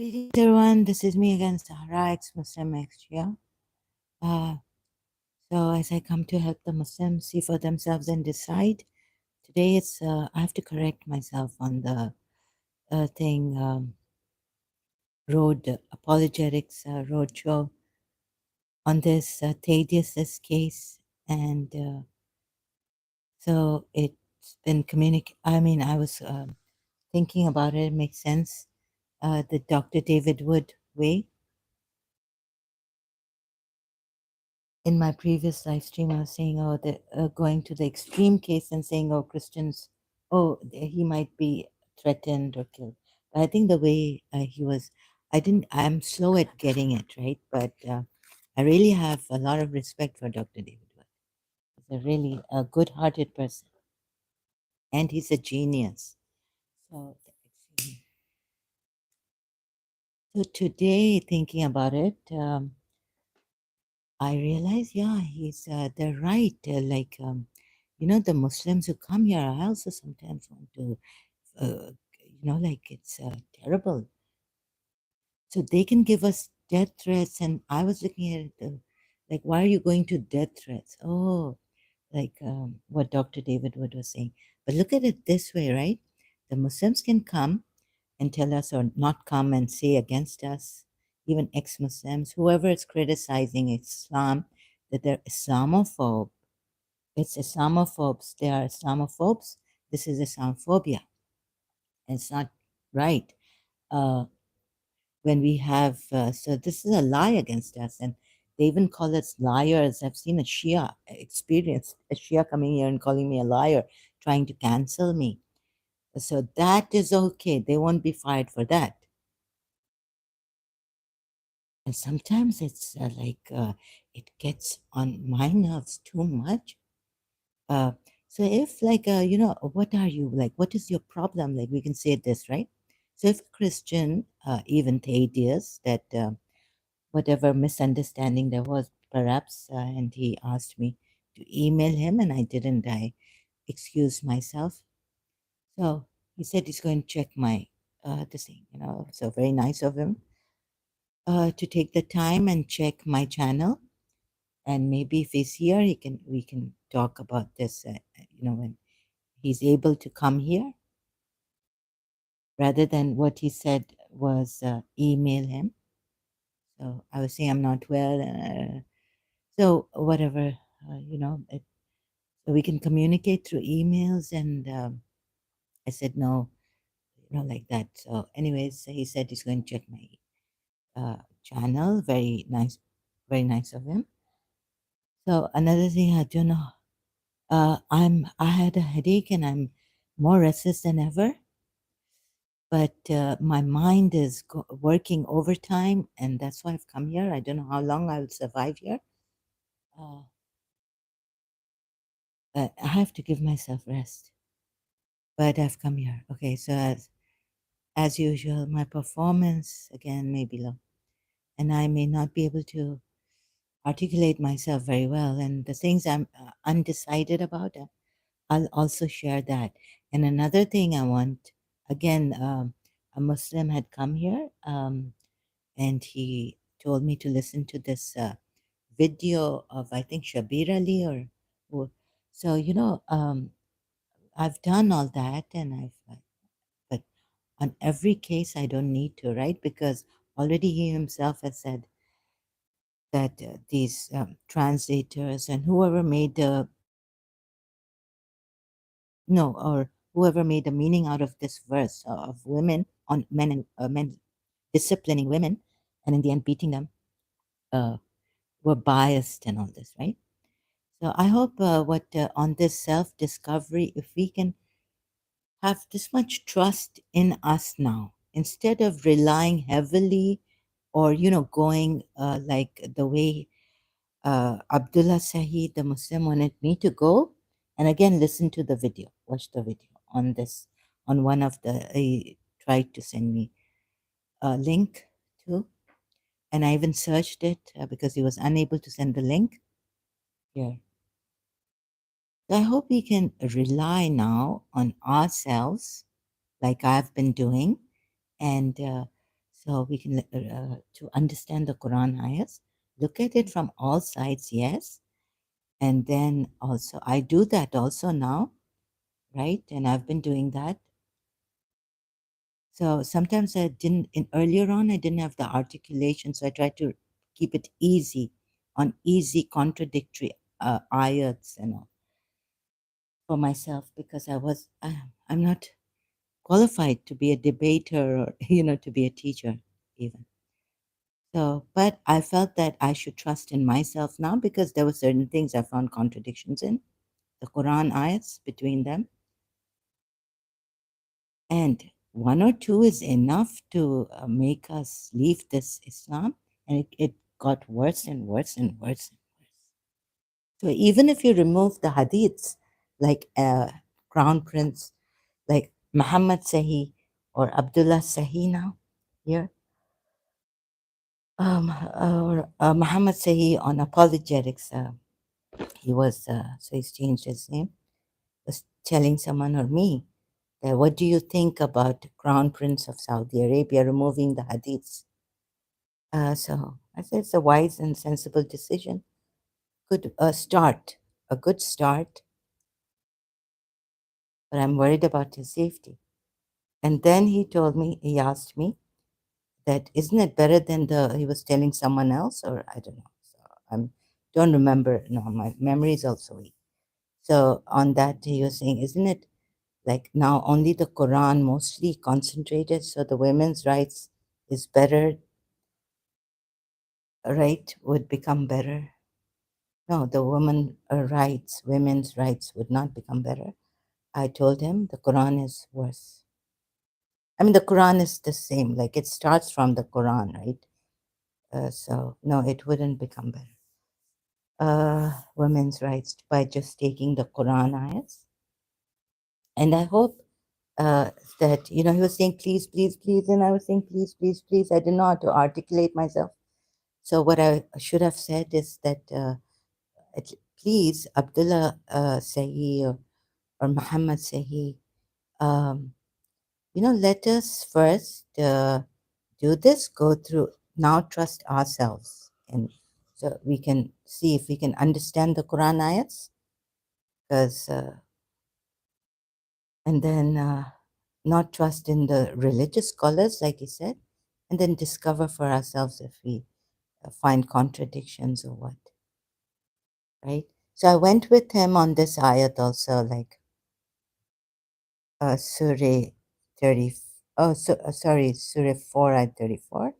Greetings, everyone. This is me again, Sahara, ex-Muslim, ex-Shia. So as I come to help the Muslims see for themselves and decide, today it's I have to correct myself on the thing road apologetics roadshow on this Thaddeus' case, and so it's been I was thinking about it. It makes sense. The Dr. David Wood way. In my previous live stream, I was saying, oh, going to the extreme case and saying, oh, Christians, he might be threatened or killed. But I think the way he was, I'm slow at getting it, right? But I really have a lot of respect for Dr. David Wood. He's a really good-hearted person, and he's a genius. So, so today, thinking about it, I realize, yeah, they're right. The Muslims who come here, I also sometimes want to, it's terrible. So they can give us death threats, and I was looking at it, like, why are you going to death threats? Oh, what Dr. David Wood was saying. But look at it this way, right? The Muslims can come and tell us or not come and say against us, even ex-Muslims, whoever is criticizing Islam, that they're Islamophobe. It's Islamophobes. They are Islamophobes. This is Islamophobia. And it's not right. When we have, so this is a lie against us. And they even call us liars. I've seen a Shia experience, a Shia coming here and calling me a liar, trying to cancel me. So that is okay. They won't be fired for that. And sometimes it's it gets on my nerves too much. Uh, so if what are you like? What is your problem? Like we can say this, right? So if a Christian, even Thaddeus, that whatever misunderstanding there was, perhaps, and he asked me to email him, and I didn't. I excused myself. So he said he's going to check my this thing, So very nice of him to take the time and check my channel, and maybe if he's here, we can talk about this. When he's able to come here, rather than what he said was email him. So I was saying I'm not well, so whatever, so we can communicate through emails, and I said no, like that. So, anyways, he said he's going to check my channel. Very nice of him. So another thing, I don't know. I had a headache and I'm more restless than ever. But my mind is working overtime, and that's why I've come here. I don't know how long I will survive here. Uh, I have to give myself rest. But I've come here. Okay, so as usual, my performance again may be low, and I may not be able to articulate myself very well. And the things I'm undecided about, I'll also share that. And another thing I want, again, a Muslim had come here, and he told me to listen to this video of, I think, Shabir Ali so, I've done all that, and but on every case, I don't need to, right? Because already he himself has said that these translators and whoever made the no, or whoever made the meaning out of this verse of women on men and men disciplining women, and in the end beating them, uh, were biased and all this, right? So I hope what on this self discovery, if we can have this much trust in us now, instead of relying heavily, or going like the way Abdullah Sahid, the Muslim, wanted me to go. And again, listen to the video, watch the video on this, on one of the, he tried to send me a link to, and I even searched it because he was unable to send the link here. So I hope we can rely now on ourselves, like I've been doing, and So we can, to understand the Quran ayahs, look at it from all sides, yes. And then also, I do that also now, right? And I've been doing that. So sometimes I didn't, earlier on, I didn't have the articulation. So I tried to keep it easy, on easy contradictory ayats and all for myself, because I'm not qualified to be a debater or, to be a teacher even. So, but I felt that I should trust in myself now because there were certain things I found contradictions in the Quran ayats between them. And one or two is enough to make us leave this Islam. And it got worse and worse and worse and worse. So even if you remove the hadiths, like Crown Prince, like Muhammad Sahi or Abdullah Sahi now, here, or Muhammad Sahi on apologetics, he was, so he's changed his name, was telling someone or me that what do you think about Crown Prince of Saudi Arabia removing the hadiths? So I said it's a wise and sensible decision. Good start, a good start, but I'm worried about his safety. And then he asked me that isn't it better than he was telling someone else, or I don't know. So I don't remember. No, my memory is also weak. So on that, he was saying, isn't it like now only the Quran mostly concentrated, so the women's rights is better, right, would become better? No, the women's rights would not become better. I told him the Quran is worse. I mean, the Quran is the same, like it starts from the Quran, right? So, no, it wouldn't become better. Women's rights by just taking the Quran ayats. And I hope that, he was saying, please, please, please. And I was saying, please, please, please. I didn't know how to articulate myself. So, what I should have said is that, please, Abdullah Sahi or Muhammad Sahi, um, let us first do this, go through, now trust ourselves. And so we can see if we can understand the Quran ayats, because, and then not trust in the religious scholars, like he said, and then discover for ourselves if we find contradictions or what, right? So I went with him on this ayat also, like Surah 30, sorry, Surah 4 ayat 34,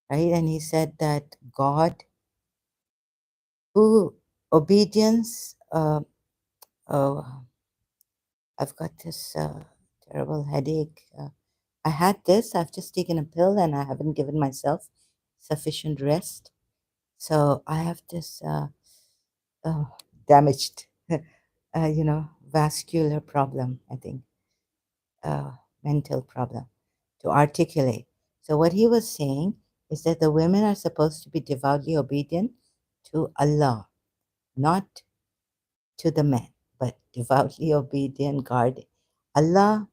right? And he said that God, who obedience, oh, I've got this terrible headache. I had this, I've just taken a pill and I haven't given myself sufficient rest. So I have this damaged, vascular problem, I think, mental problem to articulate. So what he was saying is that the women are supposed to be devoutly obedient to Allah, not to the men, but devoutly obedient, guard Allah.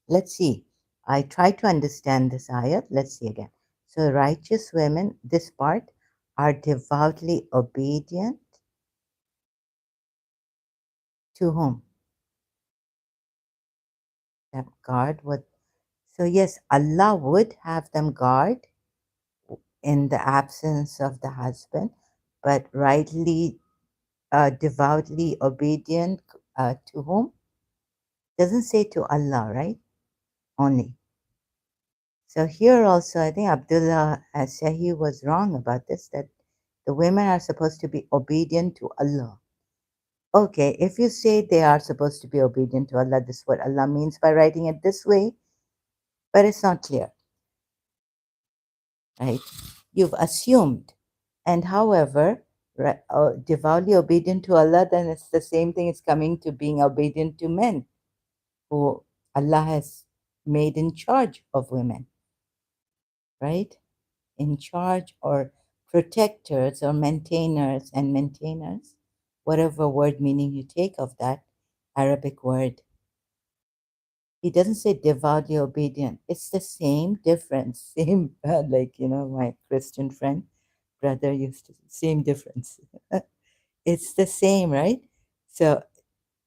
Let's see. I try to understand this ayat. Let's see again. So righteous women, this part, are devoutly obedient to whom? Them guard what? So yes, Allah would have them guard in the absence of the husband, but rightly, devoutly obedient to whom? Doesn't say to Allah, right? Only. So here also, I think Abdullah Shahi was wrong about this, that the women are supposed to be obedient to Allah. Okay, if you say they are supposed to be obedient to Allah, this is what Allah means by writing it this way, but it's not clear, right? You've assumed. And however, devoutly obedient to Allah, then it's the same thing as coming to being obedient to men who Allah has made in charge of women, right? In charge or protectors or maintainers and maintainers, whatever word meaning you take of that Arabic word. He doesn't say devoutly obedient. It's the same difference. Same, like, my Christian friend, brother used to, same difference. It's the same, right? So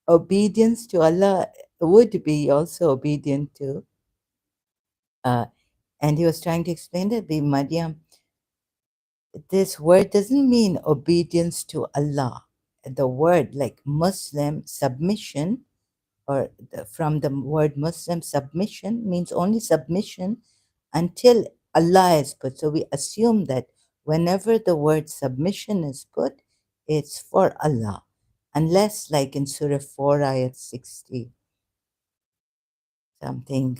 obedience to Allah would be also obedient to, uh, and he was trying to explain that the Maryam, this word doesn't mean obedience to Allah. The word, like Muslim submission, or from the word Muslim, submission means only submission until Allah is put. So we assume that whenever the word submission is put, it's for Allah, unless, like in Surah 4, ayat 60, something,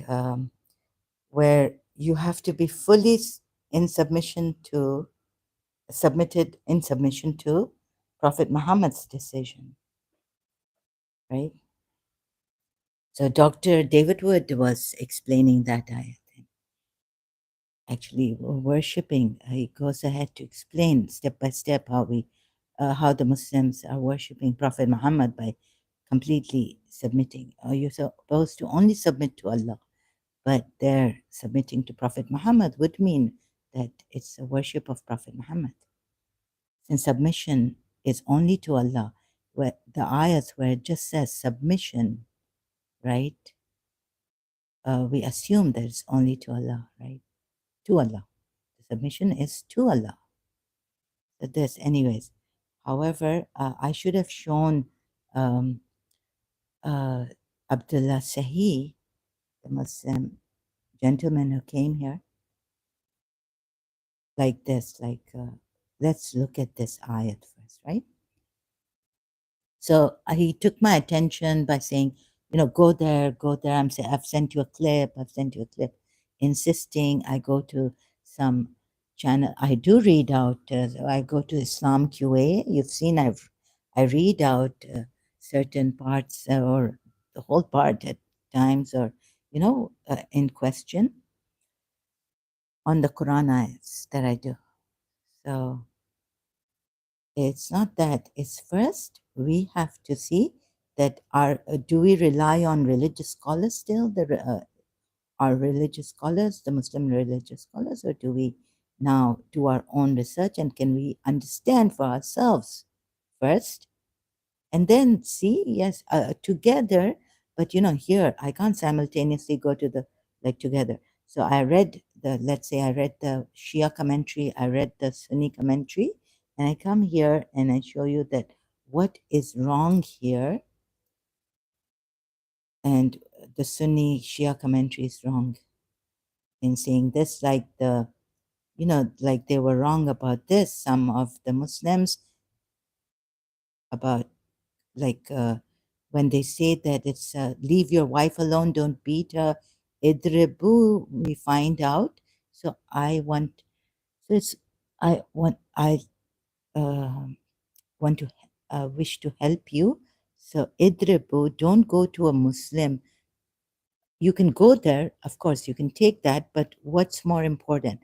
where you have to be fully in submission to, submitted in submission to Prophet Muhammad's decision, right? So Dr. David Wood was explaining that ayat. Actually, worshipping, he goes ahead to explain step by step how the Muslims are worshipping Prophet Muhammad by completely submitting. You're supposed to only submit to Allah, but their submitting to Prophet Muhammad would mean that it's a worship of Prophet Muhammad. Since submission is only to Allah, where the ayahs where it just says submission, right? We assume that it's only to Allah, right? To Allah. The submission is to Allah. So this, anyways. However, I should have shown um, uh, Abdullah Sahi, the Muslim gentleman who came here, like this. Let's look at this ayat first, right? So he took my attention by saying, go there, go there. I've sent you a clip, insisting I go to some channel. I do read out, so I go to Islam QA. You've seen I read out certain parts, or the whole part at times, or, in question on the Quran ayats that I do. So it's not that. It's first we have to see that do we rely on religious scholars still, our religious scholars, the Muslim religious scholars, or do we now do our own research, and can we understand for ourselves first, and then see, yes, together. But here I can't simultaneously go to the, like, together. So I read the, let's say I read the Shia commentary, I read the Sunni commentary, and I come here and I show you that what is wrong here, and the Sunni Shia commentary is wrong in saying this, like like they were wrong about this, some of the Muslims, about, like, when they say that it's leave your wife alone, don't beat her, idribu, we find out. So I want, so it's, I uh, want to, wish to help you. So idribu, don't go to a Muslim. You can go there, of course, you can take that, but what's more important?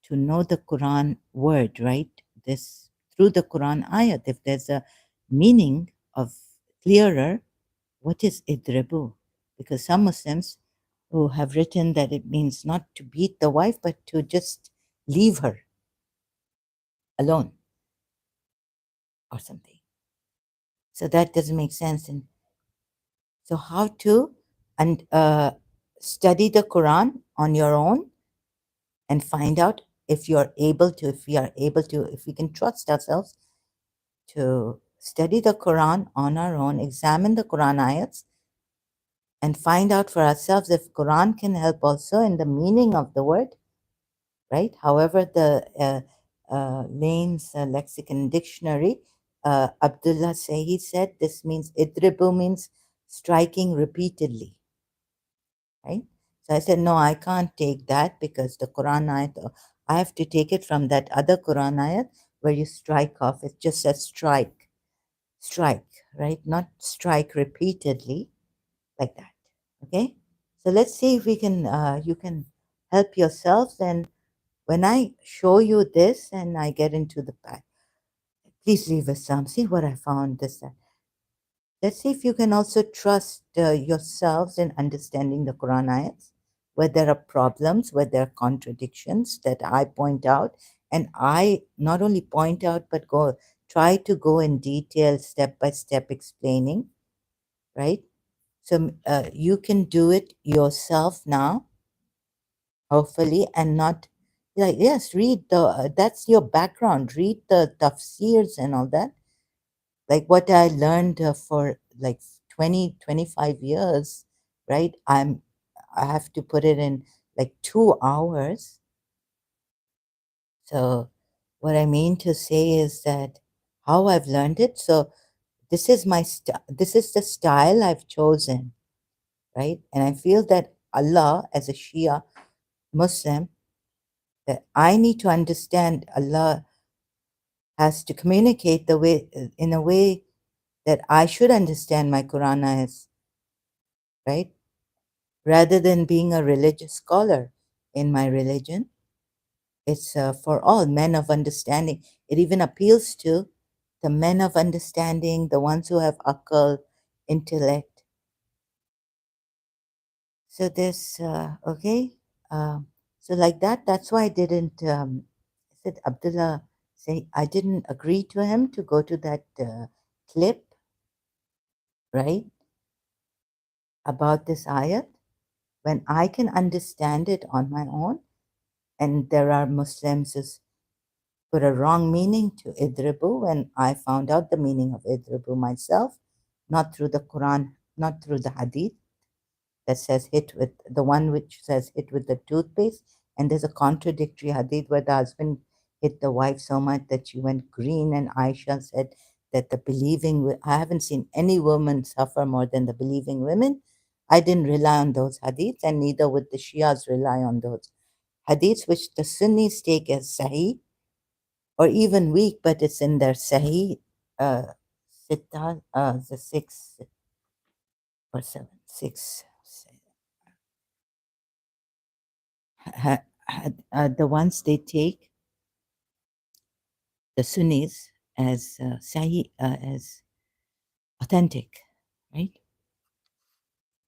To know the Quran word, right? This, through the Quran ayat, if there's a meaning of clearer, what is idribu? Because some Muslims who have written that it means not to beat the wife, but to just leave her alone or something. So that doesn't make sense. And so how to, and study the Quran on your own and find out if you're able to, if we are able to, if we can trust ourselves to study the Quran on our own, examine the Quran ayats, and find out for ourselves if Quran can help also in the meaning of the word, right? However, the Lane's Lexicon Dictionary, Abdullah Sahi said this means, idribu means striking repeatedly, right? So I said, no, I can't take that, because the Quran ayat, I have to take it from that other Quran ayat where you strike off. It just says strike, right? Not strike repeatedly, like that. Okay. So let's see if we can, you can help yourselves. And when I show you this and I get into the back, please leave us some. See what I found. This. let's see if you can also trust yourselves in understanding the Quran ayats, where there are problems, where there are contradictions that I point out. And I not only point out, but try to go in detail, step by step explaining, right? So you can do it yourself now, hopefully, and not like, yes, read that's your background, read the tafsirs and all that, like what I learned for like 20, 25 years, right? I have to put it in like 2 hours. So what I mean to say is that how I've learned it. So this is the style I've chosen, right? And I feel that Allah, as a Shia Muslim, that I need to understand Allah has to communicate the way in a way that I should understand my Quran as, right? Rather than being a religious scholar in my religion, it's for all men of understanding. It even appeals to the men of understanding, the ones who have akal, intellect. So this, okay. Um, so like that, that's why I didn't, said Abdullah say, I didn't agree to him to go to that clip, right, about this ayat when I can understand it on my own. And there are Muslims who put a wrong meaning to idribu when I found out the meaning of idribu myself, not through the Quran, not through the hadith that says hit with the one which says hit with the toothpaste. And there's a contradictory hadith where the husband hit the wife so much that she went green. And Aisha said that the believing, I haven't seen any woman suffer more than the believing women. I didn't rely on those hadiths, and neither would the Shias rely on those hadiths, which the Sunnis take as sahih or even weak, but it's in their sahih, sitta, the six or seven, six, the ones they take, the Sunnis, as sahih, as authentic, right?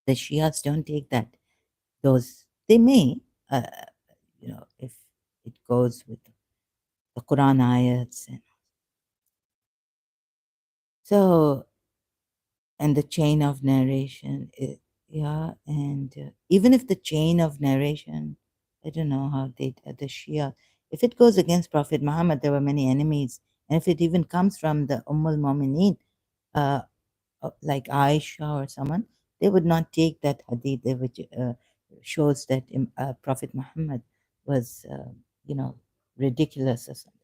The Shias don't take that. Those, they may, uh, if it goes with the Quran ayats. And so, and the chain of narration, yeah, and even if the chain of narration, I don't know how the Shia, if it goes against Prophet Muhammad, there were many enemies, and if it even comes from the Ummul Mu'mineen, uh, like Aisha or someone, they would not take that hadith. They would shows that Prophet Muhammad was, you know, ridiculous or something,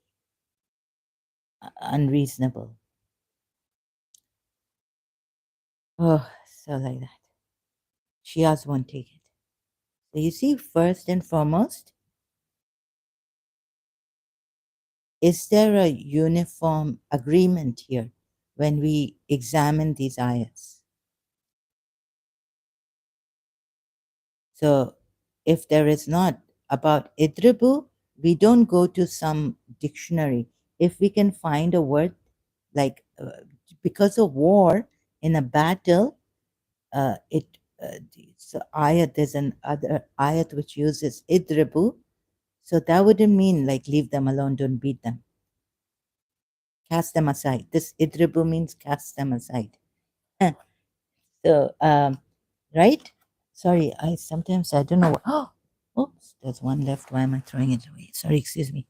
unreasonable. Oh, so like that. Shias won't take it. So you see, first and foremost, is there a uniform agreement here when we examine these ayats? So if there is not about idribu, we don't go to some dictionary. If we can find a word like because of war in a battle, it so ayat, there's an other ayat which uses idribu. So that wouldn't mean like leave them alone, don't beat them. Cast them aside. This idribu means cast them aside. So, right? Sorry, I sometimes I don't know. Oh, oops, there's one left. Why am I throwing it away? Sorry, excuse me.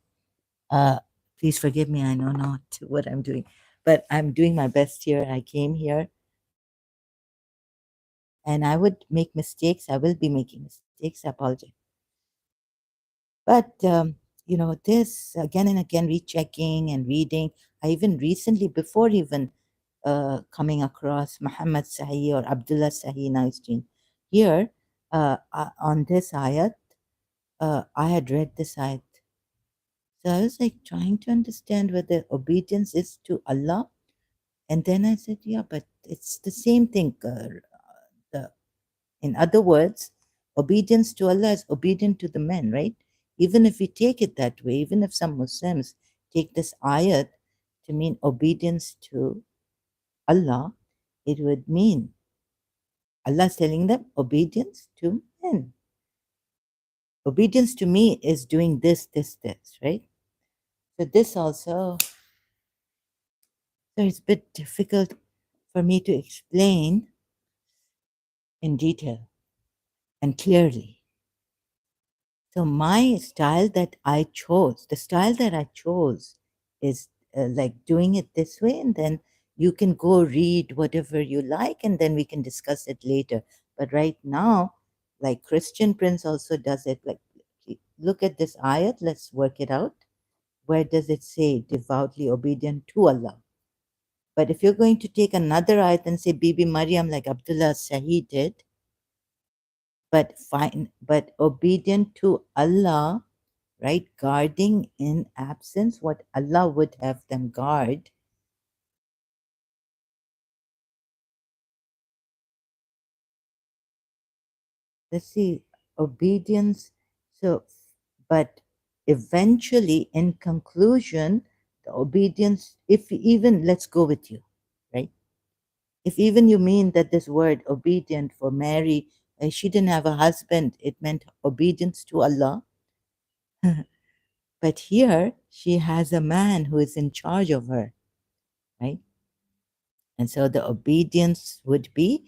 Uh, please forgive me. I know not what I'm doing, but I'm doing my best here. I came here, and I would make mistakes. I will be making mistakes. I apologize. But this again and again, rechecking and reading. I even recently, before even coming across Muhammad Sahi or Abdullah Sahi Naistin here on this ayat, I had read this ayat. So I was like trying to understand whether obedience is to Allah. And then I said, yeah, but it's the same thing. In other words, obedience to Allah is obedient to the men, right? Even if we take it that way, even if some Muslims take this ayat to mean obedience to Allah, it would mean Allah's telling them obedience to men. Obedience to me is doing this, this, this, right? So this also, so it's a bit difficult for me to explain in detail and clearly. So my style that I chose, the style that I chose is like doing it this way, and then you can go read whatever you like, and then we can discuss it later. But right now, like Christian Prince also does it. Like, look at this ayat. Let's work it out. Where does it say devoutly obedient to Allah? But if you're going to take another ayat and say Bibi Maryam, like Abdullah Sahih did, but fine, but obedient to Allah, right? Guarding in absence what Allah would have them guard. Let's see, obedience. So, but eventually, in conclusion, the obedience, if even, let's go with you, right? If even you mean that this word obedient for Mary, she didn't have a husband, it meant obedience to Allah. But here, she has a man who is in charge of her, right? And so the obedience would be,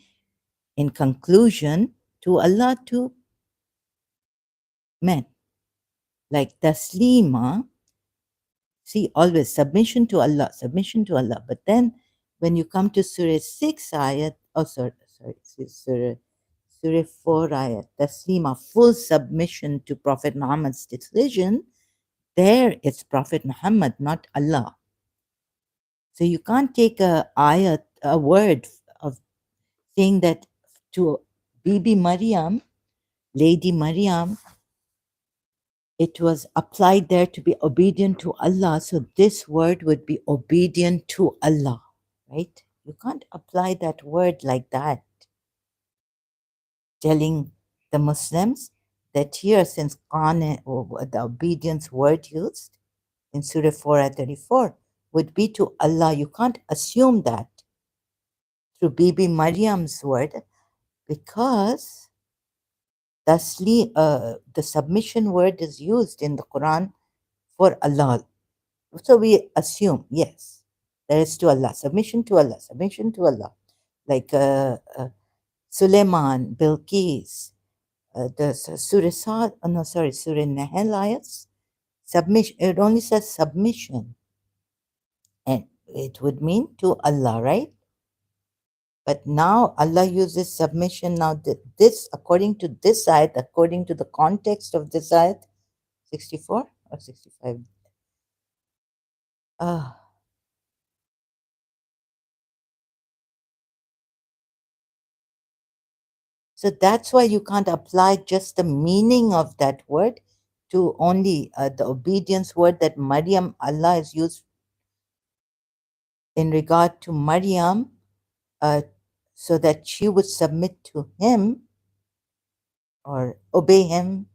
in conclusion, to Allah, to men. Like taslima, see, always submission to Allah, submission to Allah. But then when you come to Surah 6 ayat, oh, sorry, Surah 4 ayat, taslima, full submission to Prophet Muhammad's decision, there it's Prophet Muhammad, not Allah. So you can't take a ayat, a word of saying that to Bibi Maryam, Lady Maryam, it was applied there to be obedient to Allah. So this word would be obedient to Allah, right? You can't apply that word like that, telling the Muslims that here, since or the obedience word used in Surah 4 at 34 would be to Allah. You can't assume that through Bibi Maryam's word, because the submission word is used in the Quran for Allah. So we assume, yes, there is to Allah, submission to Allah, submission to Allah. Like Suleiman, Bilqis, Surah Sad, no, sorry, Surah Nahl ayats, submission, it only says submission. And it would mean to Allah, right? But now Allah uses submission. Now, this, according to this ayat, according to the context of this ayat, 64 or 65? So that's why you can't apply just the meaning of that word to only the obedience word that Maryam, Allah is used in regard to Maryam, so that she would submit to him or obey him,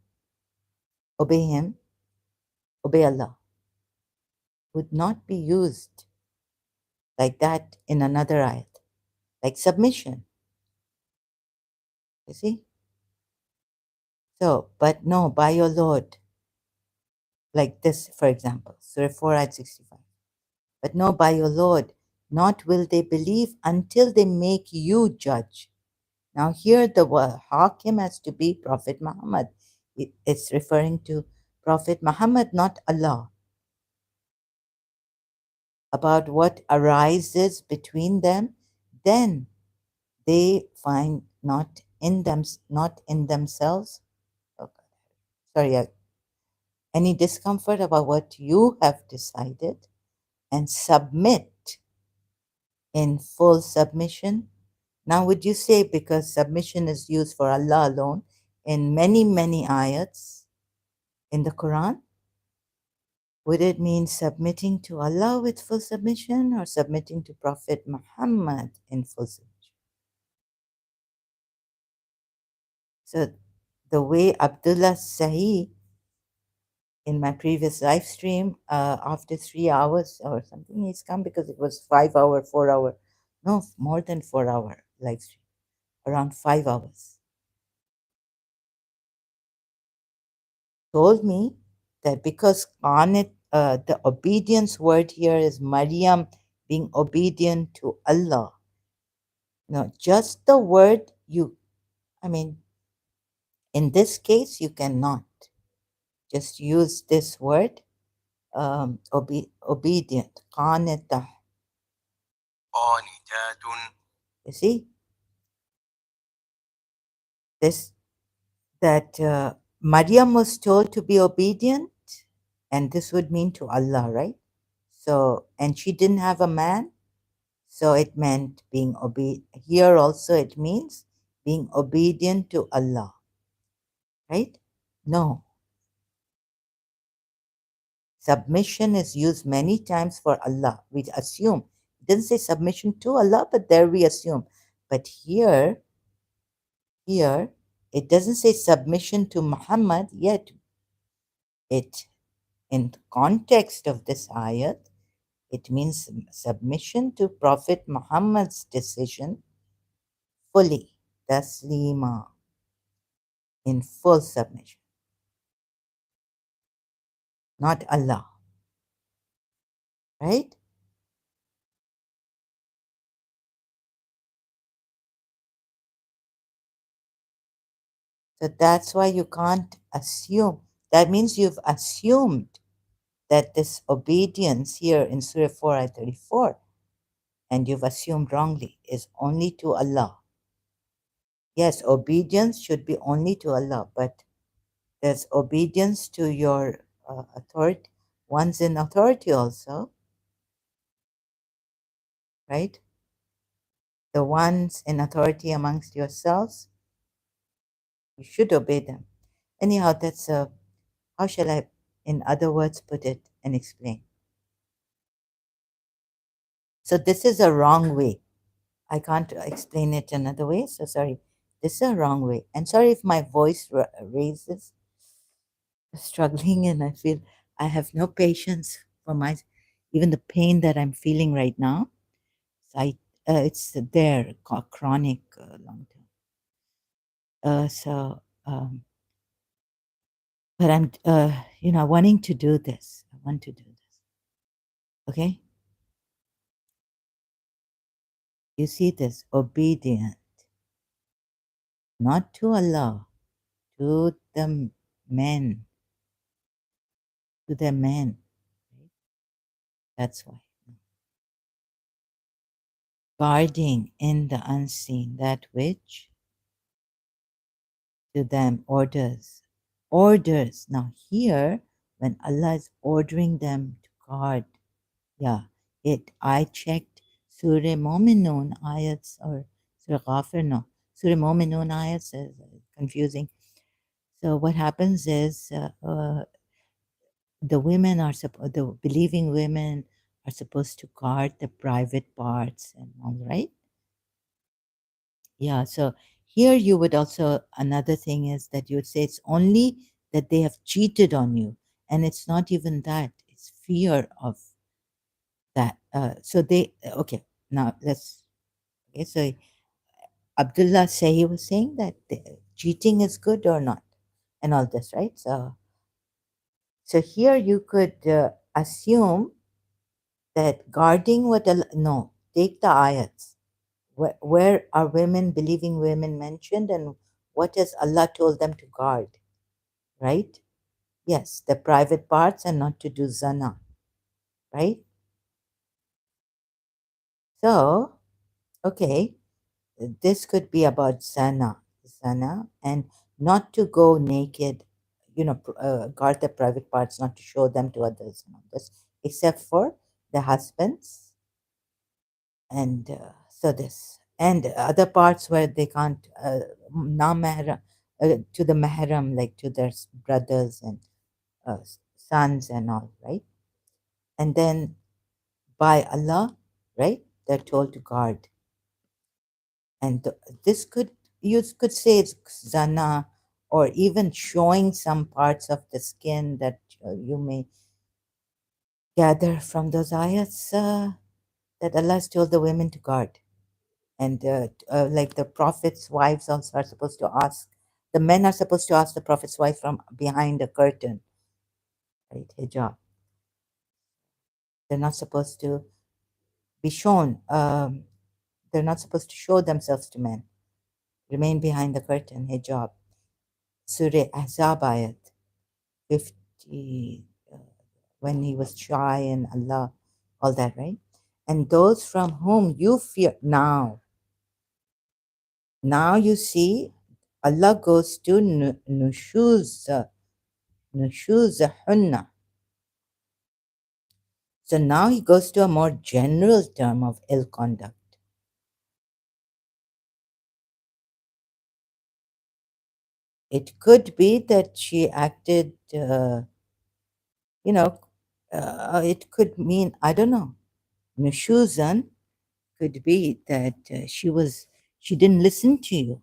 obey him, obey Allah, would not be used like that in another ayat, like submission. You see? So, but no, by your Lord, like this, for example, Surah 4 ayat 65. But no, by your Lord, not will they believe until they make you judge. Now, here the word Hakim has to be Prophet Muhammad. It's referring to Prophet Muhammad, not Allah, about what arises between them. Then they find not in themselves. Okay. Sorry, any discomfort about what you have decided, and submit in full submission. Now, would you say, because submission is used for Allah alone in many, many ayats in the Quran, would it mean submitting to Allah with full submission or submitting to Prophet Muhammad in full submission? So, the way Abdullah Sahih in my previous live stream, after 3 hours or something, he's come because it was 5 hour, 4 hour No, more than 4 hour live stream, around 5 hours. Told me that because qanit, the obedience word here is Maryam being obedient to Allah. No, just the word you, I mean, in this case, you cannot just use this word, obedient, qanita. You see, this that Maryam was told to be obedient, and this would mean to Allah, right? So, and she didn't have a man, so it meant being obedient. Here also, it means being obedient to Allah, right? No, submission is used many times for Allah. We assume it doesn't say submission to Allah, but there we assume. But here, it doesn't say submission to Muhammad yet. It, in the context of this ayat, it means submission to Prophet Muhammad's decision fully, taslima, in full submission, not Allah, right? So that's why you can't assume. That means you've assumed that this obedience here in Surah 4, Ayat 34, and you've assumed wrongly, is only to Allah. Yes, obedience should be only to Allah, but there's obedience to your authority, ones in authority also, right? The ones in authority amongst yourselves, you should obey them. Anyhow, that's a, how shall I, in other words, put it and explain? So this is a wrong way. I can't explain it another way, so sorry. This is a wrong way. And sorry if my voice raises, struggling, and I feel I have no patience for my, even the pain that I'm feeling right now. So it's there, chronic, long term. But I'm, wanting to do this. I want to do this. Okay? You see this, obedient, not to Allah, to the men, to the men. Right? That's why. Guarding in the unseen that which to them orders. Orders. Now, here, when Allah is ordering them to guard, yeah, I checked Surah Mu'minun ayats or Surah Ghafir, no. Surah Mu'minun ayats is confusing. So, what happens is the women are the believing women are supposed to guard the private parts and all, right? Yeah, so here you would also, another thing is that you would say it's only that they have cheated on you, and it's not even that, it's fear of that. So they, okay, now let's, okay, so Abdullah say he was saying that cheating is good or not, and all this, right? So here you could assume that guarding what, no, take the ayats. Where are women, believing women mentioned, and what has Allah told them to guard, right? Yes, the private parts and not to do zana, right? So, okay, this could be about zana, and not to go naked, guard the private parts, not to show them to others, and all this, except for the husbands, and so this, and other parts where they can't, na-mahram, to the mahram, like to their brothers and sons and all, right? And then by Allah, right, they're told to guard. And this could, you could say it's zana, or even showing some parts of the skin that you may gather from those ayats that Allah has told the women to guard. And like the prophet's wives also are supposed to ask, the men are supposed to ask the prophet's wife from behind a curtain, right? Hijab. They're not supposed to be shown. They're not supposed to show themselves to men. Remain behind the curtain, hijab. Surah Ahzab ayat 50, when he was shy and Allah, all that, right? And those from whom you fear. Now you see, Allah goes to nushuzahunna. So now he goes to a more general term of ill conduct. It could be that she acted, you know, it could mean, I don't know, nushuzan could be that she didn't listen to you.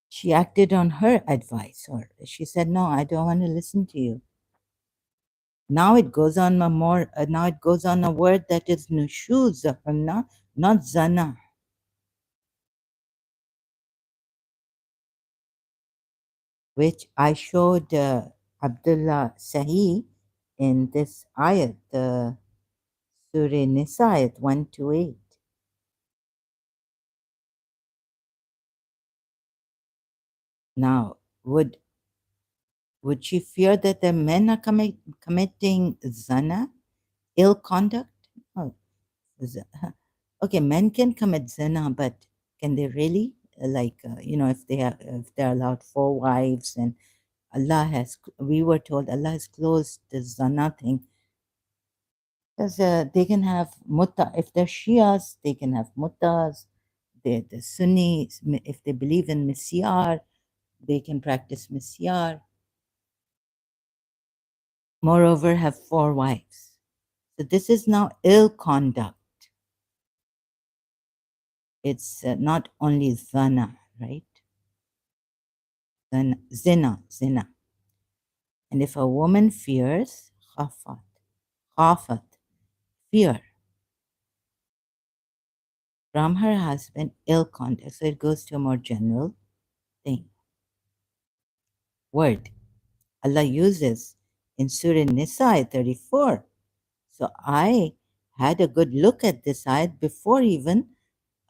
She acted on her advice, or she said, no, I don't want to listen to you. Now it goes on a more, now it goes on a word that is nushuzahunna, not zana. Which I showed Abdullah Sahi in this ayat, the Surah Nisa ayat 128. Now, would she fear that the men are committing zina, ill conduct? Oh, okay, men can commit zina, but can they really? Like, if they're allowed 4 wives, and we were told Allah has closed the zina thing. Because they can have mutta, if they're Shias, they can have muttas. The Sunnis, if they believe in misyar, they can practice misyar. Moreover, have 4 wives. So this is now ill conduct. It's not only zana, right? Zina. And if a woman fears, khafat, fear from her husband, ill conduct. So it goes to a more general thing. Word Allah uses in Surah Nisa 34. So I had a good look at this ayat before even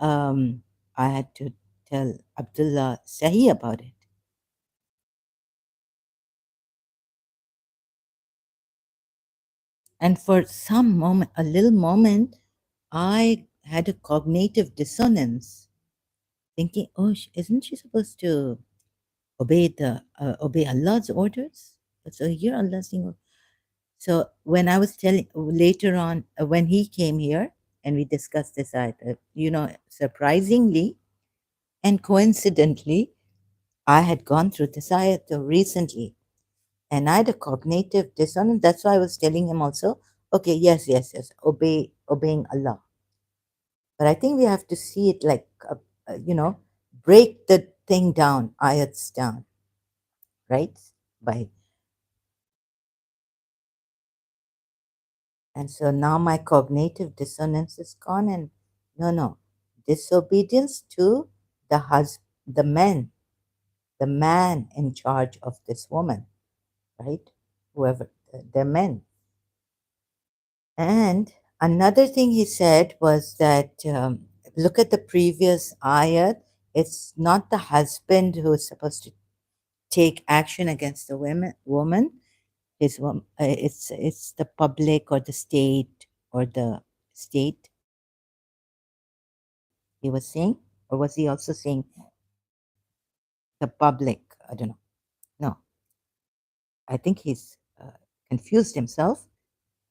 I had to tell Abdullah Sahi about it. And for some moment, a little moment, I had a cognitive dissonance, thinking, "Oh, isn't she supposed to obey Allah's orders?" So here Allah saying, so when I was telling later on, when he came here and we discussed this ayat, surprisingly and coincidentally, I had gone through this ayat recently, and I had a cognitive dissonance. That's why I was telling him also, okay, yes, obeying Allah. But I think we have to see it like, break the thing down, ayats down, right? By And so now my cognitive dissonance is gone, and no, disobedience to the the man in charge of this woman, right? Whoever, the men. And another thing he said was that look at the previous ayat. It's not the husband who is supposed to take action against the woman. It's the public or the state or the state. He was saying, or was he also saying the public? I don't know. No, I think he's confused himself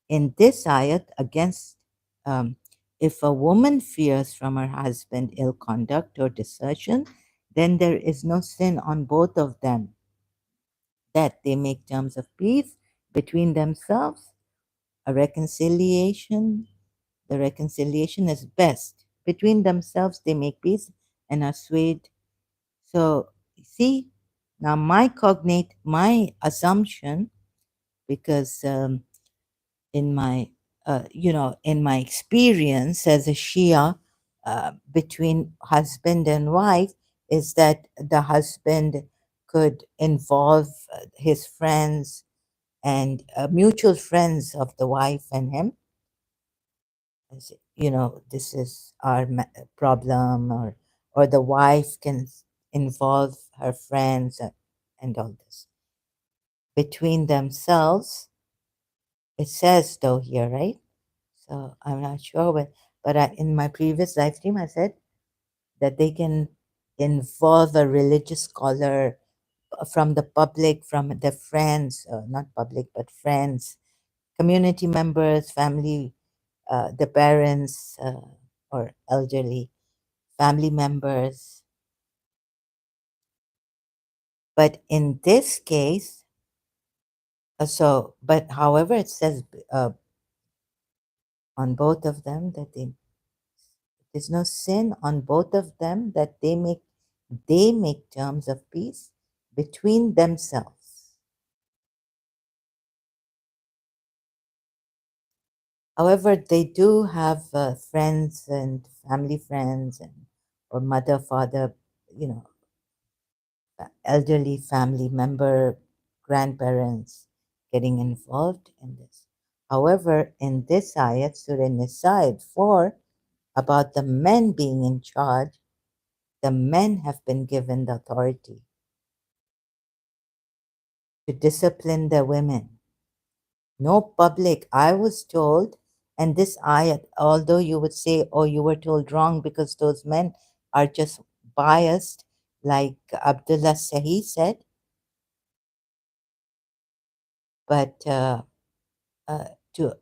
in this ayat against. Um, if a woman fears from her husband ill conduct or desertion, then there is no sin on both of them, that they make terms of peace between themselves, a reconciliation. The reconciliation is best. Between themselves, they make peace and are swayed. So, see, now my assumption, because in my in my experience as a Shia, between husband and wife, is that the husband could involve his friends and mutual friends of the wife and him. This is our problem, or the wife can involve her friends and all this between themselves. It says though here, right? So I'm not sure, but in my previous live stream, I said that they can involve a religious scholar from the public, from the friends, not public, but friends, community members, family, the parents, or elderly family members. But in this case, but however, it says on both of them that there's no sin on both of them, that they make terms of peace between themselves. However, they do have friends and family friends, or mother, father, you know, elderly family member, grandparents getting involved in this. However, in this ayat, Surah Nisa 4, about the men being in charge, the men have been given the authority to discipline the women. No public. I was told, and this ayat, although you would say, oh, you were told wrong because those men are just biased, like Abdullah Sahi said, but uh, to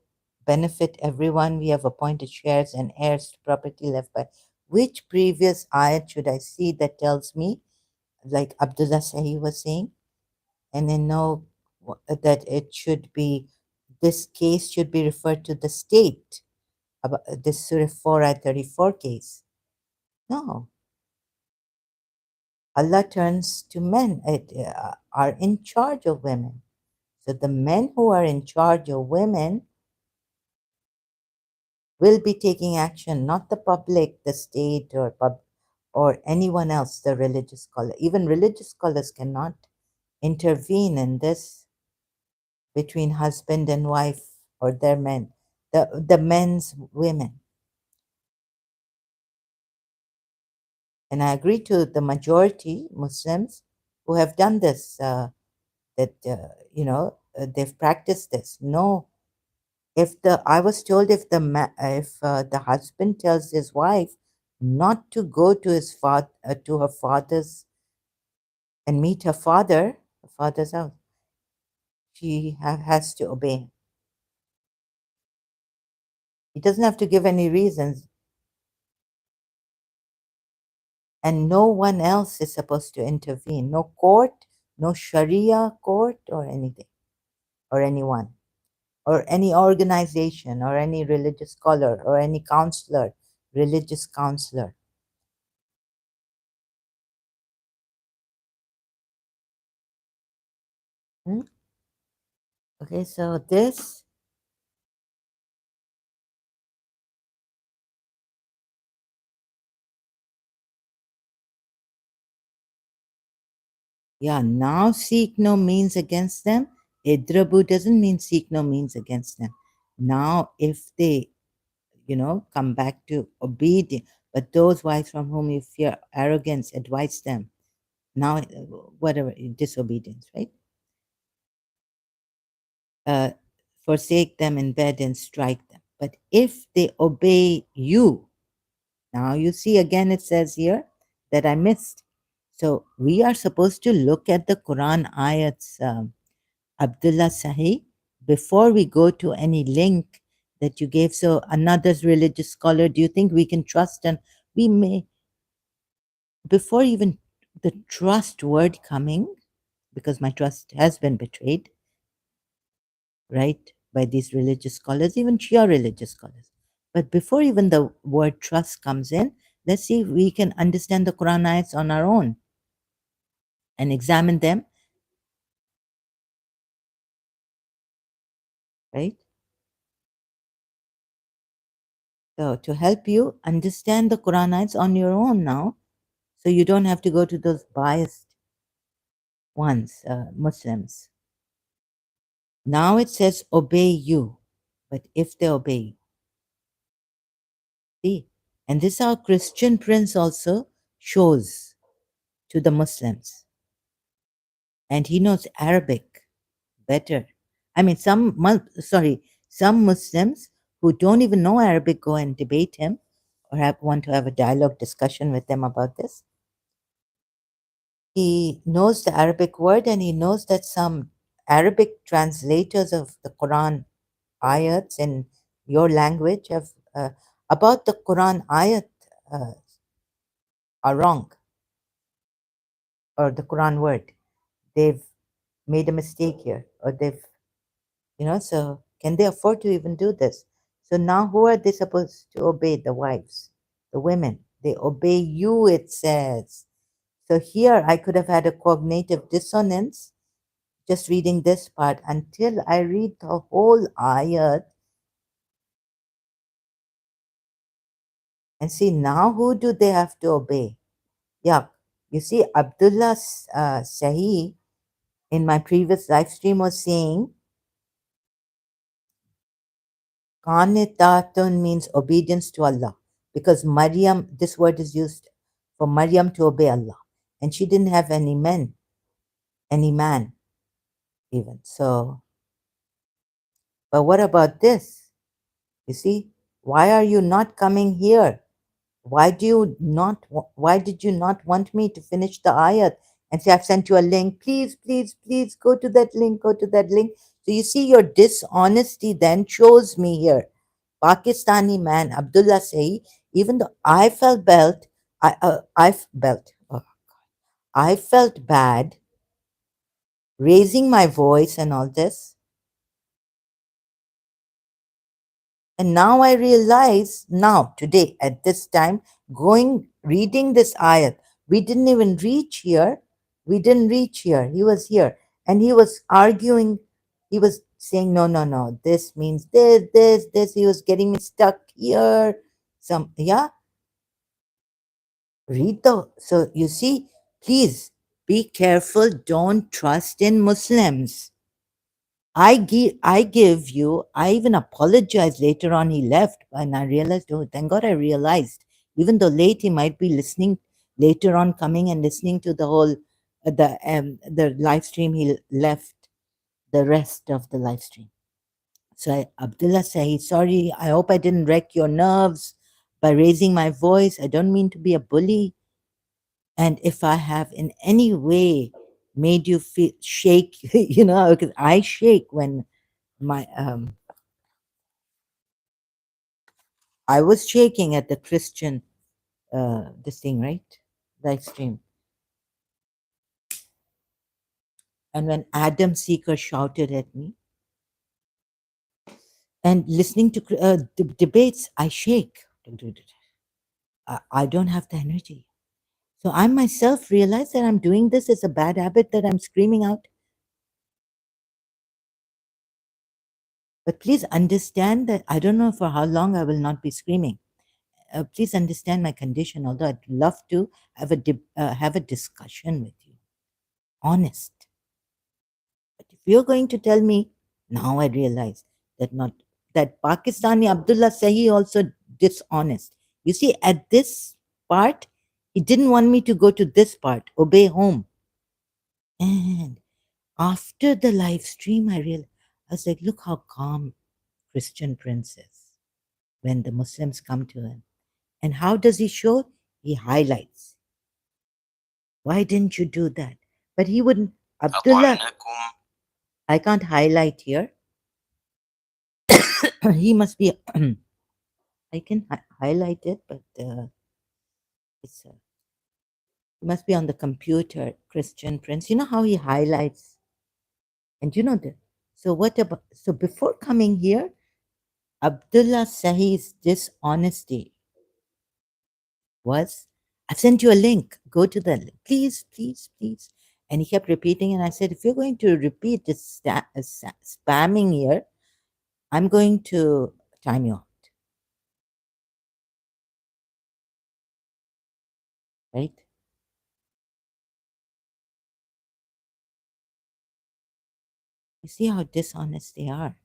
benefit everyone, we have appointed shares and heirs to property left by. Which previous ayat should I see that tells me, like Abdullah Sahi was saying, and then know that it should be, this case should be referred to the state, about this Surah 4 at 34 case. No, Allah turns to men, are in charge of women. So the men who are in charge of women will be taking action, not the public, the state, or anyone else, the religious scholar. Even religious scholars cannot intervene in this between husband and wife, or their men, the men's women. And I agree to the majority Muslims who have done this, that they've practiced this. No, if the I was told, if the husband tells his wife not to go to to her father's and meet her father's house, she has to obey. He doesn't have to give any reasons, and no one else is supposed to intervene. No court, no Sharia court, or anything, or anyone, or any organization, or any religious scholar, or any counselor, religious counselor. Hmm? Okay, so this, yeah, now seek no means against them. Idrabu doesn't mean seek no means against them. Now, if they, come back to obedience, but those wives from whom you fear arrogance, advise them. Now, whatever, disobedience, right? Uh, Forsake them in bed and strike them. But if they obey you, now you see again it says here that I missed. So we are supposed to look at the Quran ayats, Abdullah Sahi, before we go to any link that you gave. So another religious scholar, do you think we can trust? And we may, before even the trust word coming, because my trust has been betrayed, right, by these religious scholars, even Shia religious scholars. But before even the word trust comes in, let's see if we can understand the Quran ayats on our own and examine them, right? So to help you understand the Quranites on your own now, so you don't have to go to those biased ones, Muslims. Now it says obey you, but if they obey you, see, and this our Christian prince also shows to the Muslims, and he knows Arabic better. I mean, some Muslims who don't even know Arabic go and debate him or want to have a dialogue discussion with them about this. He knows the Arabic word and he knows that some Arabic translators of the Quran ayats in your language have about the Quran ayat uh, are wrong, or the Quran word. They've made a mistake here, or they've, so can they afford to even do this? So now who are they supposed to obey? The wives, the women. They obey you, it says. So here I could have had a cognitive dissonance just reading this part until I read the whole ayat and see now who do they have to obey. Yeah, you see, Abdullah Sahi in my previous live stream was saying Qanitatun means obedience to Allah, because Maryam, this word is used for Maryam to obey Allah, and she didn't have any man even. So, but what about this? You see, why are you not coming here? Why did you not want me to finish the ayat and say, I've sent you a link, please, please, please go to that link, go to that link. So you see, your dishonesty then shows me here. Pakistani man Abdullah Saeed, even though I felt belt, I belt, oh, I felt bad raising my voice and all this. And now I realize, now, today, at this time, reading this ayat, we didn't even reach here. We didn't reach here. He was here. And he was arguing. He was saying, no, no, no, this means this. He was getting me stuck here. Yeah, read the. So you see, please be careful. Don't trust in Muslims. I give you, I even apologized later on. He left and I realized, oh, thank God I realized. Even though late, he might be listening later on, coming and listening to the whole, the live stream. He left the rest of the live stream. So Abdullah said, sorry, I hope I didn't wreck your nerves by raising my voice. I don't mean to be a bully. And if I have in any way made you feel shake, because I shake when my I was shaking at the Christian this thing, right? Live stream. And when Adam Seeker shouted at me and listening to debates, I shake. I don't have the energy. So I myself realize that I'm doing this as a bad habit, that I'm screaming out. But please understand that I don't know for how long I will not be screaming. Please understand my condition, although I'd love to have a discussion with you. Honest. But if you're going to tell me, now I realize that Pakistani Abdullah Sahi also dishonest. You see, at this part, he didn't want me to go to this part, obey home. And after the live stream, I was like, look how calm Christian Prince is when the Muslims come to him. And how does he show? He highlights. Why didn't you do that? But he wouldn't. Abdullah, I can't highlight here. He must be. I can highlight it, but it's it must be on the computer. Christian Prince, you know how he highlights, and you know that. So what about? So before coming here, Abdullah Sahi's dishonesty was, I've sent you a link. Go to the link. Please, please, please. And he kept repeating. And I said, if you're going to repeat this spamming here, I'm going to time you out. right? You see how dishonest they are,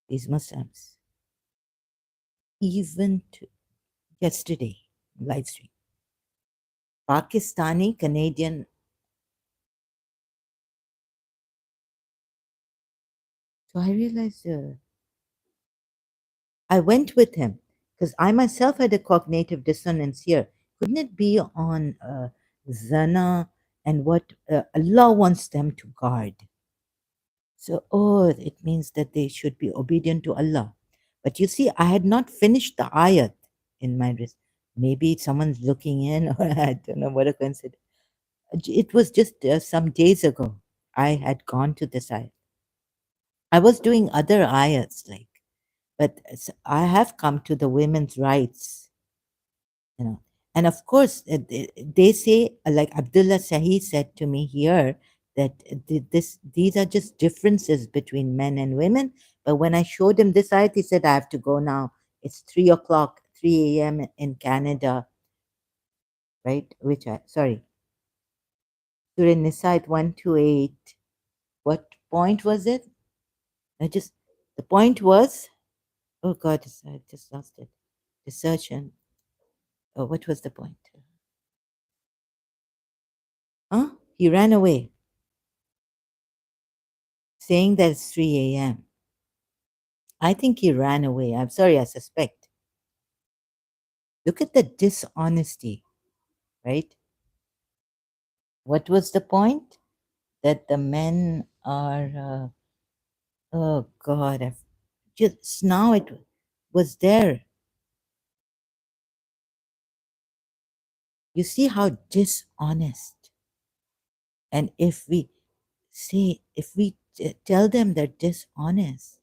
these Muslims. Even to yesterday, live stream, Pakistani Canadian. So I realized I went with him because I myself had a cognitive dissonance here. Couldn't it be on Zana and what Allah wants them to guard? So, oh, it means that they should be obedient to Allah. But you see, I had not finished the ayat in my wrist. Maybe someone's looking in, or I don't know what a coincidence. It was just some days ago. I had gone to this ayat. I was doing other ayats, like, but I have come to the women's rights, you know. And of course, they say, like Abdullah Sahi said to me here, that these are just differences between men and women. But when I showed him this ayat, he said, I have to go now. It's 3 o'clock, 3 a.m. in Canada, right? Which I, sorry, Surah Nisa 128. What point was it? The point was, oh God, I just lost it. Desertion. Oh, what was the point? Huh? He ran away, saying that it's 3 a.m. I think he ran away. I'm sorry, I suspect. Look at the dishonesty, right? What was the point? That the men are, oh God, I've just now it was there. You see how dishonest. And if we say, if we tell them they're dishonest,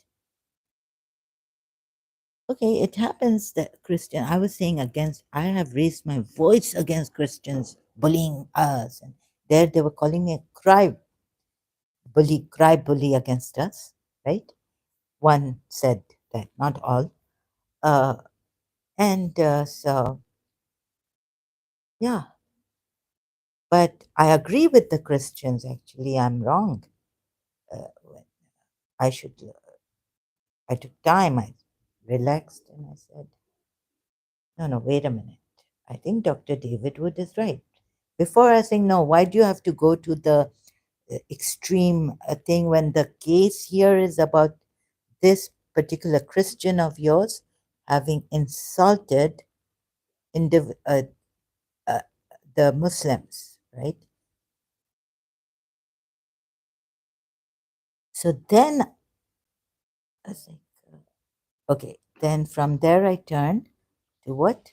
okay, it happens that Christian, I was saying against, I have raised my voice against Christians bullying us. And there they were calling me a cry bully against us, right? One said that, not all. Uh, and so, yeah, but I agree with the Christians, actually. I'm wrong. Uh, I should, I took time, I relaxed, and I said, no, no, wait a minute. I think Dr. David Wood is right. Before I saying, no, why do you have to go to the extreme thing when the case here is about this particular Christian of yours having insulted indiv- uh, uh, the Muslims, right? So then, I was like, okay, then from there I turned to what?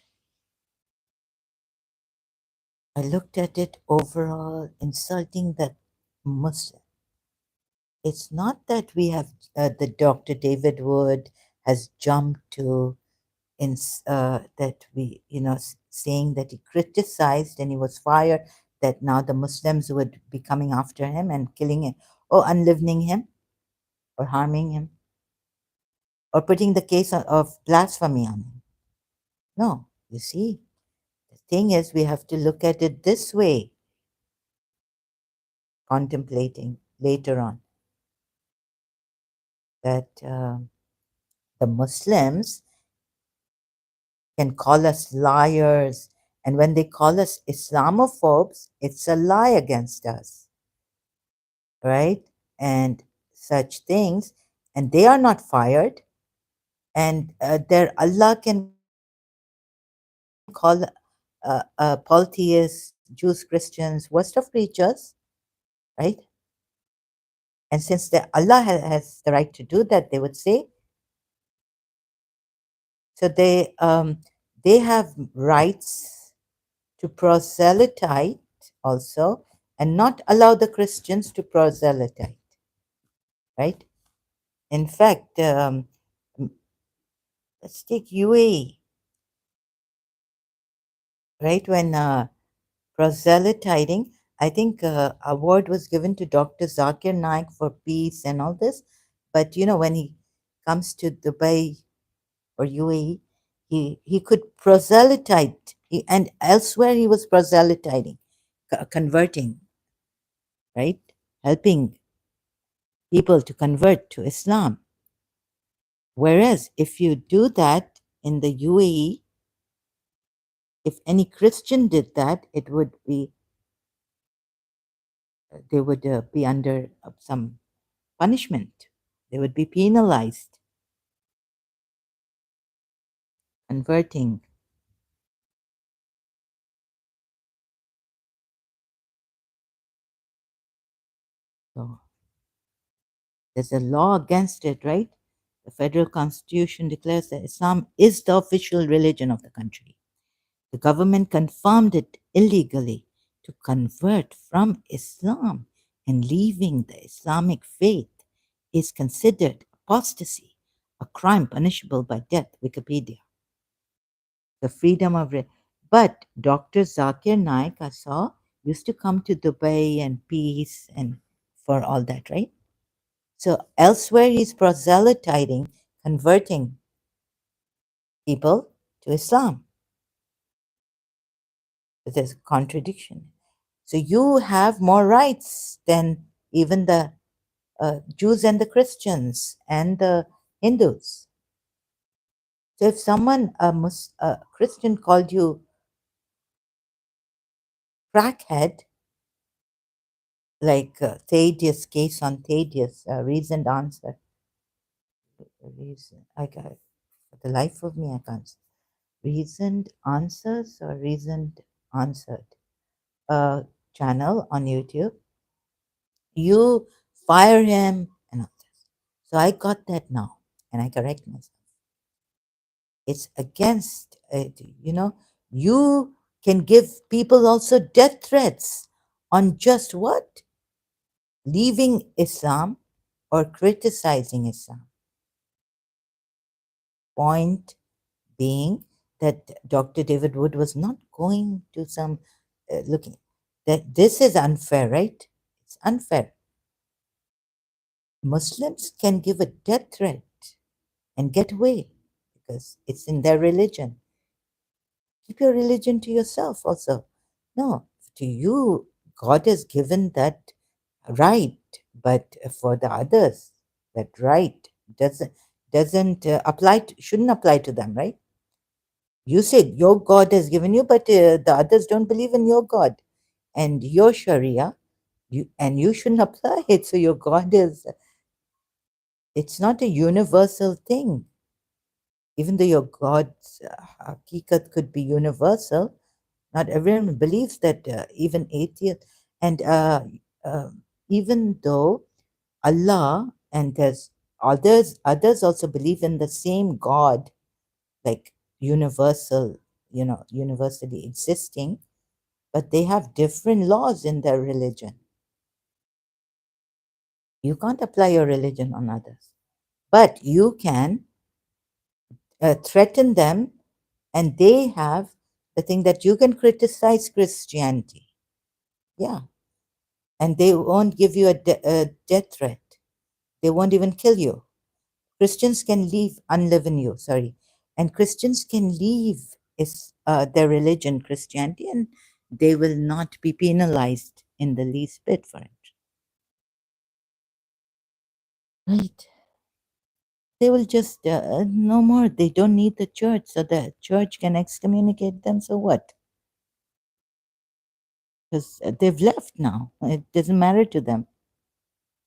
I looked at it overall, insulting the Muslim. It's not that we have the Dr. David Wood has jumped to in that we, saying that he criticized and he was fired, that now the Muslims would be coming after him and killing him or unlivening him or harming him or putting the case of blasphemy on him. No, you see, the thing is, we have to look at it this way, contemplating later on that the Muslims can call us liars. And when they call us Islamophobes, it's a lie against us, right? And such things. And they are not fired. And their Allah can call polytheists, Jews, Christians, worst of creatures, right? And since Allah has the right to do that, they would say, so they have rights to proselyte also, and not allow the Christians to proselyte, right? In fact, let's take UAE, right? When proselytizing, I think award was given to Dr. Zakir Naik for peace and all this. But when he comes to Dubai or UAE, he could proselyte, and elsewhere he was proselytizing, converting, right? Helping people to convert to Islam. Whereas if you do that in the UAE, if any Christian did that, it would be they would be under some punishment. They would be penalized, converting. So there's a law against it, right? The federal constitution declares that Islam is the official religion of the country. The government confirmed it illegally to convert from Islam, and leaving the Islamic faith is considered apostasy, a crime punishable by death. Wikipedia. The freedom of but Dr. Zakir Naik, I saw, used to come to Dubai and peace and for all that, right? So elsewhere he's proselytizing, converting people to Islam. There's a contradiction. So you have more rights than even the Jews and the Christians and the Hindus. So if someone, a Christian, called you crackhead, like Thaddeus' case on Thaddeus, reasoned answer, reason, I got, for the life of me, I can't. Reasoned answers or reasoned answered channel on YouTube. You fire him and all this. So I got that now, and I correct myself. It's against you can give people also death threats on just what? Leaving Islam or criticizing Islam. Point being that Dr. David Wood was not going to some looking that this is unfair, right? It's unfair. Muslims can give a death threat and get away because it's in their religion. Keep your religion to yourself also. No, to you, God has given that right, but for the others, that right doesn't apply shouldn't apply to them, right? You said your God has given you, but the others don't believe in your God and your Sharia, you shouldn't apply it. So your God is, it's not a universal thing. Even though your God's hakikat could be universal, not everyone believes that, even atheists. And even though Allah and there's others also believe in the same God, like universal, universally existing, but they have different laws in their religion. You can't apply your religion on others, but you can threaten them, and they have the thing that you can criticize Christianity. Yeah. And they won't give you a death threat. They won't even kill you. Christians can leave, unleaven you, sorry. And Christians can leave their religion, Christianity, and they will not be penalized in the least bit for it. Right. They will just, no more. They don't need the church, so the church can excommunicate them. So what? Because they've left now. It doesn't matter to them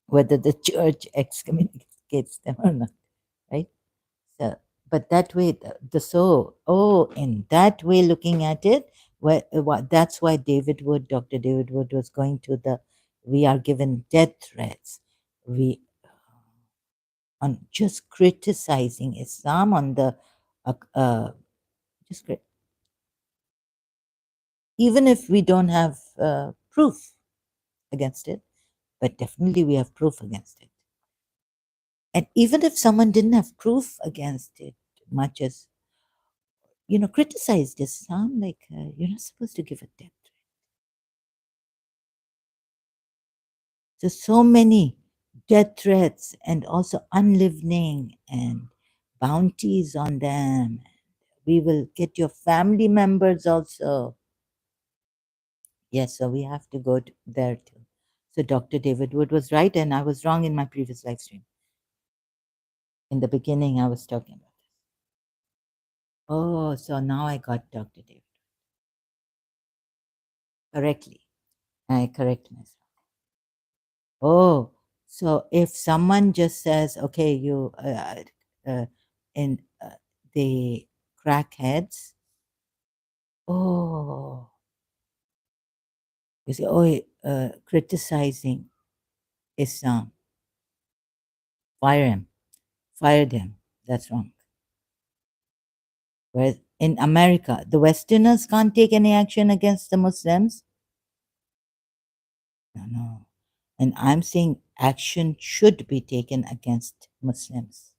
whether the church excommunicates them or not, right? So, but that way, in that way, looking at it, that's why Dr. David Wood was going to we are given death threats. We on just criticizing Islam on the just even if we don't have proof against it, but definitely we have proof against it. And even if someone didn't have proof against it, much as criticized Islam, like you're not supposed to give a death threat. So many death threats and also unliving and bounties on them. We will get your family members also. Yes, so we have to go there too. So Dr. David Wood was right, and I was wrong in my previous live stream. In the beginning, I was talking about this. Oh, so now I got Dr. David correctly. I correct myself. Oh, so if someone just says, okay, you, and they crack heads, oh, you say, oh, criticizing Islam, fire him, fire them. That's wrong. Whereas in America, the Westerners can't take any action against the Muslims. No, no. And I'm saying action should be taken against Muslims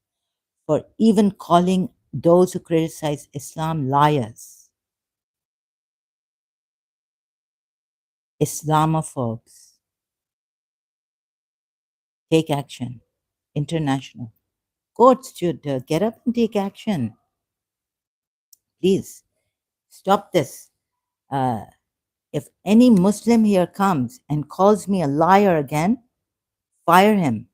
for even calling those who criticize Islam liars, Islamophobes. Take action. International courts should get up and take action. Please stop this. Uh, if any Muslim here comes and calls me a liar again, fire him.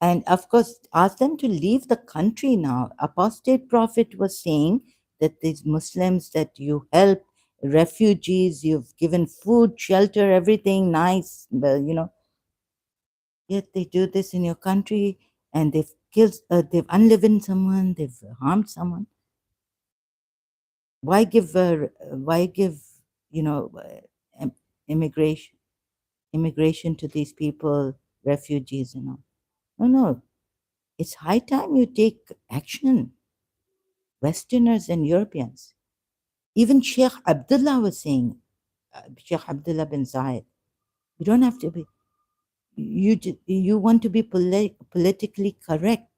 And of course, ask them to leave the country now. Apostate prophet was saying that these Muslims that you help, refugees, you've given food, shelter, everything nice, yet they do this in your country and they've killed, they've unliving someone, they've harmed someone. Why give, you know, immigration, immigration to these people, refugees and all? No, no, it's high time you take action. Westerners and Europeans. Even Sheikh Abdullah was saying, Sheikh Abdullah bin Zayed, you don't have to be, you want to be politically correct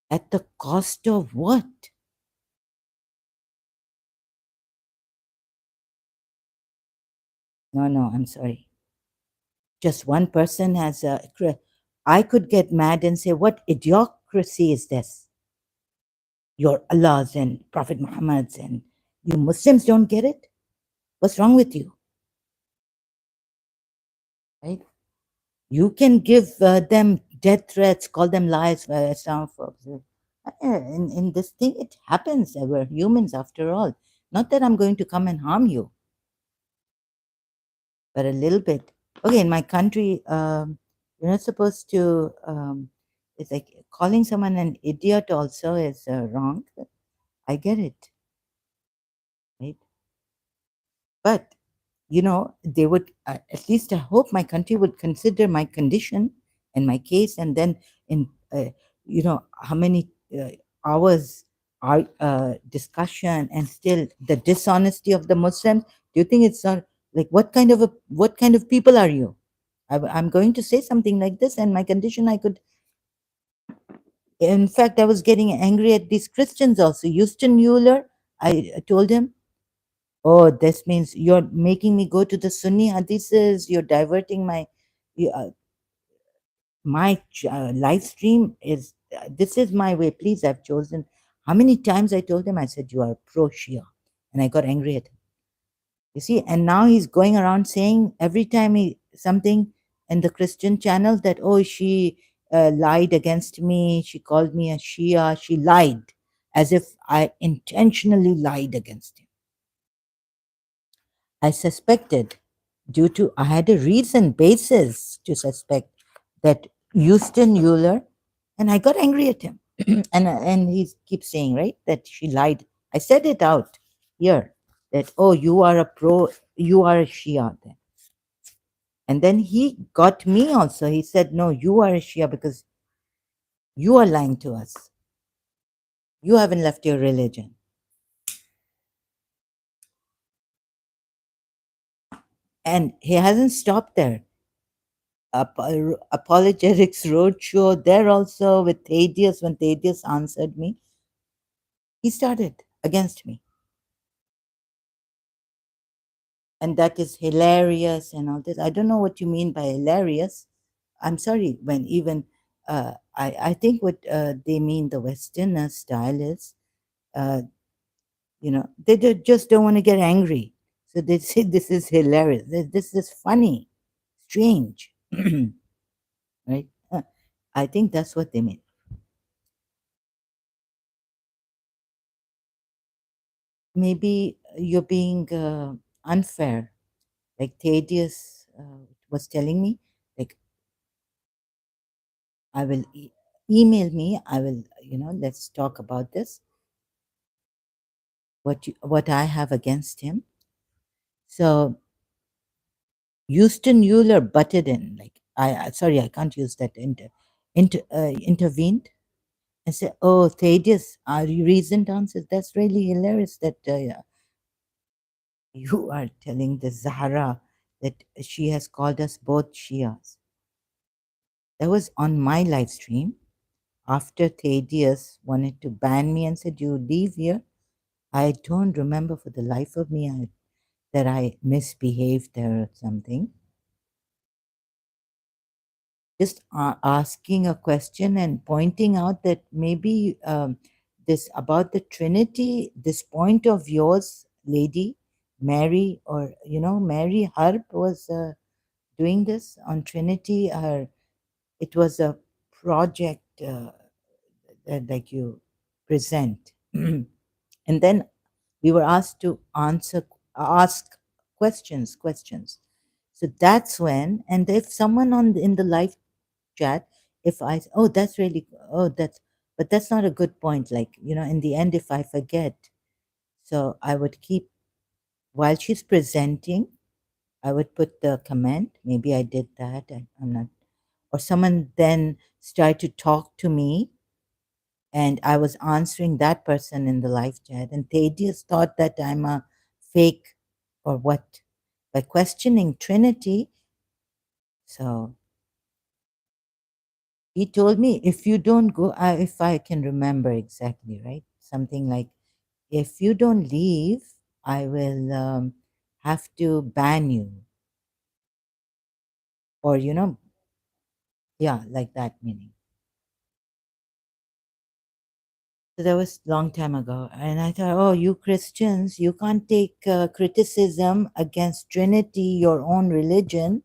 at the cost of what? No, no, I'm sorry. Just one person has a. I could get mad and say, what idiocracy is this? Your Allahs and Prophet Muhammad's and you Muslims don't get it? What's wrong with you? Right? You can give them death threats, call them lies, Islamophobes. In this thing, it happens. We're humans after all. Not that I'm going to come and harm you, but a little bit. Okay, in my country, you're not supposed to. It's like calling someone an idiot also is wrong. I get it, right? But they would, at least I hope my country would consider my condition and my case, and then in how many hours are discussion, and still the dishonesty of the Muslims. Do you think it's not like what kind of people are you? I'm going to say something like this, and my condition, I could. In fact, I was getting angry at these Christians also. Houston Mueller, I told him, oh, this means you're making me go to the Sunni hadiths. You're diverting you- uh, my live stream is. This is my way. Please, I've chosen. How many times I told him? I said you are pro Shia, and I got angry at him. You see, and now he's going around saying every time he something in the Christian channel that oh she lied against me. She called me a Shia. She lied, as if I intentionally lied against him. I suspected, I had a reason, basis to suspect that Houston Euler, and I got angry at him. And he keeps saying, right, that she lied. I said it out here that, oh, you are a Shia then. And then he got me also. He said, no, you are a Shia because you are lying to us. You haven't left your religion. And he hasn't stopped there. Apologetics roadshow there also with Thaddeus. When Thaddeus answered me, he started against me, and that is hilarious and all this. I don't know what you mean by hilarious. I'm sorry. When even I think what they mean the Westerner style is, uh, just don't want to get angry. So they say this is hilarious. This is funny, strange, right? I think that's what they mean. Maybe you're being unfair. Like Thaddeus was telling me, like I will email me. I will, let's talk about this. What I have against him. So Houston Euler butted in. Like sorry, I can't use that. Intervened and said, "Oh, Thaddeus, are you reasoned answers? That's really hilarious. That you are telling the Zahra that she has called us both Shias." That was on my live stream. After Thaddeus wanted to ban me and said, "You leave here." I don't remember for the life of me that I misbehaved there or something. Just asking a question and pointing out that maybe this about the Trinity, this point of yours, lady Mary, or Mary Harp was doing this on Trinity. It was a project that like you present, and then we were asked to ask questions. So that's when, and if someone in the live chat, if I oh that's really oh that's but that's not a good point, like in the end if I forget, so I would keep while she's presenting, I would put the comment, maybe I did that, I'm not, or someone then started to talk to me and I was answering that person in the live chat, and Thaddeus thought that I'm a fake or what by questioning Trinity. So he told me, if you don't go, if I can remember exactly, right? Something like, if you don't leave, I will have to ban you. Or, yeah, like that meaning. So that was long time ago. And I thought, oh, you Christians, you can't take criticism against Trinity, your own religion,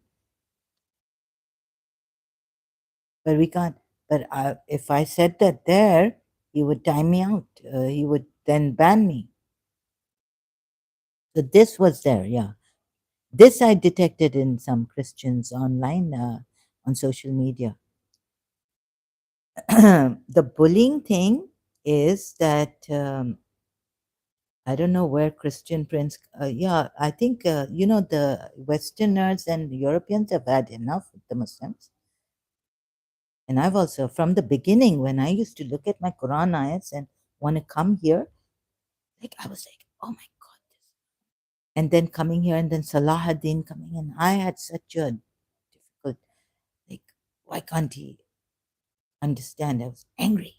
but we can't. But if I said that there, he would time me out. He would then ban me. So this was there, yeah. This I detected in some Christians online on social media. The bullying thing is that I don't know where Christian Prince. Yeah, I think the Westerners and Europeans have had enough with the Muslims, and I've also from the beginning when I used to look at my Quran ayats and want to come here, like I was like, oh my god, and then coming here and then Salahuddin coming in, I had such a difficult like, why can't he understand? I was angry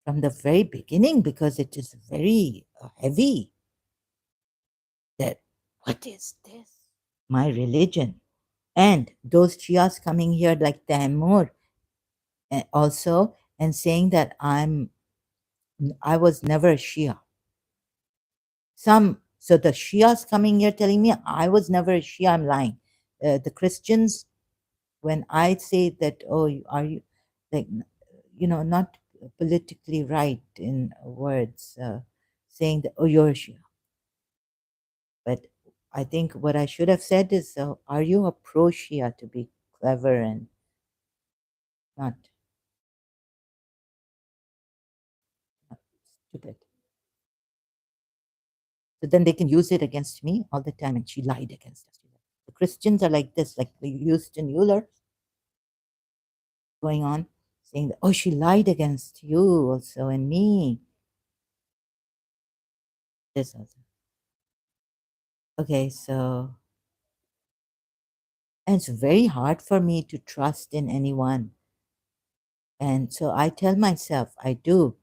from the very beginning because it is very heavy. That what is this? My religion. And those Shias coming here like Taimur also and saying that I was never a Shia. So the Shias coming here telling me I was never a Shia, I'm lying. The Christians, when I say that, oh, are you like, not politically right in words, saying that, oh, you're a Shia. But I think what I should have said is, are you a pro Shia to be clever and not, not stupid? So then they can use it against me all the time. And she lied against us. The Christians are like this, like the Houston Euler going on, saying that, oh, she lied against you also and me. This also. Okay, so, and it's very hard for me to trust in anyone. And so I tell myself, I do,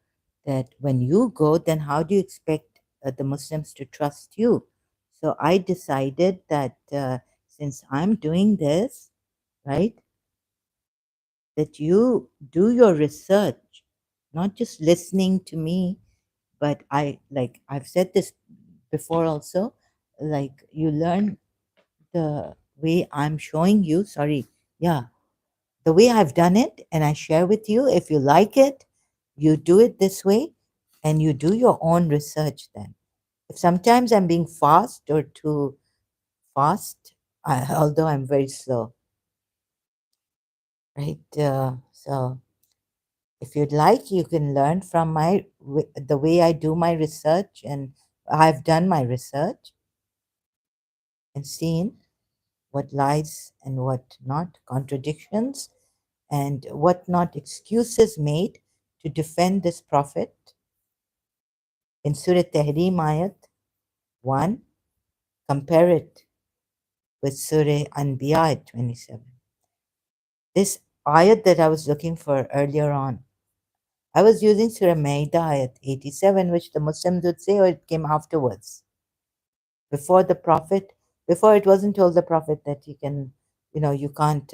that when you go, then how do you expect the Muslims to trust you? So I decided that since I'm doing this, right, that you do your research, not just listening to me, but I've said this before also, like you learn the way I'm showing you, sorry, yeah, the way I've done it, and I share with you. If you like it, you do it this way, and you do your own research then. If sometimes I'm being fast or too fast, although I'm very slow, right? So if you'd like, you can learn from the way I do my research, and I've done my research and seen what lies and what not, contradictions, and what not excuses made to defend this prophet in Surah Tahrim ayat 1. Compare it with Surah Anbiya ayat 27. This ayat that I was looking for earlier on, I was using Surah Maida ayat 87, which the Muslims would say, oh, it came afterwards. Before the prophet, before it wasn't told the prophet that you can, you can't,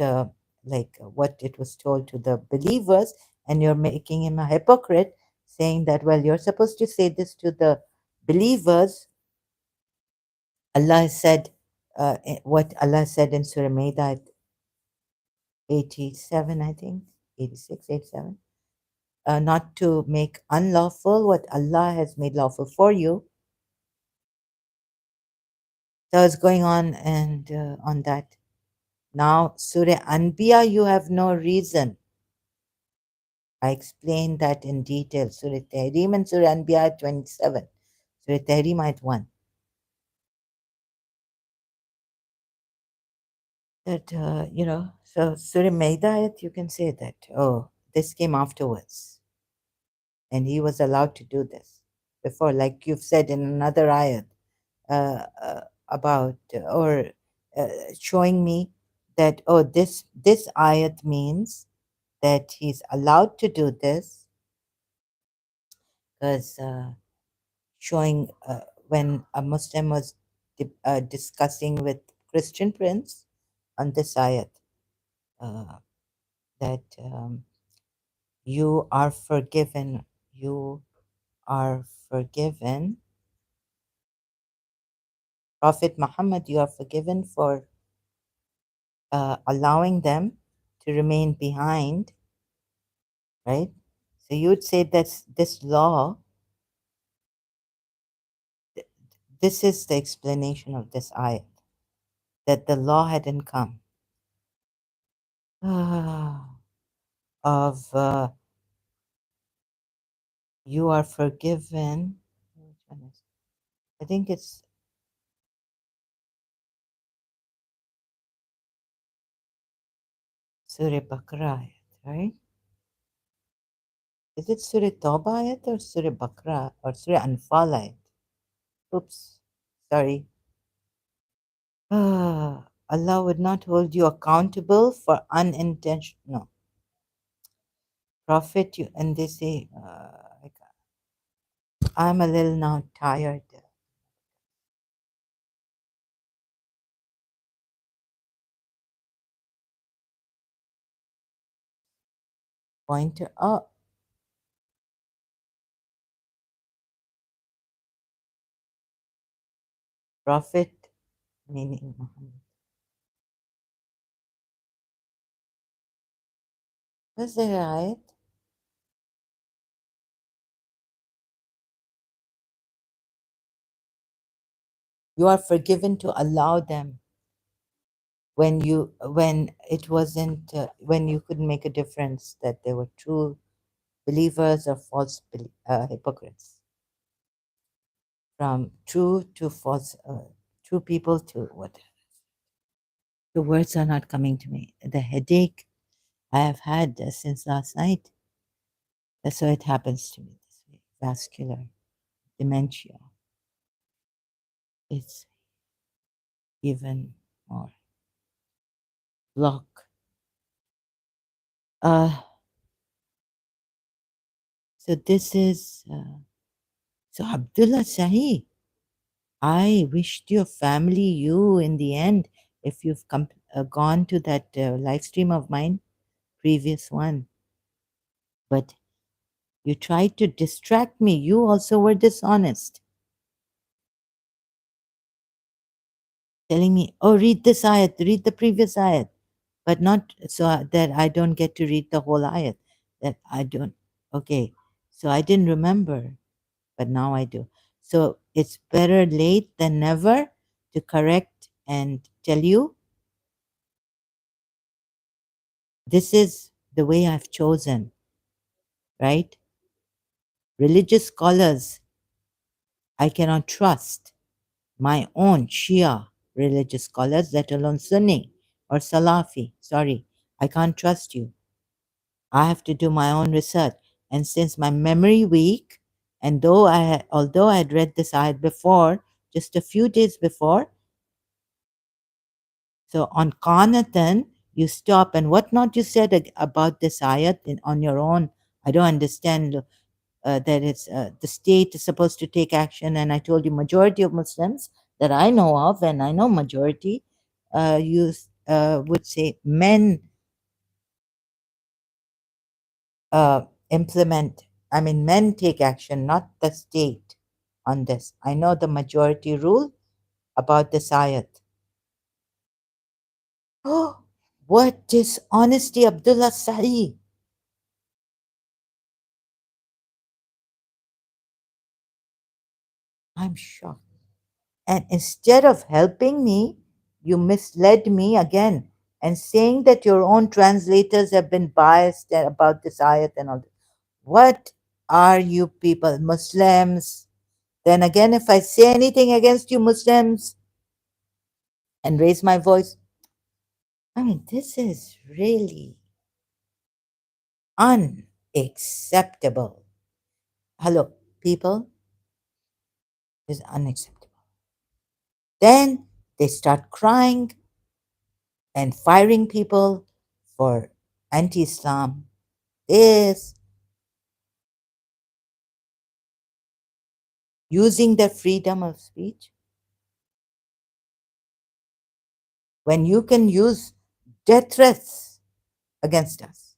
what it was told to the believers, and you're making him a hypocrite, saying that, well, you're supposed to say this to the believers. Allah said, what Allah said in Surah Maida 87, I think, 86, 87, not to make unlawful what Allah has made lawful for you. So I was going on and on that. Now, Surah Anbiya, you have no reason. I explained that in detail. Surah Tahrim and Surah Anbiya 27. Surah Tahrim ayat 1. That, so Surah Maida ayat, you can say that, oh, this came afterwards. And he was allowed to do this before, like you've said in another ayat about, or showing me that, oh, this ayat means that he's allowed to do this because showing when a Muslim was discussing with Christian prince on this ayat, that you are forgiven, you are forgiven. Prophet Muhammad, you are forgiven for allowing them to remain behind, right? So you would say that this law, this is the explanation of this ayat, that the law hadn't come of you are forgiven. Which one is? I think it's Surah Baqarah ayat, right? Is it Surah Tawbah ayat or Surah Baqarah or Surah Anfal ayat? Oops, sorry. Allah would not hold you accountable for unintentional. No. Prophet, you, and they say, I'm a little now tired. Pointer up. Prophet, meaning Muhammad. Was that right? You are forgiven to allow them when it wasn't when you couldn't make a difference that they were true believers or false hypocrites, from true to false, true people to what. The words are not coming to me. The headache I have had since last night, that's why it happens to me this way. Vascular dementia, it's even more block. uh so this is so Abdullah Sahi, I wished your family, you in the end, if you've gone to that live stream of mine previous one. But you tried to distract me. You also were dishonest, telling me, oh, read this ayat, read the previous ayat, but not so that I don't get to read the whole ayat. That I don't. Okay. So I didn't remember, but now I do. So it's better late than never to correct and tell you this is the way I've chosen, right? Religious scholars, I cannot trust my own Shia religious scholars, let alone Sunni or Salafi. Sorry, I can't trust you. I have to do my own research. And since my memory weak, and although I had read this ayat before, just a few days before, so on Qanatan, you stop and what not you said about this ayat on your own. I don't understand that it's the state is supposed to take action. And I told you, majority of Muslims that I know of, and I know majority, would say men implement. I mean, men take action, not the state, on this. I know the majority rule about this ayat. Oh, what dishonesty, Abdullah Sahi! I'm shocked. And instead of helping me, you misled me again and saying that your own translators have been biased about this ayat and all that. What are you people, Muslims? Then again, if I say anything against you Muslims and raise my voice, I mean, this is really unacceptable. Hello, people, this is unacceptable. Then they start crying and firing people for anti Islam. This, using their freedom of speech, when you can use death threats against us,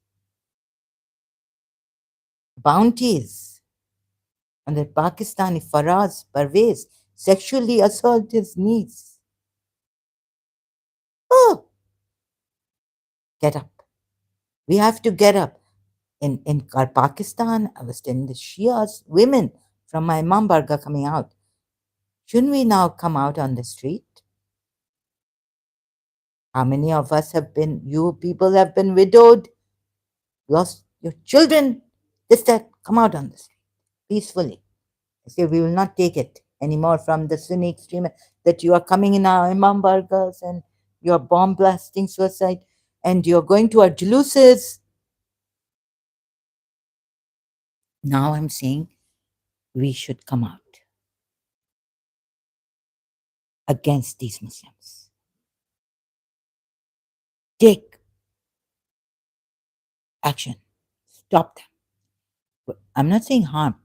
bounties on the Pakistani Faraz Parvez sexually assault his niece. Oh, get up. We have to get up. In Pakistan, I was telling the Shias, women from my Imam Barga coming out. Shouldn't we now come out on the street? How many of us have been, you people have been widowed, lost your children, this, that, come out on the street peacefully. I say, we will not take it anymore from the Sunni extremists that you are coming in our Imam Bargas and you're bomb blasting suicide and you're going to our juluses. Now I'm saying we should come out against these Muslims. Take action. Stop them. I'm not saying harm.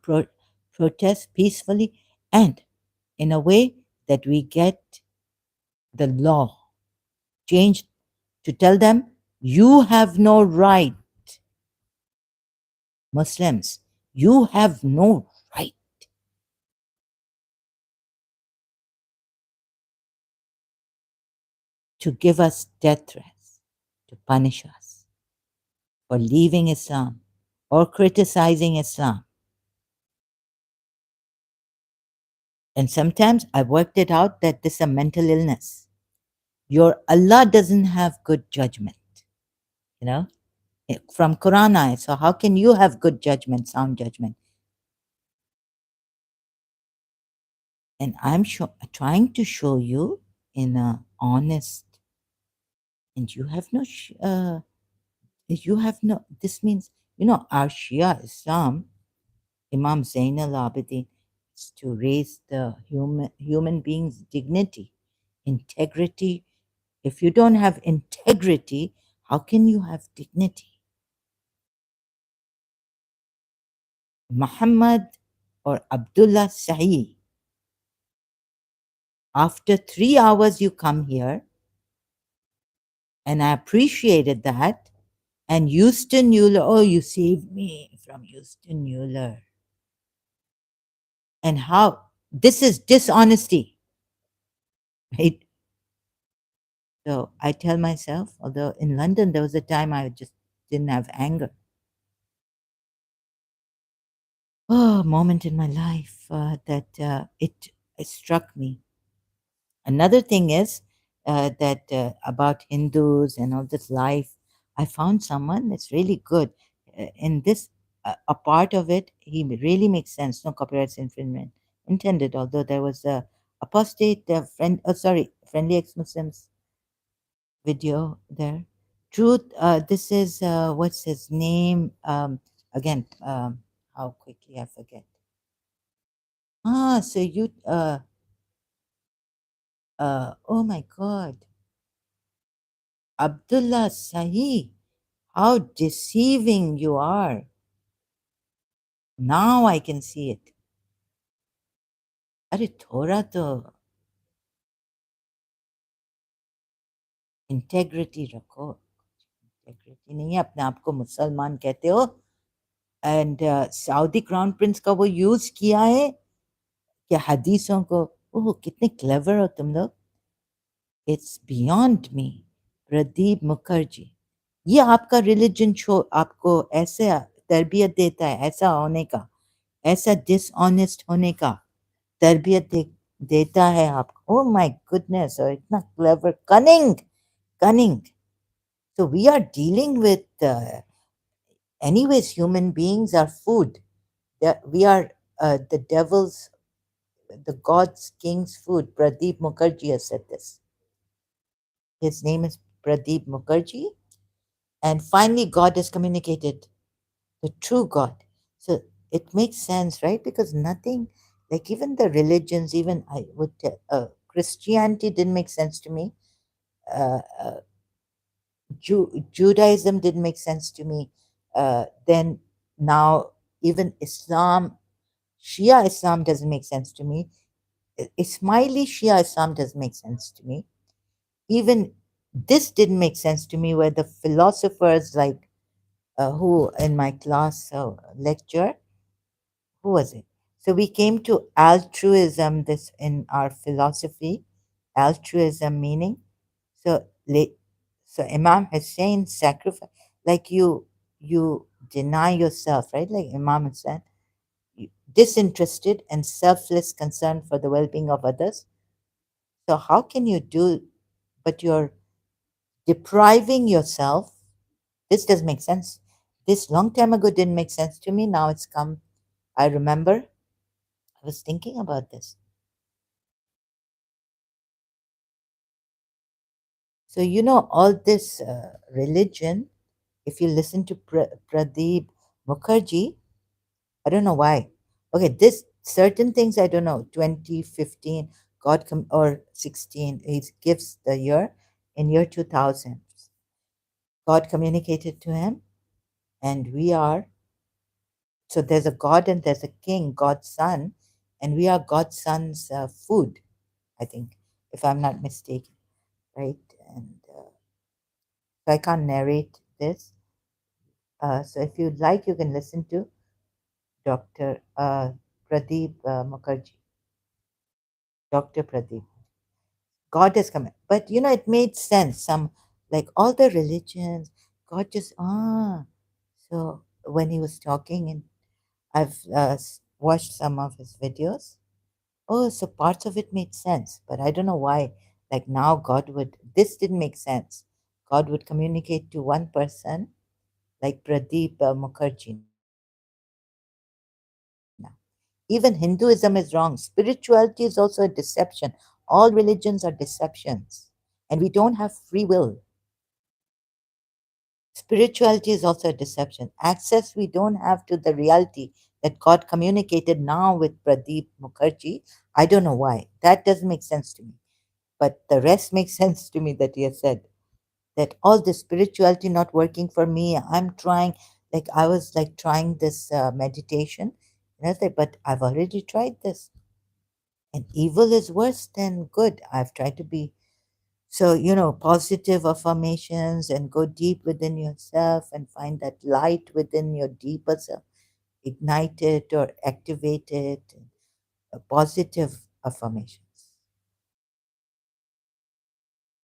Protest peacefully and in a way that we get the law changed to tell them you have no right. Muslims, you have no right to give us death threats, to punish us for leaving Islam or criticizing Islam. And sometimes I worked it out that this is a mental illness. Your Allah doesn't have good judgment, you know, from Quran ayat. So how can you have good judgment, sound judgment? And I'm trying to show you in a honest, and you have no, you have no, this means, you know, our Shia Islam, Imam Zain al-Abidin, is to raise the human being's dignity, integrity. If you don't have integrity, how can you have dignity? Muhammad or Abdullah Sahi, after 3 hours you come here, and I appreciated that, And Houston Euler, oh, you saved me from Houston Euler. And how this is dishonesty, right? So I tell myself, although in London there was a time I just didn't have anger. Oh, moment in my life that it struck me. Another thing is that about Hindus and all this life, I found someone that's really good. In this, a part of it, he really makes sense. No copyright infringement intended, although there was a apostate friend, sorry, friendly ex-Muslims video there. Truth, this is, what's his name? Again, how quickly I forget. Ah, so you, oh my God, Abdullah Sahi, how deceiving you are. Now I can see it. अरे थोड़ा तो integrity रखो. Integrity नहीं है, अपने आप को मुसलमान कहते हो. एंड सऊदी क्राउन प्रिंस का वो यूज किया है कि हदीसों को. ओह कितने क्लेवर हो तुम लोग. It's beyond me. Pradeep Mukherjee, ये आपका रिलीजन शो आपको ऐसे तरबियत देता है ऐसा होने का, ऐसा डिसऑनेस्ट होने का तरबियत देता है आपको. ओह माय गुडनेस, और इतना clever, cunning, cunning. So we are dealing with, anyways, human beings are food. We are the devil's, the God's king's food. Pradeep Mukherjee has said this. His name is Pradeep Mukherjee. And finally, God has communicated the true God. So it makes sense, right? Because nothing, like even the religions, even I would tell, Christianity didn't make sense to me. Uh, Judaism didn't make sense to me. Then now even Islam, Shia Islam doesn't make sense to me. Ismaili Shia Islam doesn't make sense to me. Even this didn't make sense to me, where the philosophers like who in my class lecture, who was it? So we came to altruism, this in our philosophy, altruism meaning. So, so Imam Hussein sacrifice, like you deny yourself, right? Like Imam Hussein, disinterested and selfless concern for the well-being of others. So how can you do, but you're depriving yourself. This doesn't make sense. This long time ago didn't make sense to me. Now it's come. I remember I was thinking about this. So, all this religion, if you listen to Pradeep Mukherjee, I don't know why. Okay, this certain things I don't know. 2015, or 16, he gives the year. In year 2000, God communicated to him, and we are. So there's a God and there's a king, God's son, and we are God's son's food, I think, if I'm not mistaken, right? And so I can't narrate this. So if you'd like, you can listen to Dr. Pradeep Mukherjee, Dr. Pradeep. God has come, but it made sense. Some, like all the religions, God just So when he was talking, and I've watched some of his videos. Oh, so parts of it made sense, but I don't know why. Like now, this didn't make sense. God would communicate to one person, like Pradeep Mukherjee now. Even Hinduism is wrong. Spirituality is also a deception. All religions are deceptions, and we don't have free will. Spirituality is also a deception. Access we don't have to the reality that God communicated now with Pradeep Mukherjee. I don't know why. That doesn't make sense to me. But the rest makes sense to me that he has said that all the spirituality not working for me. I'm trying, like I was like trying this meditation, and I said, but I've already tried this, and evil is worse than good. I've tried to be So, positive affirmations and go deep within yourself and find that light within your deeper self, ignite it or activate it. Positive affirmations.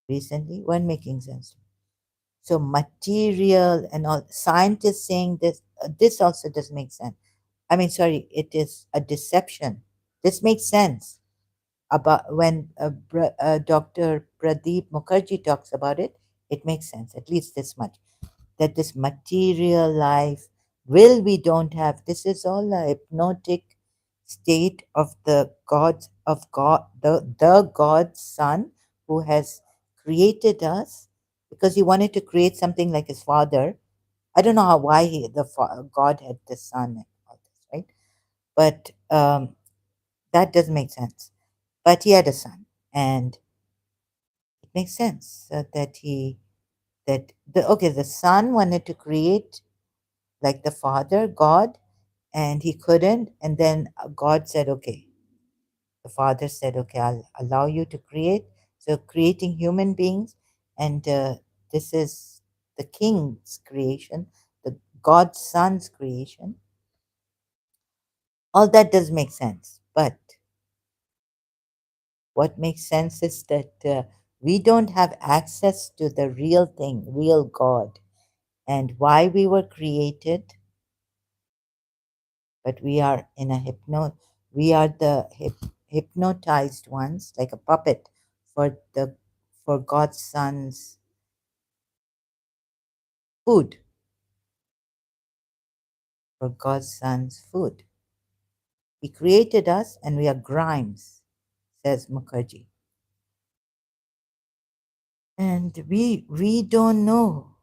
Recently, weren't making sense. So, material and all scientists saying this also doesn't make sense. I mean, sorry, it is a deception. This makes sense about when Dr. Pradeep Mukherjee talks about it. It makes sense, at least this much, that this material life will we don't have. This is all a hypnotic state of the God, the God's Son who has created us because he wanted to create something like his father. I don't know why God had the son and all this, right? But that doesn't make sense. But he had a son, and it makes sense the son wanted to create like the father, God, and he couldn't. And then God said, okay. The father said, okay, I'll allow you to create. So creating human beings, and this is the king's creation, the God's son's creation. All that does make sense. But what makes sense is that we don't have access to the real thing, real God, and why we were created, but we are in a we are the hypnotized ones, like a puppet for God's son's food, for God's son's food. He created us and we are grimes, says Mukherjee. And we don't know.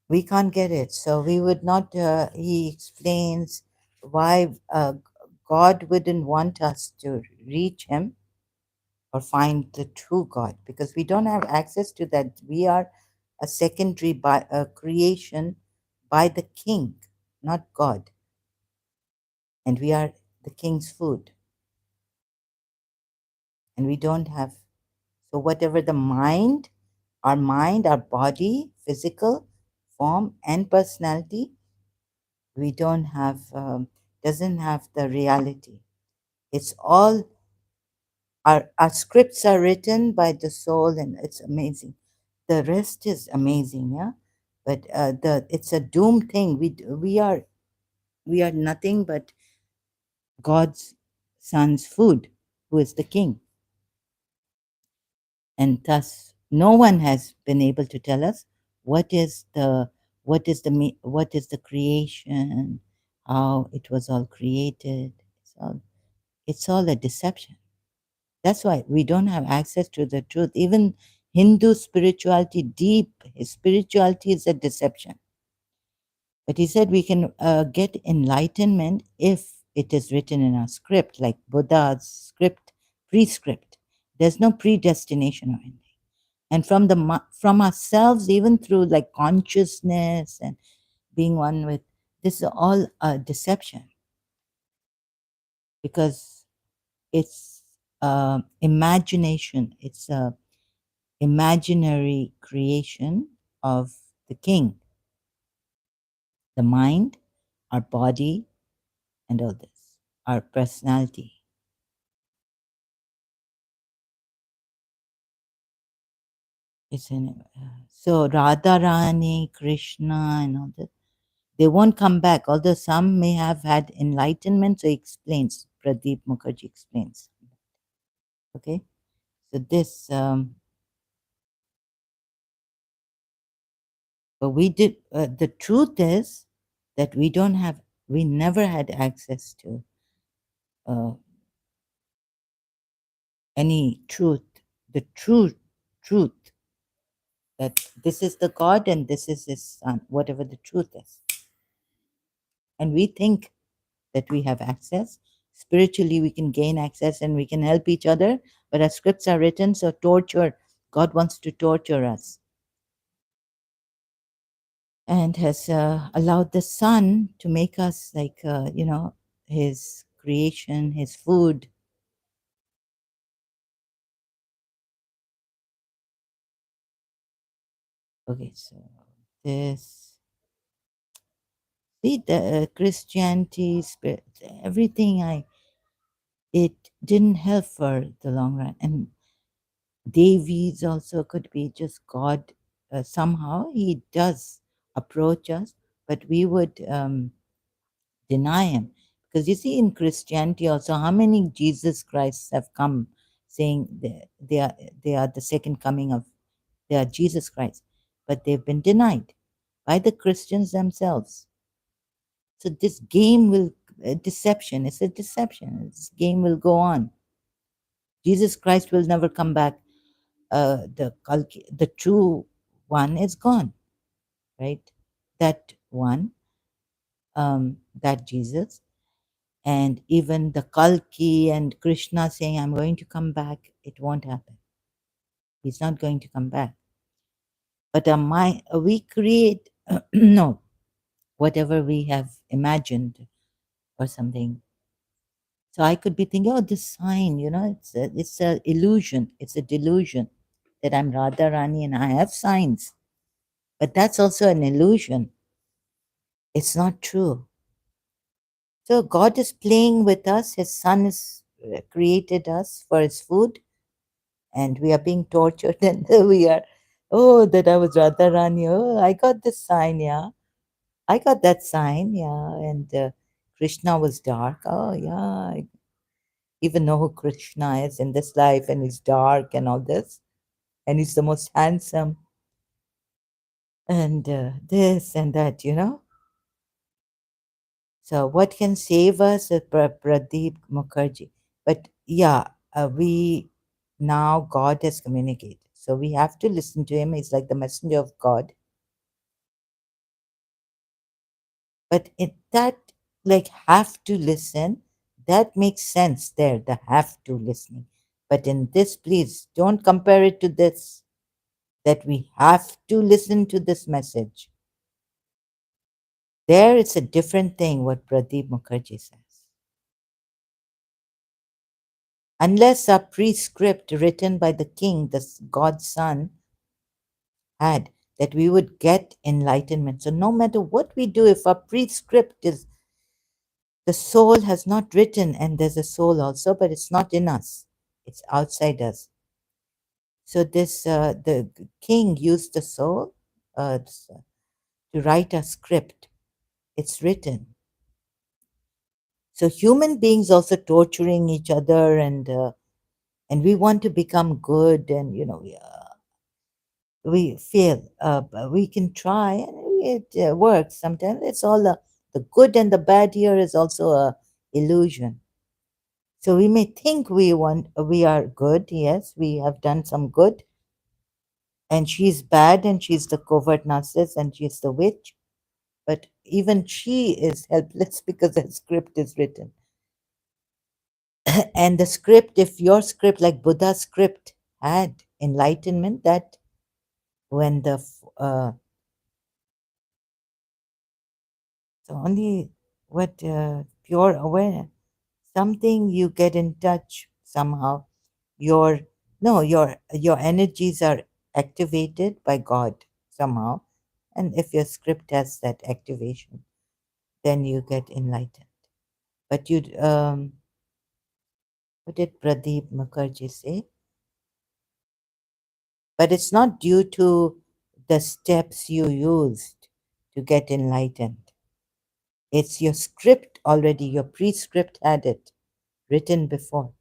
We can't get it. So we would not, he explains why God wouldn't want us to reach him or find the true God because we don't have access to that. We are a secondary creation by the king, not God. And we are the king's food. And we don't have, so whatever the mind, our body, physical form, and personality, we don't have, doesn't have the reality. It's all, our scripts are written by the soul, and it's amazing. The rest is amazing, yeah. But it's a doomed thing. We are nothing but God's son's food, who is the king, and thus no one has been able to tell us what is the what is the creation, how it was all created. It's all a deception. That's why we don't have access to the truth. Even Hindu spirituality, deep spirituality, is a deception. But he said we can get enlightenment if it is written in our script, like Buddha's script, prescript. There's no predestination or anything. And from ourselves, even through like consciousness and being one with, this is all a deception because it's imagination. It's a imaginary creation of the king, the mind, our body, and all this, our personality. It's so Radharani, Krishna, and all that. They won't come back, although some may have had enlightenment. So he explains, Pradeep Mukherjee explains. Okay, so this, but we did. The truth is that we never had access to uh, any truth, the true truth, that this is the God and this is his son, whatever the truth is. And we think that we have access. Spiritually, we can gain access and we can help each other, but our scripts are written, so God wants to torture us and has allowed the Son to make us like, his creation, his food. Okay, so this, see the Christianity, spirit, everything. It didn't help for the long run, and Davies also could be just God. Somehow he does approach us, but we would deny him. Because you see, in Christianity also, how many Jesus Christs have come saying they are the second coming of, they are Jesus Christ, but they've been denied by the Christians themselves. So this game will, deception, it's a deception. This game will go on. Jesus Christ will never come back. The true one is gone, right? That one, that Jesus, and even the Kalki and Krishna saying, I'm going to come back, it won't happen. He's not going to come back. But we create, no, whatever we have imagined or something. So I could be thinking, oh, this sign, it's a illusion, it's a delusion that I'm Radharani and I have signs. But that's also an illusion. It's not true. So God is playing with us. His Son has created us for His food, and we are being tortured. And we are, oh, that I was Radharani. Oh, I got this sign, yeah. I got that sign, yeah. And Krishna was dark. Oh, yeah. I even know who Krishna is in this life, and he's dark and all this. And he's the most handsome, and this and that. So what can save us is Pradeep Mukherjee. But yeah, we now God has communicated. So we have to listen to him. He's like the messenger of God. But that like have to listen, that makes sense there, the have to listening. But in this, please don't compare it to this, that we have to listen to this message. There it's a different thing what Pradeep Mukherjee says. Unless a prescript written by the king, the God's son, had that we would get enlightenment. So no matter what we do, if a prescript is, the soul has not written, and there's a soul also, but it's not in us, it's outside us. So this the king used the soul to write a script. It's written. So human beings also torturing each other, and we want to become good, and we fail. But we can try, and it works sometimes. It's all the good and the bad here is also a illusion. So we may think we are good. Yes, we have done some good, and she's bad, and she's the covert narcissist, and she's the witch. But even she is helpless because the script is written. And the script, if your script, like Buddha's script, had enlightenment, that when so only what pure awareness, something you get in touch somehow. Your no, your energies are activated by God somehow, and if your script has that activation, then you get enlightened. But what did Pradeep Mukherjee say? But it's not due to the steps you used to get enlightened. It's your script already, your prescript had it written before.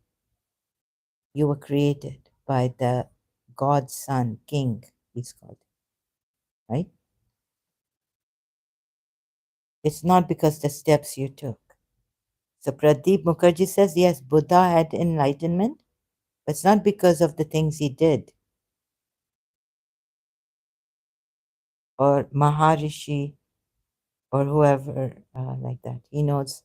You were created by the God's Son, King, he's called, right? It's not because the steps you took. So Pradeep Mukherjee says, yes, Buddha had enlightenment, but it's not because of the things he did. Or Maharishi, or whoever like that. He knows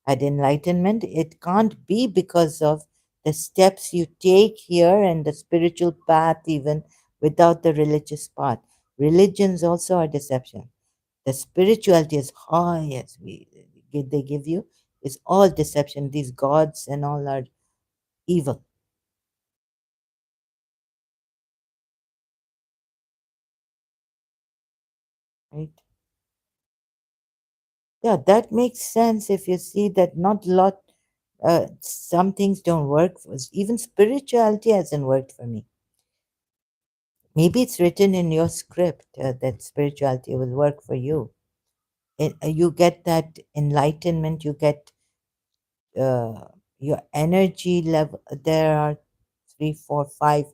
had enlightenment. It can't be because of the steps you take here and the spiritual path, even without the religious path. Religions also are deception. The spirituality is high as they give you is all deception. These gods and all are evil. right? Yeah, that makes sense if you see that not a lot, some things don't work for us. Even spirituality hasn't worked for me. Maybe it's written in your script that spirituality will work for you. You get that enlightenment, you get uh, your energy level. There are three, four, five,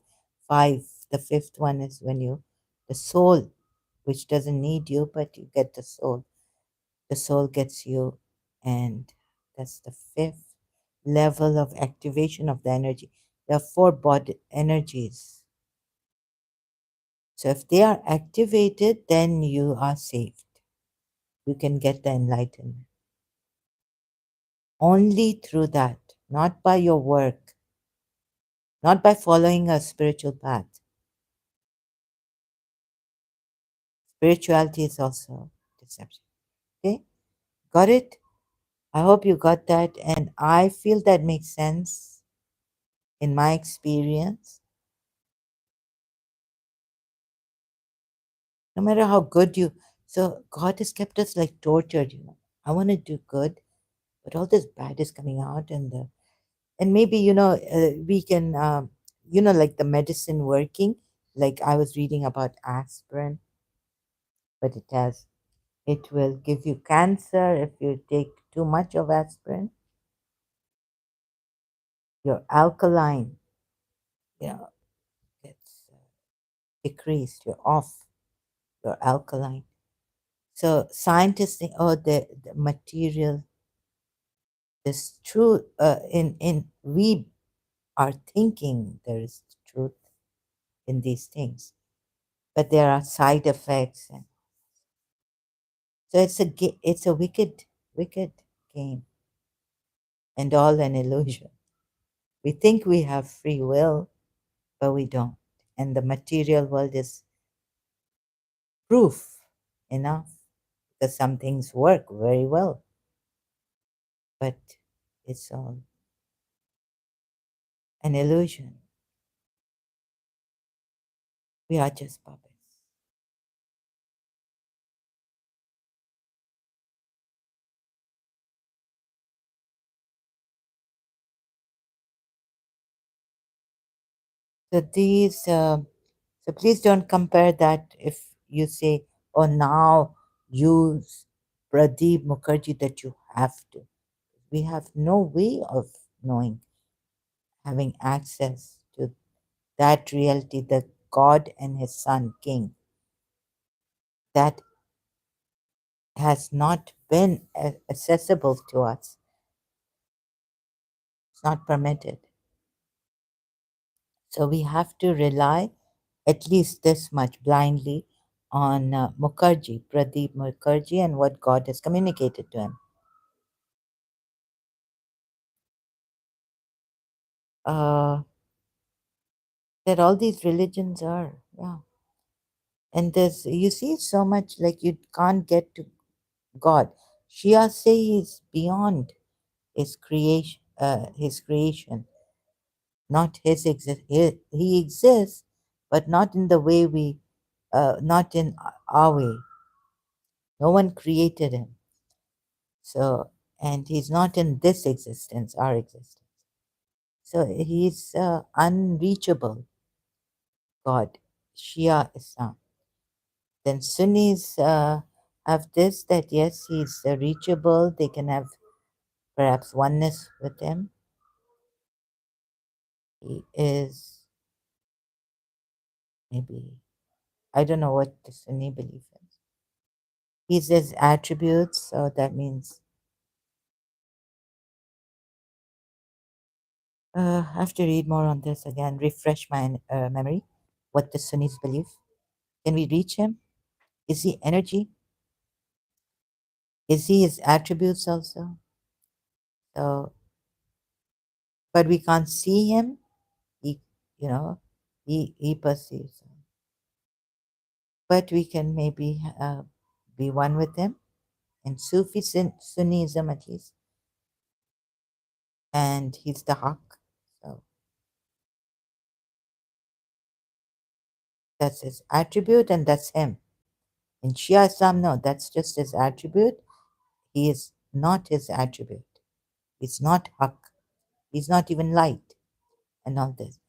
five. The fifth one is when you, the soul, which doesn't need you, but you get the soul. The soul gets you, and that's the fifth level of activation of the energy. There are four body energies. So if they are activated, then you are saved. You can get the enlightenment. Only through that, not by your work, not by following a spiritual path. Spirituality is also deception. Okay? Got it? I hope you got that. And I feel that makes sense in my experience. No matter how good you, so God has kept us like tortured, you know. I want to do good, but all this bad is coming out, and maybe we can, like the medicine working. Like I was reading about aspirin, but it will give you cancer if you take too much of aspirin. Your alkaline, you know, gets decreased. You're off. Your alkaline. So scientists think, oh, the material is true. In we are thinking there is truth in these things, but there are side effects, and so it's a wicked game, and all an illusion. We think we have free will, but we don't. And the material world is proof enough because some things work very well, but it's all an illusion. We are just puppets. So so please don't compare that if you say, oh, now use Pradeep Mukherjee, that you have to. We have no way of knowing, having access to that reality, the God and his son, King, that has not been accessible to us. It's not permitted. So we have to rely at least this much blindly on Mukherjee, Pradeep Mukherjee, and what God has communicated to him. Uh, that all these religions are, yeah. And there's, you see, so much like you can't get to God. Shia say he's beyond his creation, not his exist. He exists, but not in the way not in our way. No one created him. So, and he's not in this existence, our existence. So he's unreachable God, Shia Islam. Then Sunnis have this, that yes, he's reachable. They can have perhaps oneness with him. He is maybe, I don't know what the Sunni belief is. He says attributes, so that means I have to read more on this again, refresh my memory, what the Sunnis believe. Can we reach him? Is he energy? Is he his attributes also? So, but we can't see him. He, you know, he perceives him. But we can maybe be one with him in Sunnism at least. And he's the Haq. So that's his attribute and that's him In Shia Islam, no, that's just his attribute. He is not his attribute. He's not Haq. He's not even light and all this.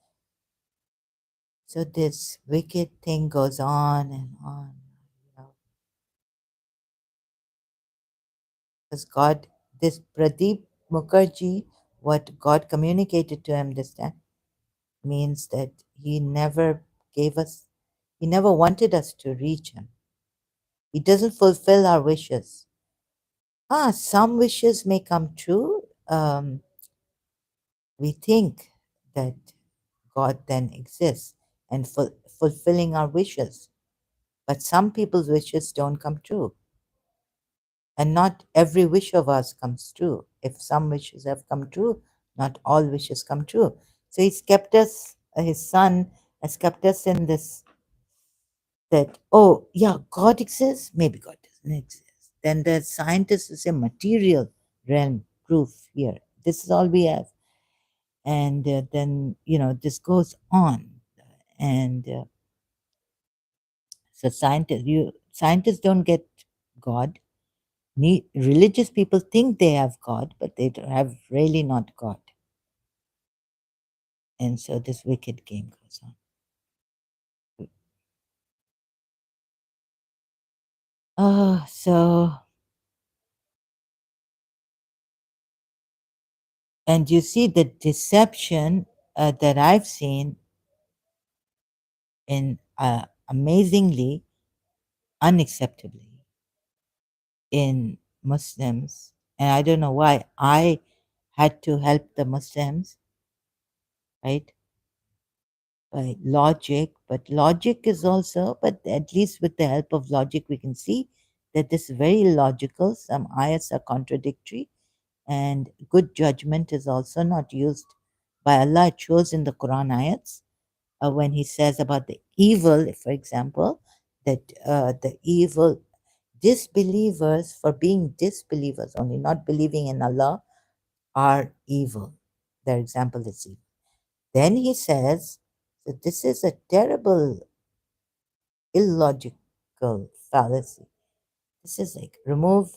So this wicked thing goes on and on. Because God, this Pradeep Mukherjee, what God communicated to him this time means that he never gave us, he never wanted us to reach him. He doesn't fulfill our wishes. Some wishes may come true. We think that God then exists and fulfilling our wishes. But some people's wishes don't come true. And not every wish of ours comes true. If some wishes have come true, not all wishes come true. So he's kept us, his son has kept us in this that, oh, yeah, God exists, maybe God doesn't exist. Then the scientists will say material realm proof here. This is all we have. And then, this goes on. And so scientists don't get God. Religious people think they have God, but they have really not God. And so this wicked game goes on. So, and you see the deception that I've seen in amazingly, unacceptably in Muslims. And I don't know why I had to help the Muslims, right? By logic, but logic is also, but at least with the help of logic, we can see that this is very illogical. Some ayats are contradictory, and good judgment is also not used by Allah. It shows in the Quran ayats when He says about the evil, for example, that the evil disbelievers, for being disbelievers only, not believing in Allah, are evil. Their example is evil. Then He says that this is a terrible, illogical fallacy. This is like remove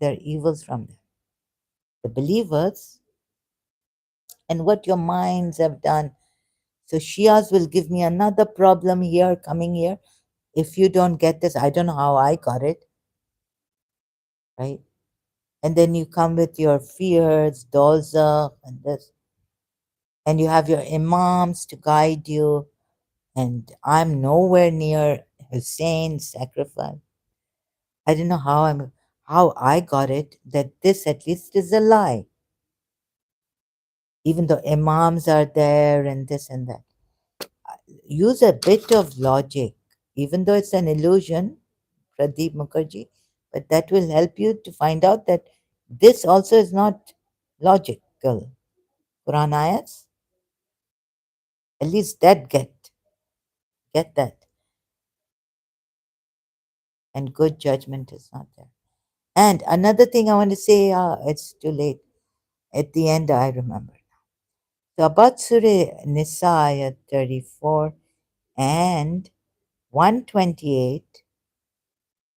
their evils from them. The believers and what your minds have done. So Shias will give me another problem here, coming here. If you don't get this, I don't know how I got it, right? And then you come with your fears, dolza, and this, and you have your imams to guide you. And I'm nowhere near Hussein's sacrifice. I don't know how I got it that this at least is a lie, even though imams are there and this and that. Use a bit of logic, even though it's an illusion, Pradeep Mukherjee, but that will help you to find out that this also is not logical. Quran ayats, at least that get that, and good judgment is not there. And another thing I want to say, it's too late. At the end, I remember. So about Surah Nisa, ayat 34 and 128,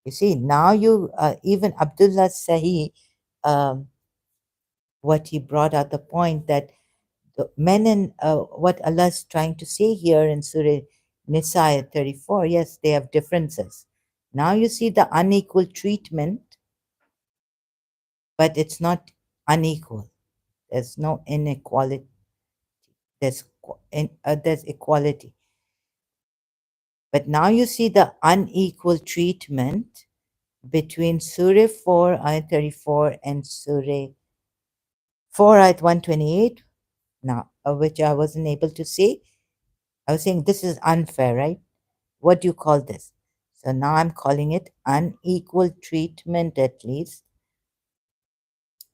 you see, now even Abdullah Sahi, um, what he brought out the point that the men and what Allah is trying to say here in Surah Nisa ayat 34, yes, they have differences. Now you see the unequal treatment, but it's not unequal. There's no inequality. There's equality. But now you see the unequal treatment between Surah 4, Ayat 34 and Surah 4, Ayat 128, now, which I wasn't able to say. I was saying this is unfair, right? What do you call this? So now I'm calling it unequal treatment, at least,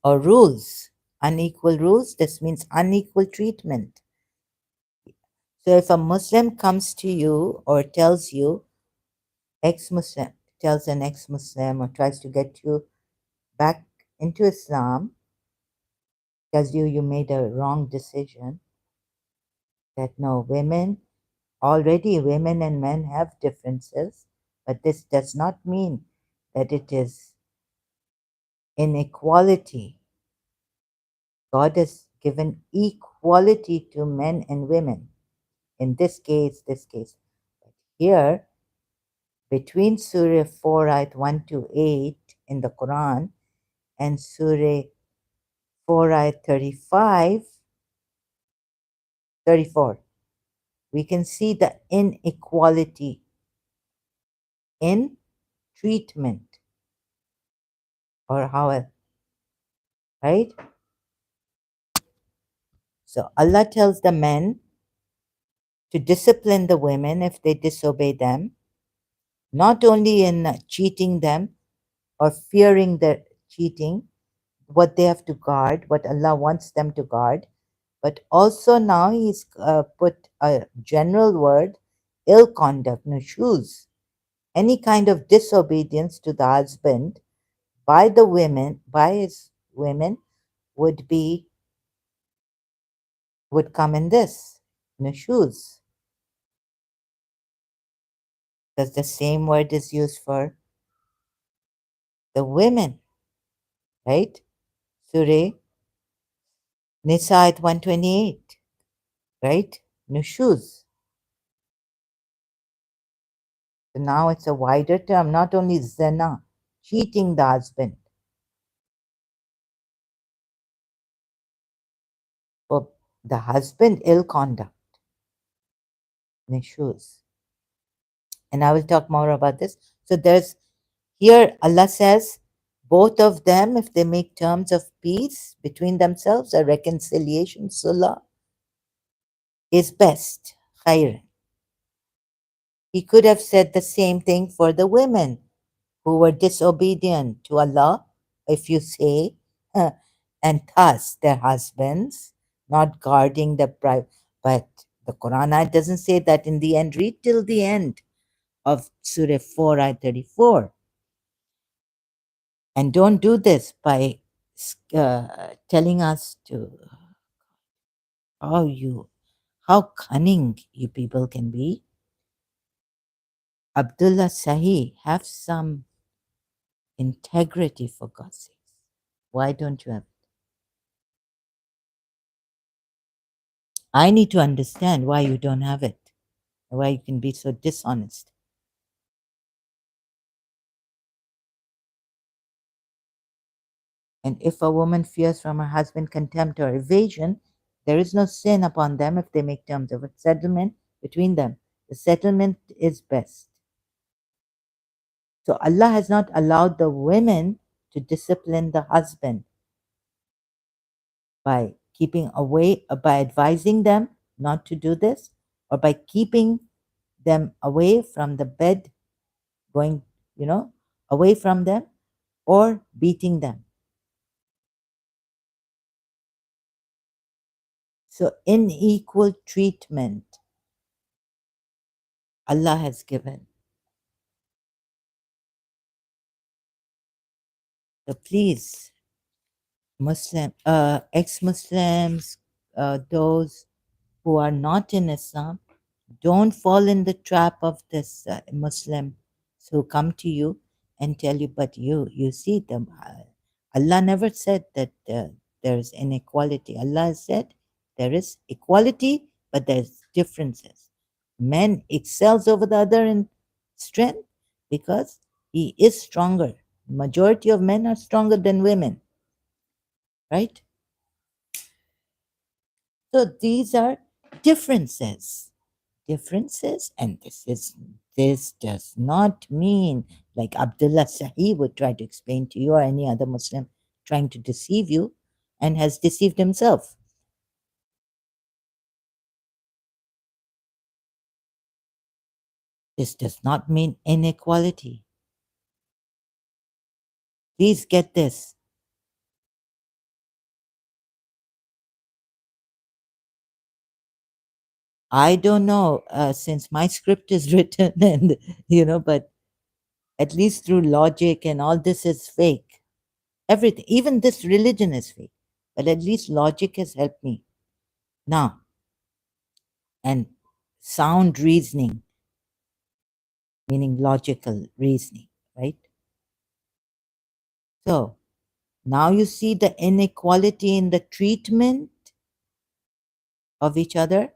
or rules. Unequal rules, this means unequal treatment. So if a Muslim comes to you or tells you, ex-Muslim, tells an ex-Muslim or tries to get you back into Islam, tells you made a wrong decision, that no, women and men have differences, But this does not mean that it is inequality. God has given equality to men and women. In this case, this case. But here, between Surah 4, ayat 1 to 8 in the Quran and Surah 4, ayat 34, we can see the inequality in treatment, or how, right? So Allah tells the men to discipline the women if they disobey them, not only in cheating them or fearing the cheating, what they have to guard, what Allah wants them to guard, but also now He's put a general word, ill conduct, nushuz, any kind of disobedience to the husband by the women, by his women, would be, would come in this, nushuz, because the same word is used for the women, right? Surah Nisa at 128, right? Nushuz. So now it's a wider term, not only zina, cheating the husband, for the husband ill conduct, nushuz. And I will talk more about this. So there's here Allah says both of them, if they make terms of peace between themselves, a reconciliation, sulh, is best. Khair. He could have said the same thing for the women who were disobedient to Allah, if you say, and thus their husbands not guarding the private. But the Quran ayat doesn't say that in the end. Read till the end of Surah 4, ayat 34. And don't do this by telling us to, how cunning you people can be. Abdullah Sahi, have some integrity, for God's sake. Why don't you have? I need to understand why you don't have it, why you can be so dishonest. And if a woman fears from her husband contempt or evasion, there is no sin upon them if they make terms of a settlement between them. The settlement is best. So Allah has not allowed the women to discipline the husband by keeping away, by advising them not to do this, or by keeping them away from the bed, going, away from them, or beating them. So unequal treatment Allah has given. So please, ex-Muslims, those who are not in Islam, don't fall in the trap of this Muslims who come to you and tell you, but you see them. Allah never said that there's inequality. Allah said there is equality, but there's differences. Man excels over the other in strength because he is stronger. Majority of men are stronger than women, right? So these are differences. Differences, and this does not mean, like Abdullah Sahi would try to explain to you, or any other Muslim trying to deceive you and has deceived himself. This does not mean inequality. Please get this. I don't know, since my script is written, and but at least through logic, and all this is fake. Everything, even this religion is fake. But at least logic has helped me now, and sound reasoning. meaning logical reasoning, right? So now you see the inequality in the treatment of each other.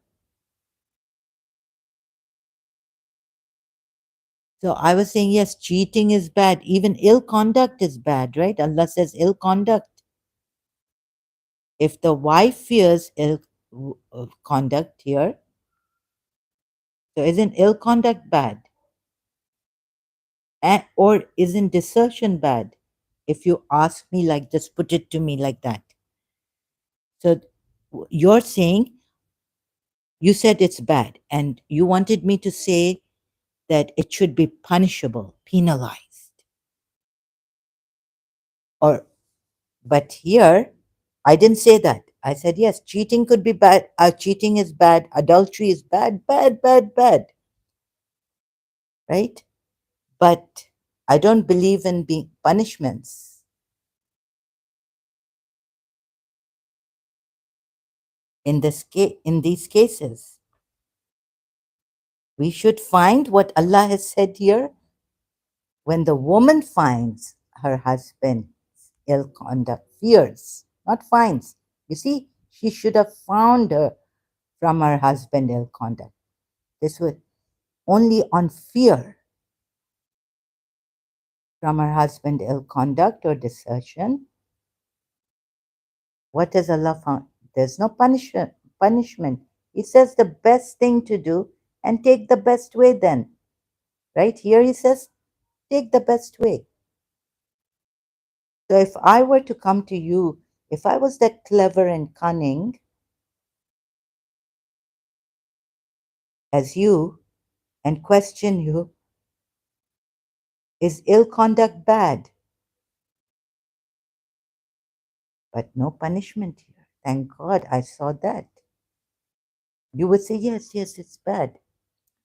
So I was saying, yes, cheating is bad. Even ill conduct is bad, right? Allah says ill conduct. If the wife fears ill conduct here, so isn't ill conduct bad? Or isn't desertion bad? If you ask me like, just put it to me like that. So you're saying, you said it's bad, and you wanted me to say that it should be punishable, penalized. Or, but here, I didn't say that. I said, yes, cheating could be bad. Cheating is bad. Adultery is bad, bad, bad, bad. Right? But I don't believe in being punishments. In these cases, we should find what Allah has said here. When the woman finds her husband ill conduct, fears, not finds. You see, she should have found her from her husband ill conduct. This was only on fear from her husband ill conduct or desertion. What has Allah found? There's no punishment. He says the best thing to do and take the best way then. Right here he says, take the best way. So if I were to come to you, if I was that clever and cunning as you and question you, is ill conduct bad? But no punishment here. Thank God I saw that. You would say, yes, yes, it's bad.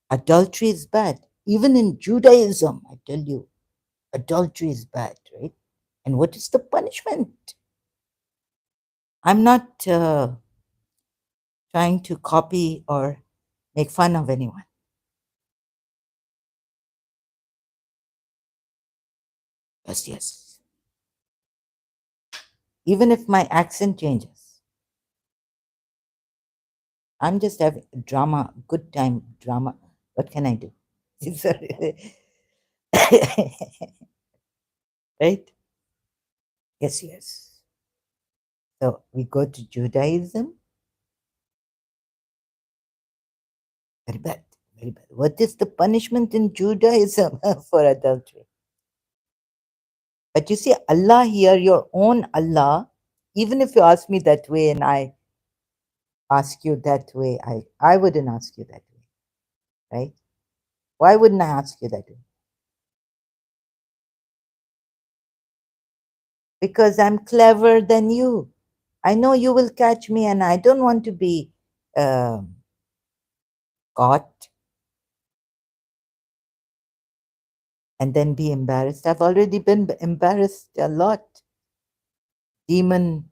Adultery is bad. Even in Judaism, I tell you, adultery is bad, right? And what is the punishment? I'm not trying to copy or make fun of anyone. Yes, yes. Even if my accent changes, I'm just having drama, good time drama. What can I do? Right? Yes, yes. So we go to Judaism. Very bad, very bad. What is the punishment in Judaism for adultery? But you see, Allah here, your own Allah, even if you ask me that way and I ask you that way, I wouldn't ask you that way, right? Why wouldn't I ask you that way? Because I'm clever than you. I know you will catch me and I don't want to be caught and then be embarrassed. I've already been embarrassed a lot. Demon,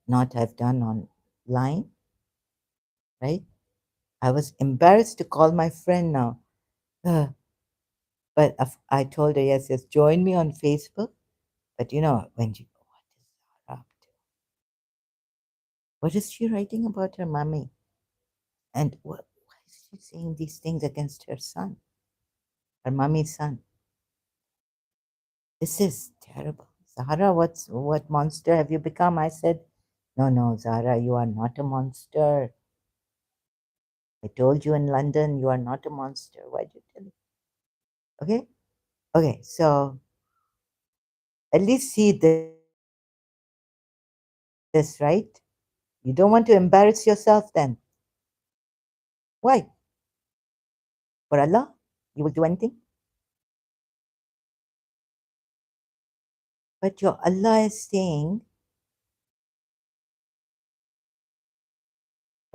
not have done online, right? I was embarrassed to call my friend now. But I told her, yes, yes, join me on Facebook. But you know, when you, what is Zara up to? What is she writing about her mommy? And why is she saying these things against her son, her mommy's son? This is terrible. Zara, what monster have you become? I said, no, no, Zara, you are not a monster. I told you in London, you are not a monster. Why did you tell me? Okay? Okay, so at least see this, right? You don't want to embarrass yourself then. Why? For Allah, you will do anything. But your Allah is saying,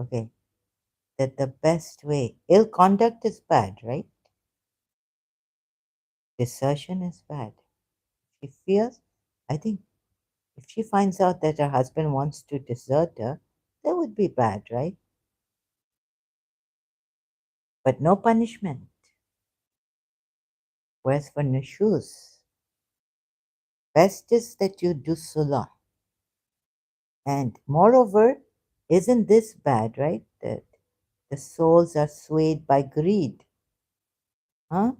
okay, that the best way, ill conduct is bad, right? Desertion is bad. She fears, I think, if she finds out that her husband wants to desert her, that would be bad, right? but no punishment. Whereas for nushuz, best is that you do sulah. And moreover, isn't this bad, right? That the souls are swayed by greed. Huh?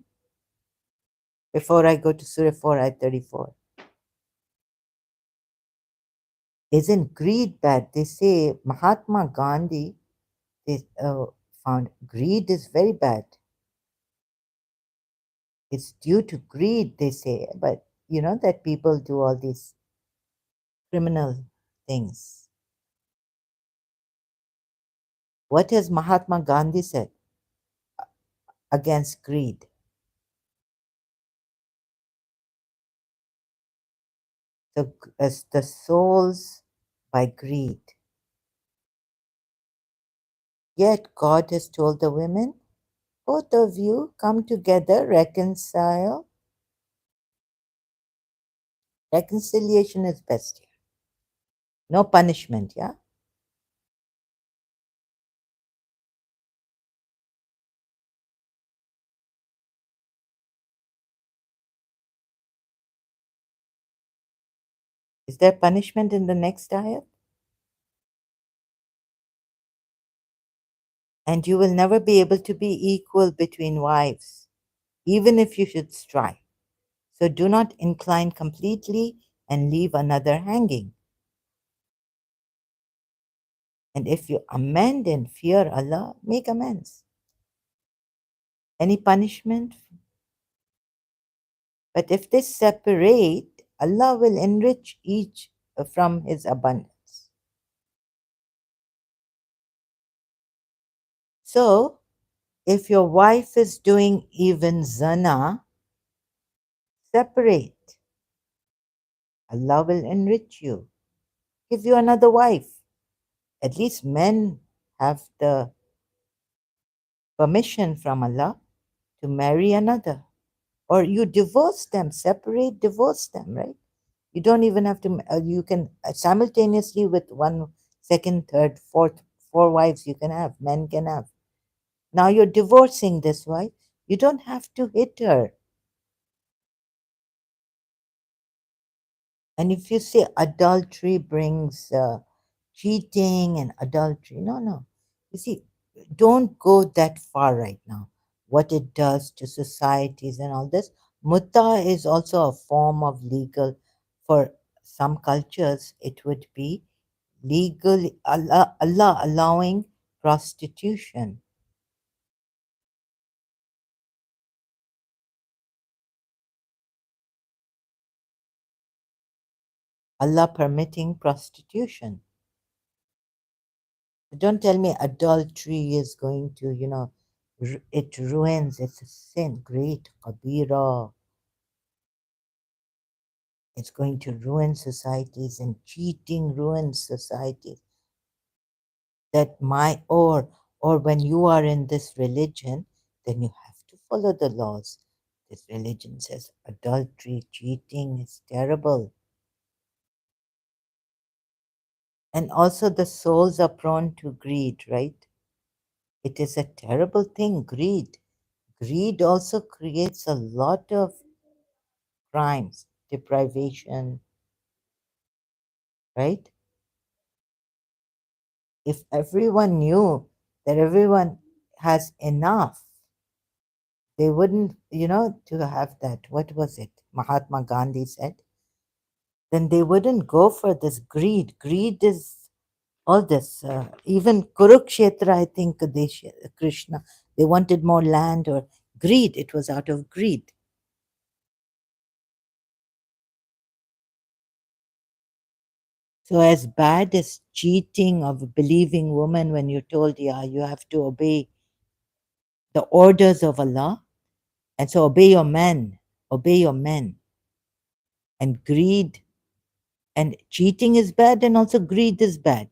Before I go to Surah 4, Ayat 34. Isn't greed bad? They say Mahatma Gandhi they, found greed is very bad. It's due to greed, they say. But you know that people do all these criminal things. What has Mahatma Gandhi said against greed? As the souls by greed. Yet God has told the women, both of you come together, reconcile. Reconciliation is best here. No punishment, yeah? Is there punishment in the next ayat? And you will never be able to be equal between wives, even if you should strive. So do not incline completely and leave another hanging. And if you amend and fear Allah, make amends. Any punishment? But if they separate, Allah will enrich each from His abundance. So, if your wife is doing even zina, separate. Allah will enrich you, give you another wife. At least men have the permission from Allah to marry another. Or you divorce them, separate, divorce them, right? You don't even have to, you can simultaneously with one, second, third, fourth, four wives you can have, men can have. Now you're divorcing this wife. You don't have to hit her. And if you say adultery brings cheating and adultery, no, no. You see, don't go that far right now. What it does to societies and all this. Mutta is also a form of legal, for some cultures, it would be legal, Allah allowing prostitution. Allah permitting prostitution. Don't tell me adultery is going to, it ruins, it's a sin, great, kabira. It's going to ruin societies, and cheating ruins societies. That or when you are in this religion, then you have to follow the laws. This religion says adultery, cheating is terrible. And also the souls are prone to greed, right? It is a terrible thing, greed. Greed also creates a lot of crimes, deprivation, right? If everyone knew that everyone has enough, they wouldn't, to have that. What was it? Mahatma Gandhi said, then they wouldn't go for this greed. Greed is all this. Even Kurukshetra, I think, Krishna, they wanted more land or greed. It was out of greed. So, as bad as cheating of a believing woman when you're told, yeah, you have to obey the orders of Allah, and so obey your men, obey your men. And greed and cheating is bad, and also greed is bad.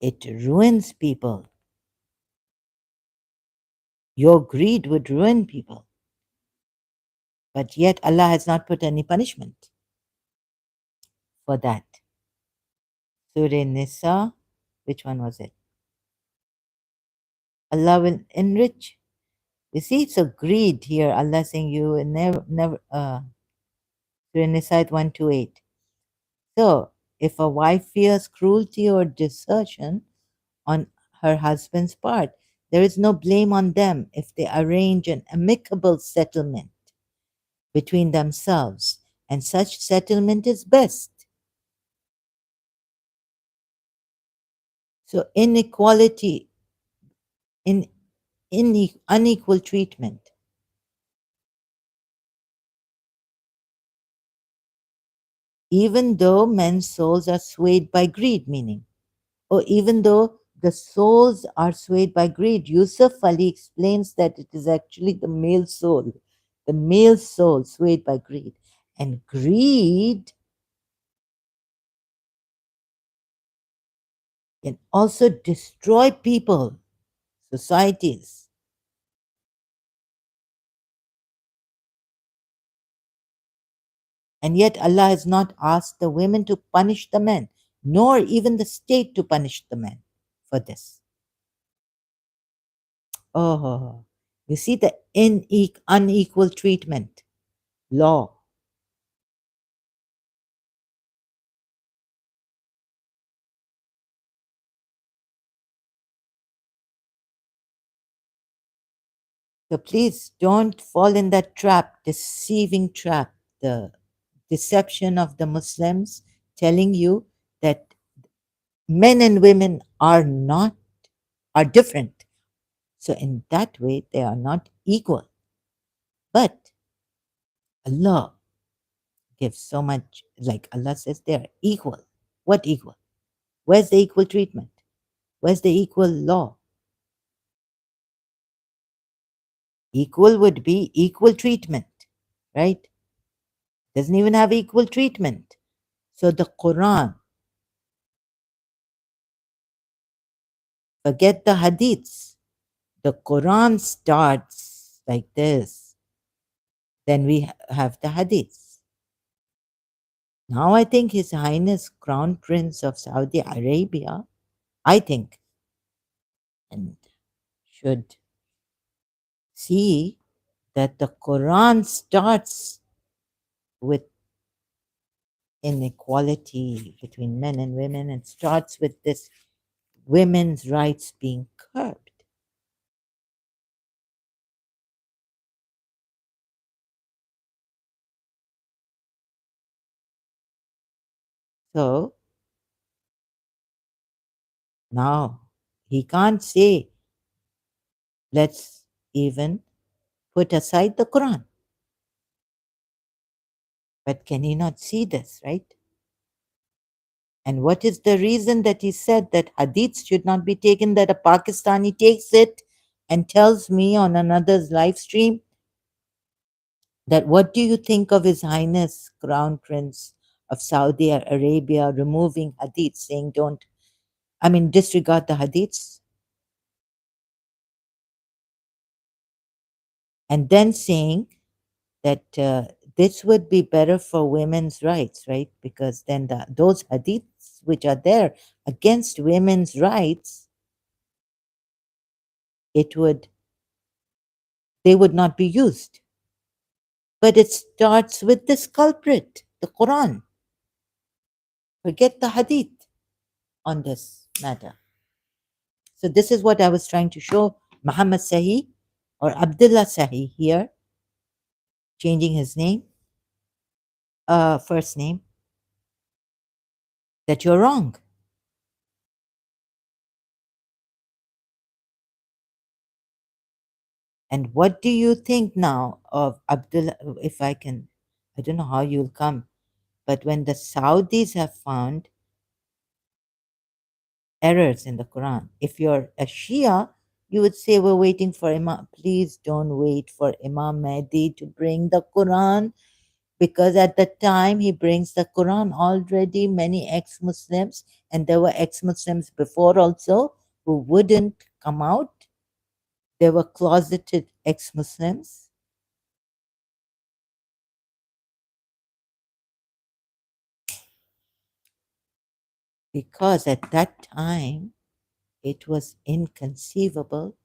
It ruins people. Your greed would ruin people. But yet, Allah has not put any punishment for that. Surah Nisa, which one was it? Allah will enrich. You see, it's a greed here. Allah saying you will never, Undecided 128. So, if a wife fears cruelty or desertion on her husband's part, there is no blame on them if they arrange an amicable settlement between themselves, and such settlement is best. So, inequality, in, unequal treatment, even though men's souls are swayed by greed, meaning, or even though the souls are swayed by greed, Yusuf Ali explains that it is actually the male soul swayed by greed. And greed can also destroy people, societies. And yet, Allah has not asked the women to punish the men, nor even the state to punish the men for this. Oh, you see the unequal treatment law. So please don't fall in that trap, deceiving trap, the deception of the Muslims telling you that men and women are different. So in that way, they are not equal. But Allah gives so much, like Allah says, they are equal. What equal? Where's the equal treatment? Where's the equal law? Equal would be equal treatment, right? Doesn't even have equal treatment. So the Quran, forget the hadiths. The Quran starts like this. Then we have the hadiths. Now I think His Highness Crown Prince of Saudi Arabia, I think, and should see that the Quran starts with inequality between men and women and starts with this women's rights being curbed. So now he can't say, let's even put aside the Quran. But can he not see this, right? And what is the reason that he said that hadiths should not be taken, that a Pakistani takes it and tells me on another's live stream that what do you think of His Highness Crown Prince of Saudi Arabia removing hadiths, saying disregard the hadiths, and then saying that this would be better for women's rights, right? Because then those hadiths which are there against women's rights, it would they would not be used. But it starts with this culprit, the Quran. Forget the hadith on this matter. So this is what I was trying to show Muhammad Sahi or Abdullah Sahi here, changing his name, first name, that you're wrong. And what do you think now of Abdullah? If I can, I don't know how you'll come, but when the Saudis have found errors in the Quran, if you're a Shia, you would say, we're waiting for Imam. Please don't wait for Imam Mahdi to bring the Quran, because at the time he brings the Quran, already many ex-Muslims, and there were ex-Muslims before also, who wouldn't come out. They were closeted ex-Muslims. Because at that time, it was inconceivable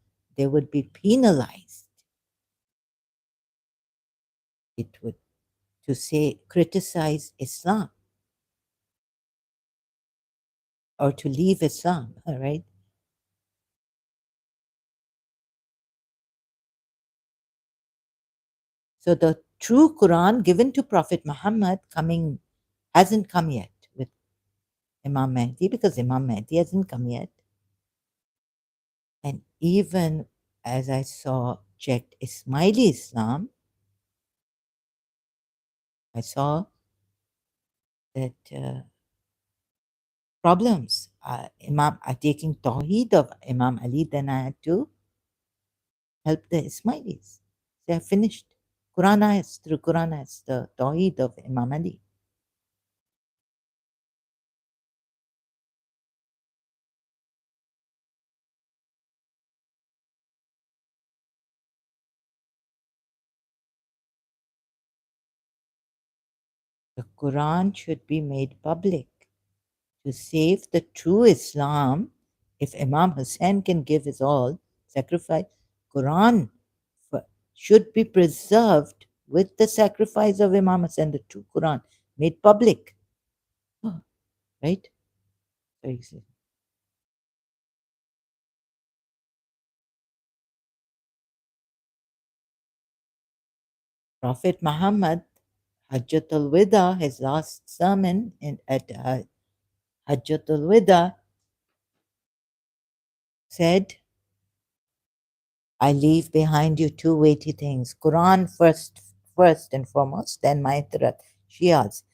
they would be penalized. It would, to say, criticize Islam or to leave Islam, all right? So the true Quran given to Prophet Muhammad coming hasn't come yet with Imam Mahdi, because Imam Mahdi hasn't come yet. And even as I saw, checked Ismaili Islam, I saw that problems. Imam taking Tawheed of Imam Ali, then I had to help the Ismailis. They have finished. Quran ayahs, through Quran ayahs, the Tawheed of Imam Ali. The Quran should be made public to save the true Islam. If Imam Hussein can give his all, sacrifice, Quran should be preserved with the sacrifice of Imam Hussein, the true Quran, made public. Right? Very easy. Prophet Muhammad, Hajjatul Wida, his last sermon at Hajjatul Wida, said, I leave behind you two weighty things. Quran first and foremost, then my Shias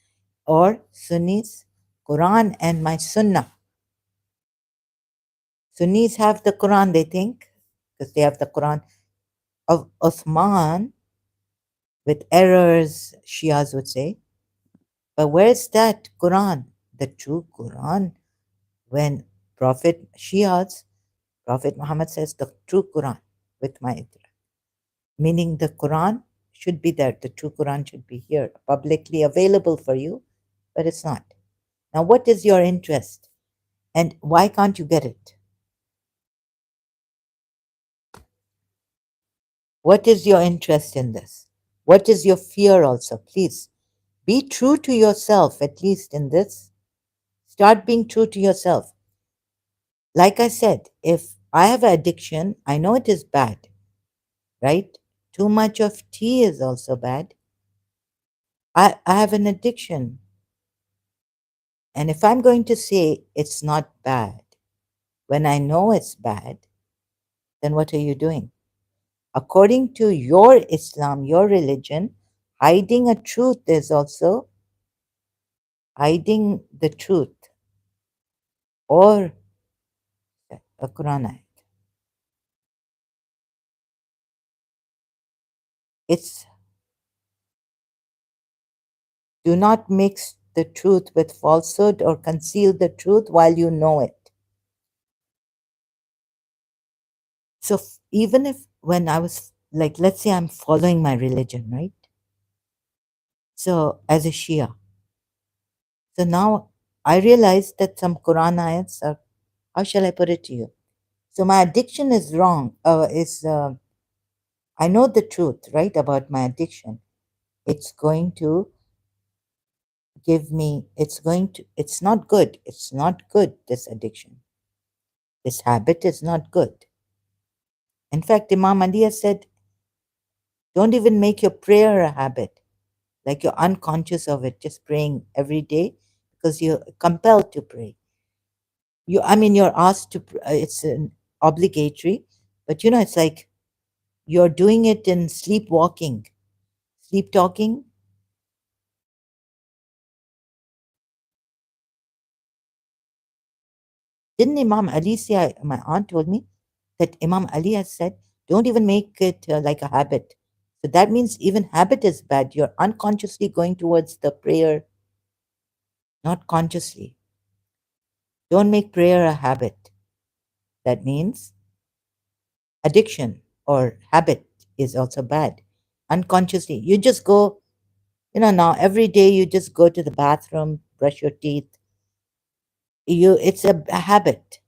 or Sunnis, Quran and my Sunnah. Sunnis have the Quran, they think, because they have the Quran of Uthman with errors, Shias would say. But where's that Quran, the true Quran? When Shias, Prophet Muhammad says the true Quran with my idrak, meaning the Quran should be there, the true Quran should be here, publicly available for you, but it's not. Now, what is your interest? And why can't you get it? What is your interest in this? What is your fear also? Please be true to yourself, at least in this. Start being true to yourself. Like I said, if I have an addiction, I know it is bad, right? Too much of tea is also bad. I have an addiction. And if I'm going to say it's not bad when I know it's bad, then what are you doing? According to your Islam, your religion, hiding a truth is also hiding the truth or a Quran ayat. It's do not mix the truth with falsehood or conceal the truth while you know it. So even if when I was like, let's say I'm following my religion, right? So as a Shia, so now I realize that some Quran ayats are, how shall I put it to you? So my addiction is wrong, I know the truth, right, about my addiction. It's going to give me, it's not good. It's not good, this addiction. This habit is not good. In fact, Imam Ali has said, don't even make your prayer a habit. Like you're unconscious of it, just praying every day because you're compelled to pray. You're asked to, it's an obligatory, but it's like you're doing it in sleepwalking, sleep talking. Didn't Imam Ali say, my aunt told me that Imam Ali has said, don't even make it like a habit. So that means even habit is bad. You're unconsciously going towards the prayer, not consciously. Don't make prayer a habit. That means addiction or habit is also bad. Unconsciously, you just go, now every day you just go to the bathroom, brush your teeth. It's a habit.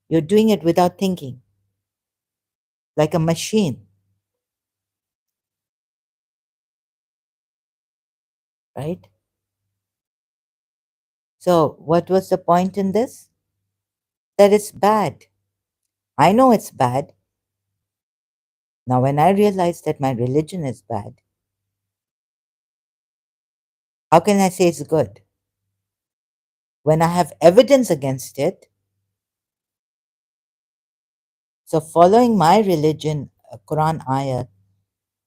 You're doing it without thinking. like a machine, right? So, what was the point in this? That it's bad. I know it's bad. Now, when I realize that my religion is bad, how can I say it's good? When I have evidence against it, so following my religion, Quran ayah,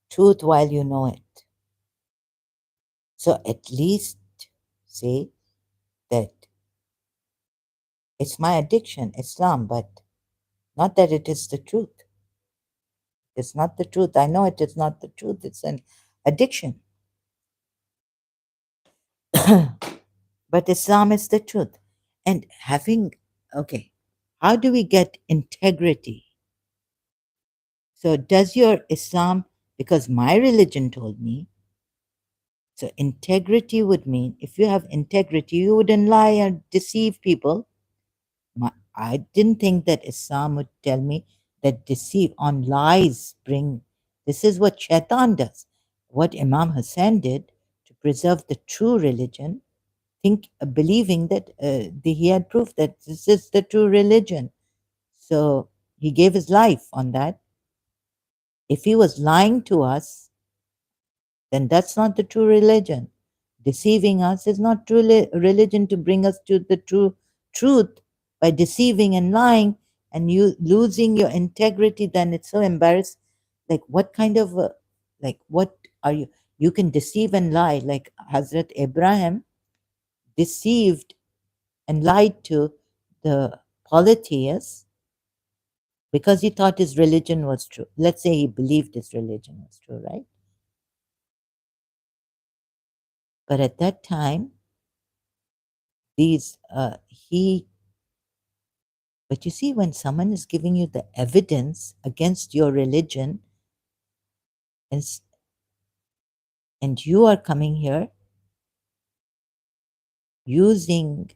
truth while you know it. So at least say that it's my addiction, Islam, but not that it is the truth. It's not the truth. I know it is not the truth. It's an addiction. But Islam is the truth. And having, okay, how do we get integrity? So, does your Islam, because my religion told me, so integrity would mean if you have integrity, you wouldn't lie and deceive people. I didn't think that Islam would tell me that deceive on lies bring. This is what Shaitan does. What Imam Hussein did to preserve the true religion, believing that he had proof that this is the true religion. So he gave his life on that. If he was lying to us, then that's not the true religion. Deceiving us is not true religion to bring us to the true truth by deceiving and lying and you losing your integrity. Then it's so embarrassing. Like, what kind of, like, what are you? You can deceive and lie, like Hazrat Ibrahim deceived and lied to the polytheists because he thought his religion was true. Let's say he believed his religion was true, right? But at that time, these he but you see, when someone is giving you the evidence against your religion, and, and you are coming here using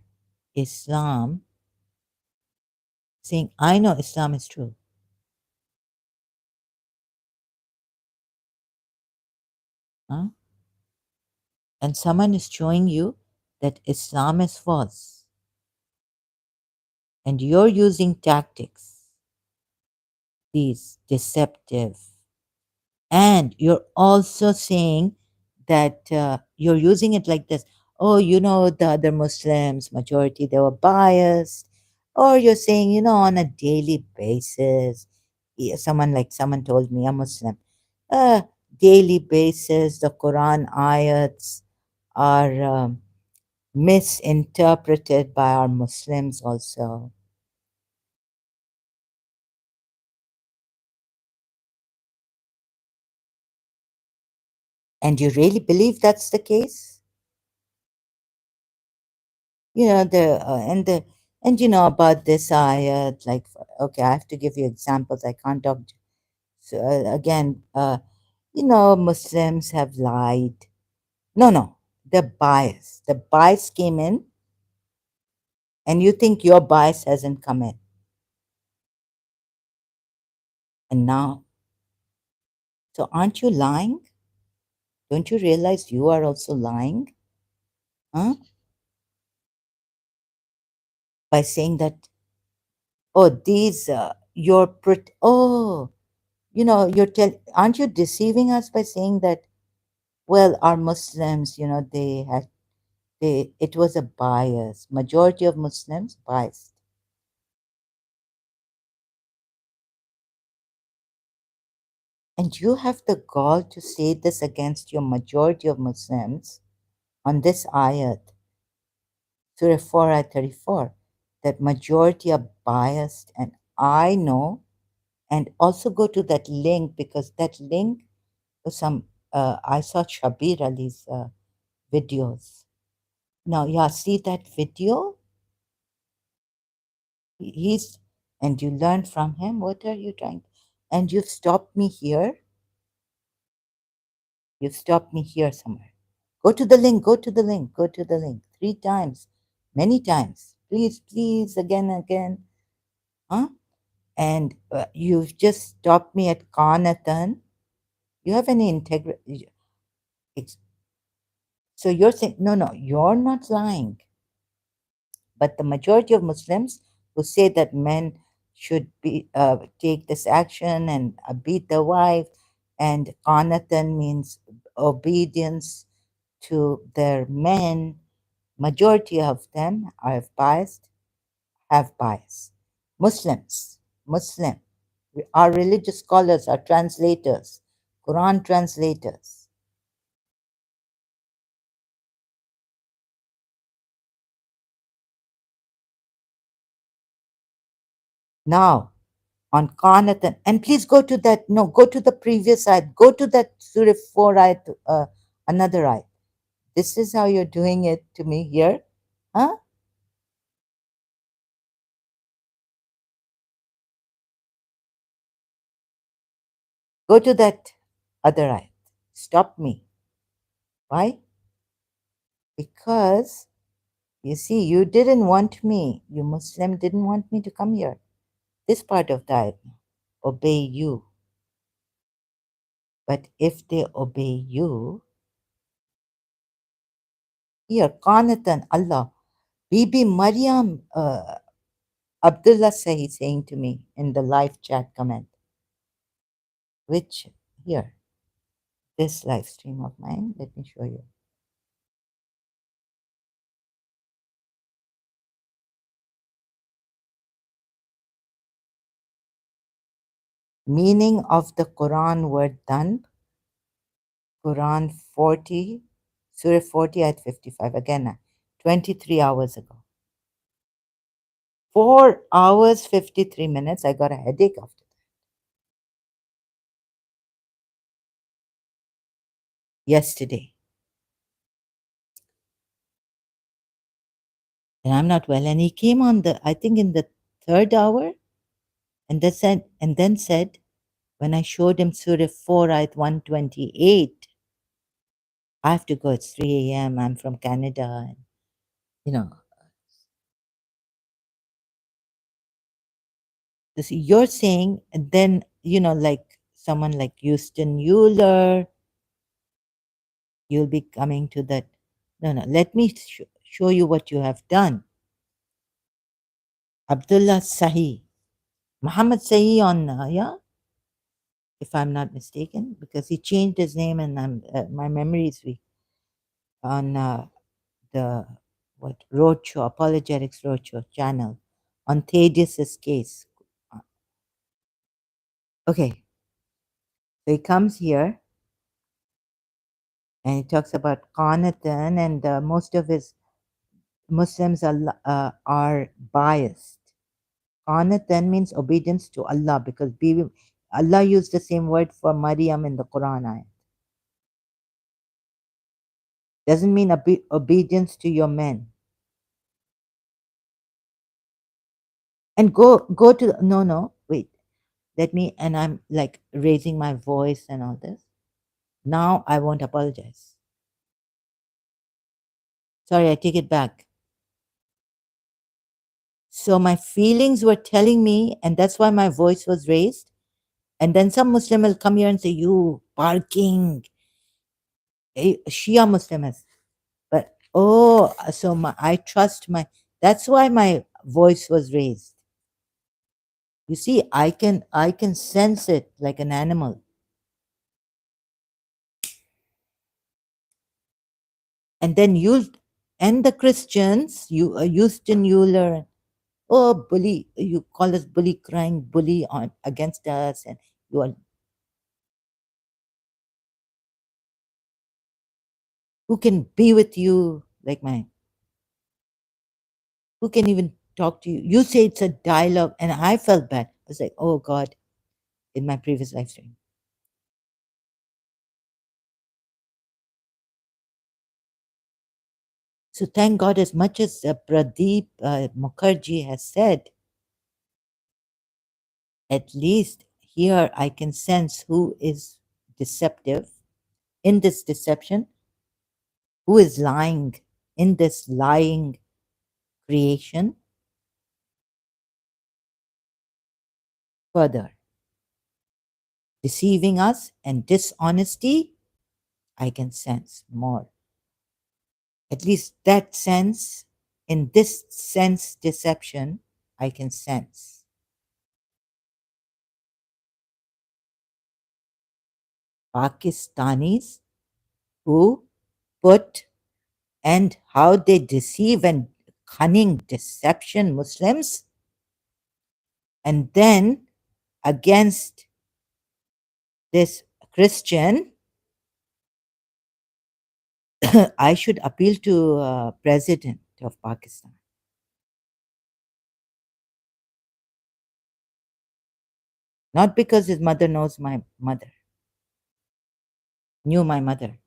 Islam, saying, I know Islam is true, huh? And someone is showing you that Islam is false, and you're using tactics, these deceptive. And you're also saying that you're using it like this. Oh, the other Muslims, majority, they were biased. Or you're saying, on a daily basis, someone told me, a Muslim, uh, daily basis, the Quran ayats are misinterpreted by our Muslims also. And you really believe that's the case? The and about this ayat, like, okay, I have to give you examples. I can't talk. So, again, Muslims have lied. No, the bias came in, and you think your bias hasn't come in, and now, so aren't you lying? Don't you realize you are also lying, huh? By saying that, oh, these aren't you deceiving us by saying that, well, our Muslims, it was a bias. Majority of Muslims biased. And you have the gall to say this against your majority of Muslims on this ayat, Surah 4, ayat 34, that majority are biased. And I know, and also go to that link, because that link was I saw Shabir Ali's videos. Now, yeah, see that video? He's, and you learn from him. What are you trying? And you've stopped me here. You've stopped me here somewhere. Go to the link. Go to the link. Go to the link. 3 times, many times. Please, please, again, again. Huh? And you've just stopped me at Qanatan. You have any integrity? So you're saying, no, no, you're not lying. But the majority of Muslims who say that men should be take this action and beat their wife, and qanatan means obedience to their men. Majority of them have bias. Muslim, our religious scholars are translators, Quran translators. Now, on Qanatan. And please go to that, no, go to the previous ayat, go to that Surah 4 ayat, another ayat. This is how you're doing it to me here. Huh? Go to that other ayat. Stop me. Why? Because, you see, you didn't want me, you Muslim didn't want me to come here. This part of the ayat, obey you. But if they obey you, here, Qanatan, Allah, Bibi Maryam, Abdullah Sahi saying to me in the live chat comment, which here, this live stream of mine, let me show you. Meaning of the Quran word done, Quran 40, Surah 40 at 55, again, 23 hours ago. 4 hours, 53 minutes. I got a headache after that. Yesterday. And I'm not well. And he came on I think in the third hour, and then said, when I showed him Surah 4 ayat 128, I have to go. It's 3 a.m. I'm from Canada. And, you know, you're saying, and then, like someone like Houston Euler, you'll be coming to that. No, no, let me show you what you have done. Abdullah Sahi, Muhammad Sahi on, yeah, if I'm not mistaken, because he changed his name and my memory is weak. On the roadshow, apologetics roadshow channel, on Thaddeus's case. Okay, so he comes here and he talks about Qanatan, and most of his Muslims are biased. Qanatan means obedience to Allah, because Allah used the same word for Maryam in the Quran. Doesn't mean obedience to your men. And go to, no, wait, let me, and I'm like raising my voice and all this. Now I won't apologize. Sorry, I take it back. So my feelings were telling me, and that's why my voice was raised. And then some Muslim will come here and say, you barking, Shia Muslims. But so I trust that's why my voice was raised. You see, I can sense it like an animal. And then the Christians, Houston Euler, oh bully, you call us bully, crying bully on against us, and you are, who can be with you like who can even talk to you? You say it's a dialogue, and I felt bad. I was like, oh God, in my previous live stream. So thank God, as much as Pradeep Mukherjee has said, at least here I can sense who is deceptive in this deception, who is lying in this lying creation. further, deceiving us and dishonesty, I can sense more. At least that sense, in this sense deception, I can sense. Pakistanis who put and how they deceive and cunning deception Muslims, and then against this Christian, I should appeal to President of Pakistan. Not because his mother knows my mother, knew my mother.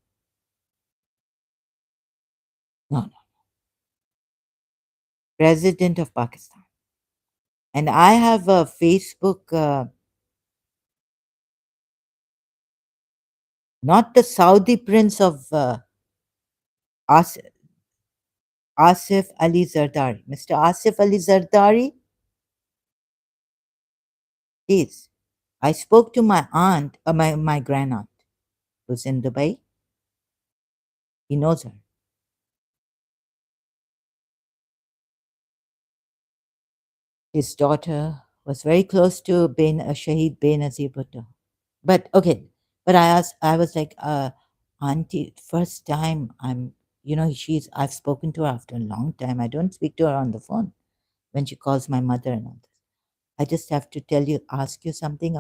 No, no. President of Pakistan. And I have a Facebook, not the Saudi prince of As- Asif Ali Zardari. Mr. Asif Ali Zardari, please. I spoke to my aunt, my grandaunt, who's in Dubai. He knows her. His daughter was very close to Shahid Benazir Bhutto. But okay, but I was like, Auntie, first time I've spoken to her after a long time. I don't speak to her on the phone when she calls my mother and all this. I just have to ask you something.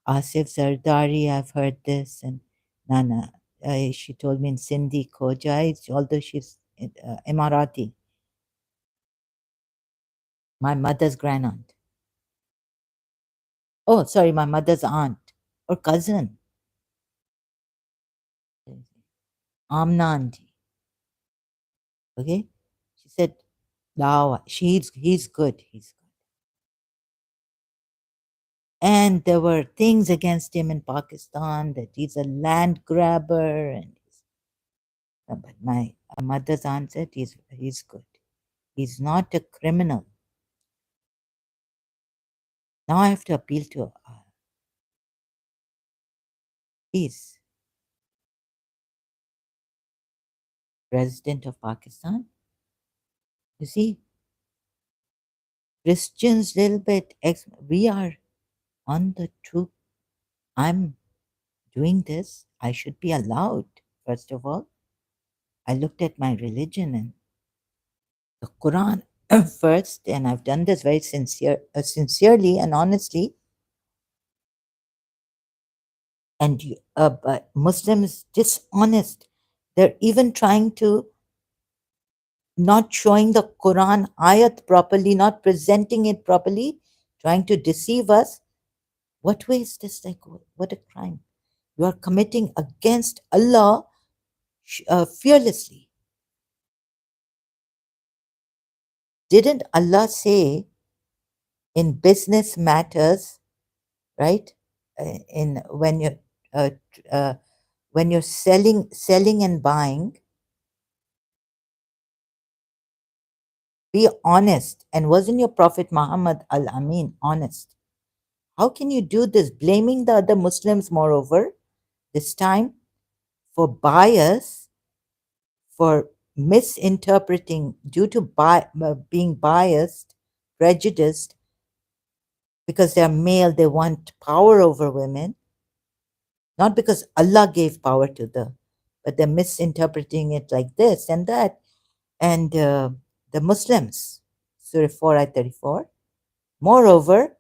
Asif Zardari, I've heard this, and Nana, she told me in Sindhi, Khojai, although she's Emirati, my mother's grandaunt. Oh, sorry, my mother's aunt or cousin, Amna auntie. Okay, she said, "Wow, he's good. He's good." And there were things against him in Pakistan that he's a land grabber, and but my mother's aunt said he's good. He's not a criminal. Now I have to appeal to peace, President of Pakistan. You see, Christians little bit. We are on the truth. I'm doing this. I should be allowed. First of all, I looked at my religion and the Quran first, and I've done this very sincerely and honestly. And but Muslims dishonest. They're even trying to not showing the Quran ayat properly, not presenting it properly, trying to deceive us. What way is this like? What a crime! You are committing against Allah fearlessly. Didn't Allah say in business matters, right? In uh, uh, when you're selling and buying, be honest. And wasn't your Prophet Muhammad al Amin honest? How can you do this? Blaming the other Muslims, moreover, this time for bias, for misinterpreting due to being biased, prejudiced, because they're male, they want power over women, not because Allah gave power to them, but they're misinterpreting it like this and that. And the Muslims, Surah 4 ayat 34. Moreover,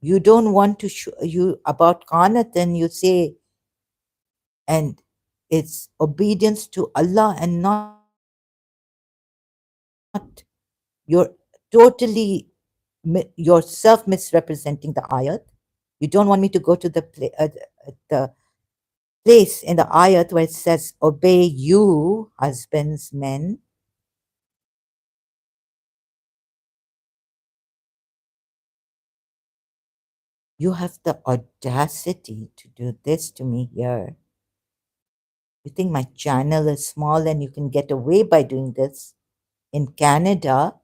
you don't want to you about qanat, and you say, and it's obedience to Allah and not you're totally yourself misrepresenting the ayat. You don't want me to go to the place in the ayat where it says, obey you, husbands, men. You have the audacity to do this to me here. You think my channel is small and you can get away by doing this? In Canada,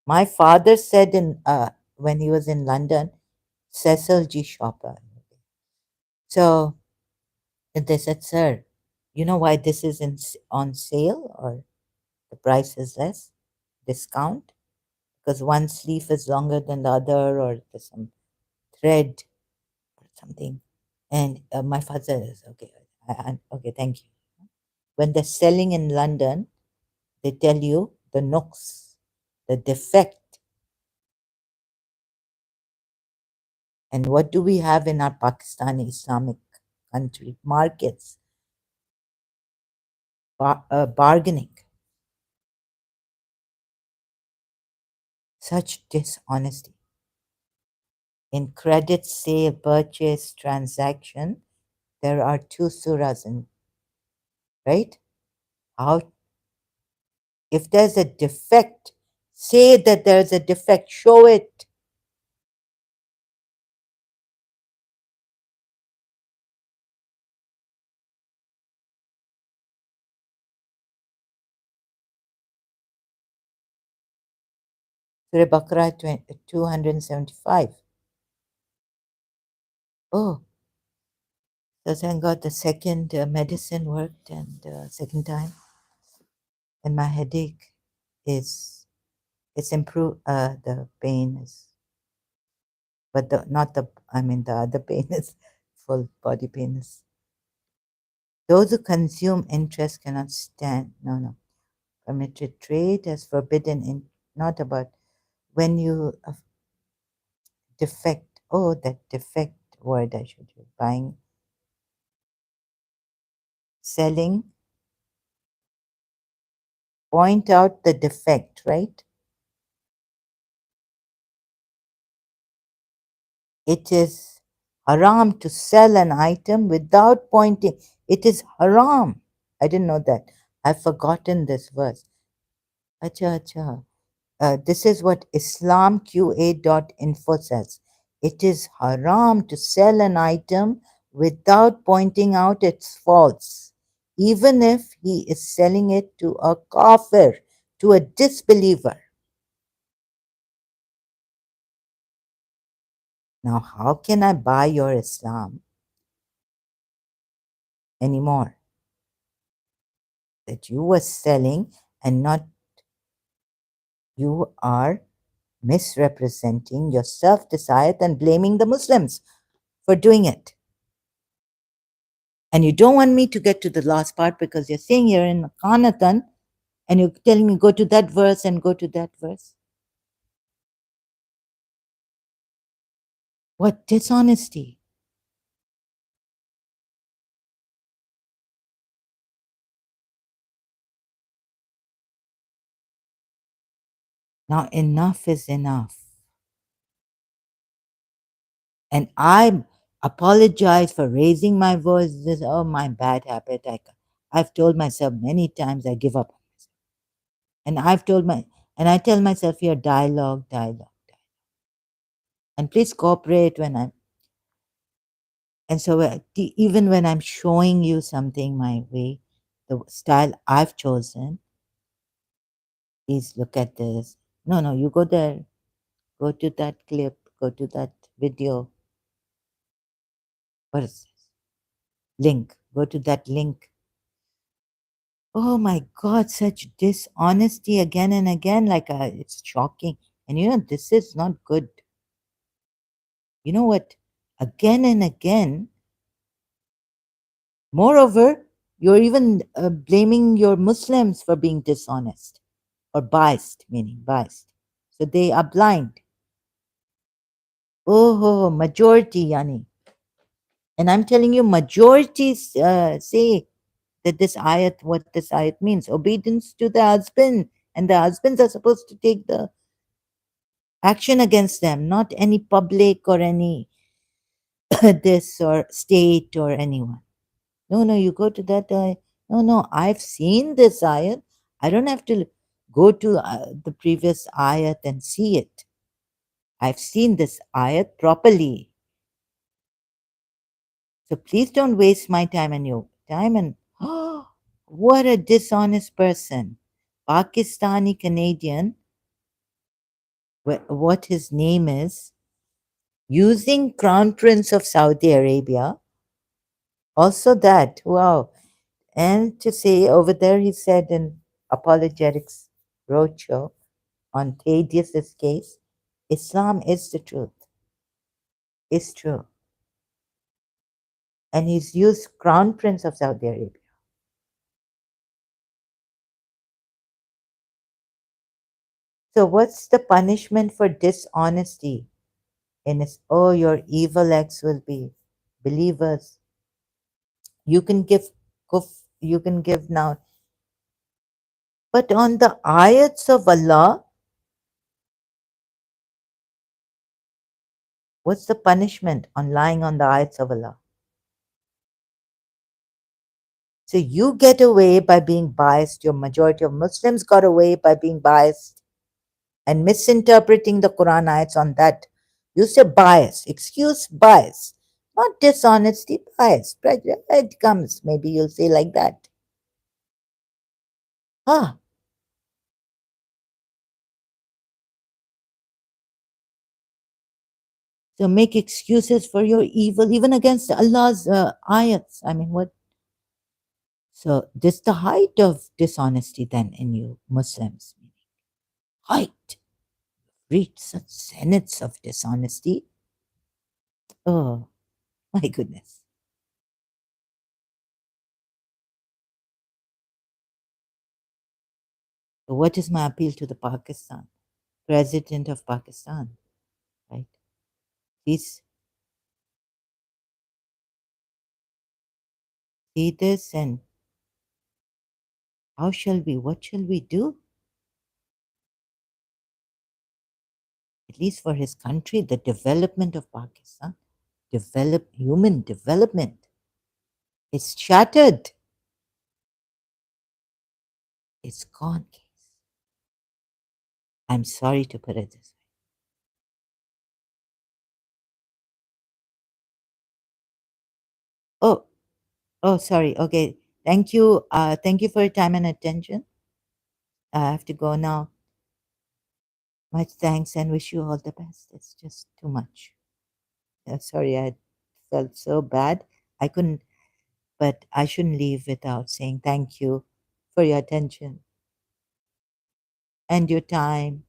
My father said in when he was in London, Cecil G. Shopper. So they said, "Sir, you know why this is on sale or the price is less? Discount? Because one sleeve is longer than the other, or there's some thread or something." And my father says, "Okay, okay, thank you." When they're selling in London, they tell you the nooks, the defect. And what do we have in our Pakistani Islamic country markets? Bargaining. Such dishonesty. In credit sale, purchase, transaction, there are two surahs in, right? How, if there's a defect, say that there's a defect, show it. Surah Baqarah 275. Oh, so thank God the second medicine worked, and second time, and my headache is, it's improved. The pain is, but the not the, I mean the other pain is full body pain is. Those who consume interest cannot stand. No, no. Permitted trade as forbidden in, not about when you defect. Oh, that defect word I should use. Buying, selling. Point out the defect, right? It is haram to sell an item without pointing. It is haram. I didn't know that. I've forgotten this verse. Acha, acha. This is what IslamQA.info says. It is haram to sell an item without pointing out its faults, even if he is selling it to a kafir, to a disbeliever. Now, how can I buy your Islam anymore? That you were selling and not, you are misrepresenting your self-desire and blaming the Muslims for doing it. And you don't want me to get to the last part because you're saying you're in Qanatan and you're telling me go to that verse and go to that verse. What dishonesty. Now enough is enough. And I apologize for raising my voice. This, oh, my bad habit. I've told myself many times I give up. And I've told my, and I tell myself here, dialogue, dialogue. And please cooperate when I'm, and so even when I'm showing you something my way, the style I've chosen, please look at this. No, no, you go there, go to that clip, go to that video. What is this? Link, go to that link. Oh my God, such dishonesty again and again. Like it's shocking. And you know, this is not good. You know what? Again and again, moreover, you're even blaming your Muslims for being dishonest or biased, meaning biased. So they are blind. Oh, majority, yani. And I'm telling you, majorities say that this ayat, what this ayat means, obedience to the husband. And the husbands are supposed to take the action against them, not any public or any this or state or anyone. No, no, you go to that. No, no, I've seen this ayat. I don't have to go to the previous ayat and see it. I've seen this ayat properly. So please don't waste my time and your time. And oh, what a dishonest person. Pakistani Canadian what his name is, using Crown Prince of Saudi Arabia. Also, that, wow. And to say over there, he said in Apologetics Roadshow on Thaddeus's case, Islam is the truth, is true. And he's used Crown Prince of Saudi Arabia. So, what's the punishment for dishonesty? In his, oh, your evil acts will be believers. You can give, you can give now. But on the ayats of Allah, what's the punishment on lying on the ayats of Allah? So you get away by being biased. Your majority of Muslims got away by being biased and misinterpreting the Quran ayats on that. You say bias, excuse bias, not dishonesty, bias. It comes, maybe you'll say like that. Ah, so make excuses for your evil, even against Allah's ayats. I mean, what? So this the height of dishonesty then in you Muslims. Height. Reach such zeniths of dishonesty. Oh my goodness. So what is my appeal to the Pakistan? President of Pakistan, right? Please see this and how shall we, what shall we do? At least for his country, the development of Pakistan, human development is shattered. It's gone, case. I'm sorry to put it this way. Oh, oh, sorry. Okay. Thank you. Thank you for your time and attention. I have to go now. Much thanks and wish you all the best. It's just too much. Sorry, I felt so bad. I couldn't, but I shouldn't leave without saying thank you for your attention and your time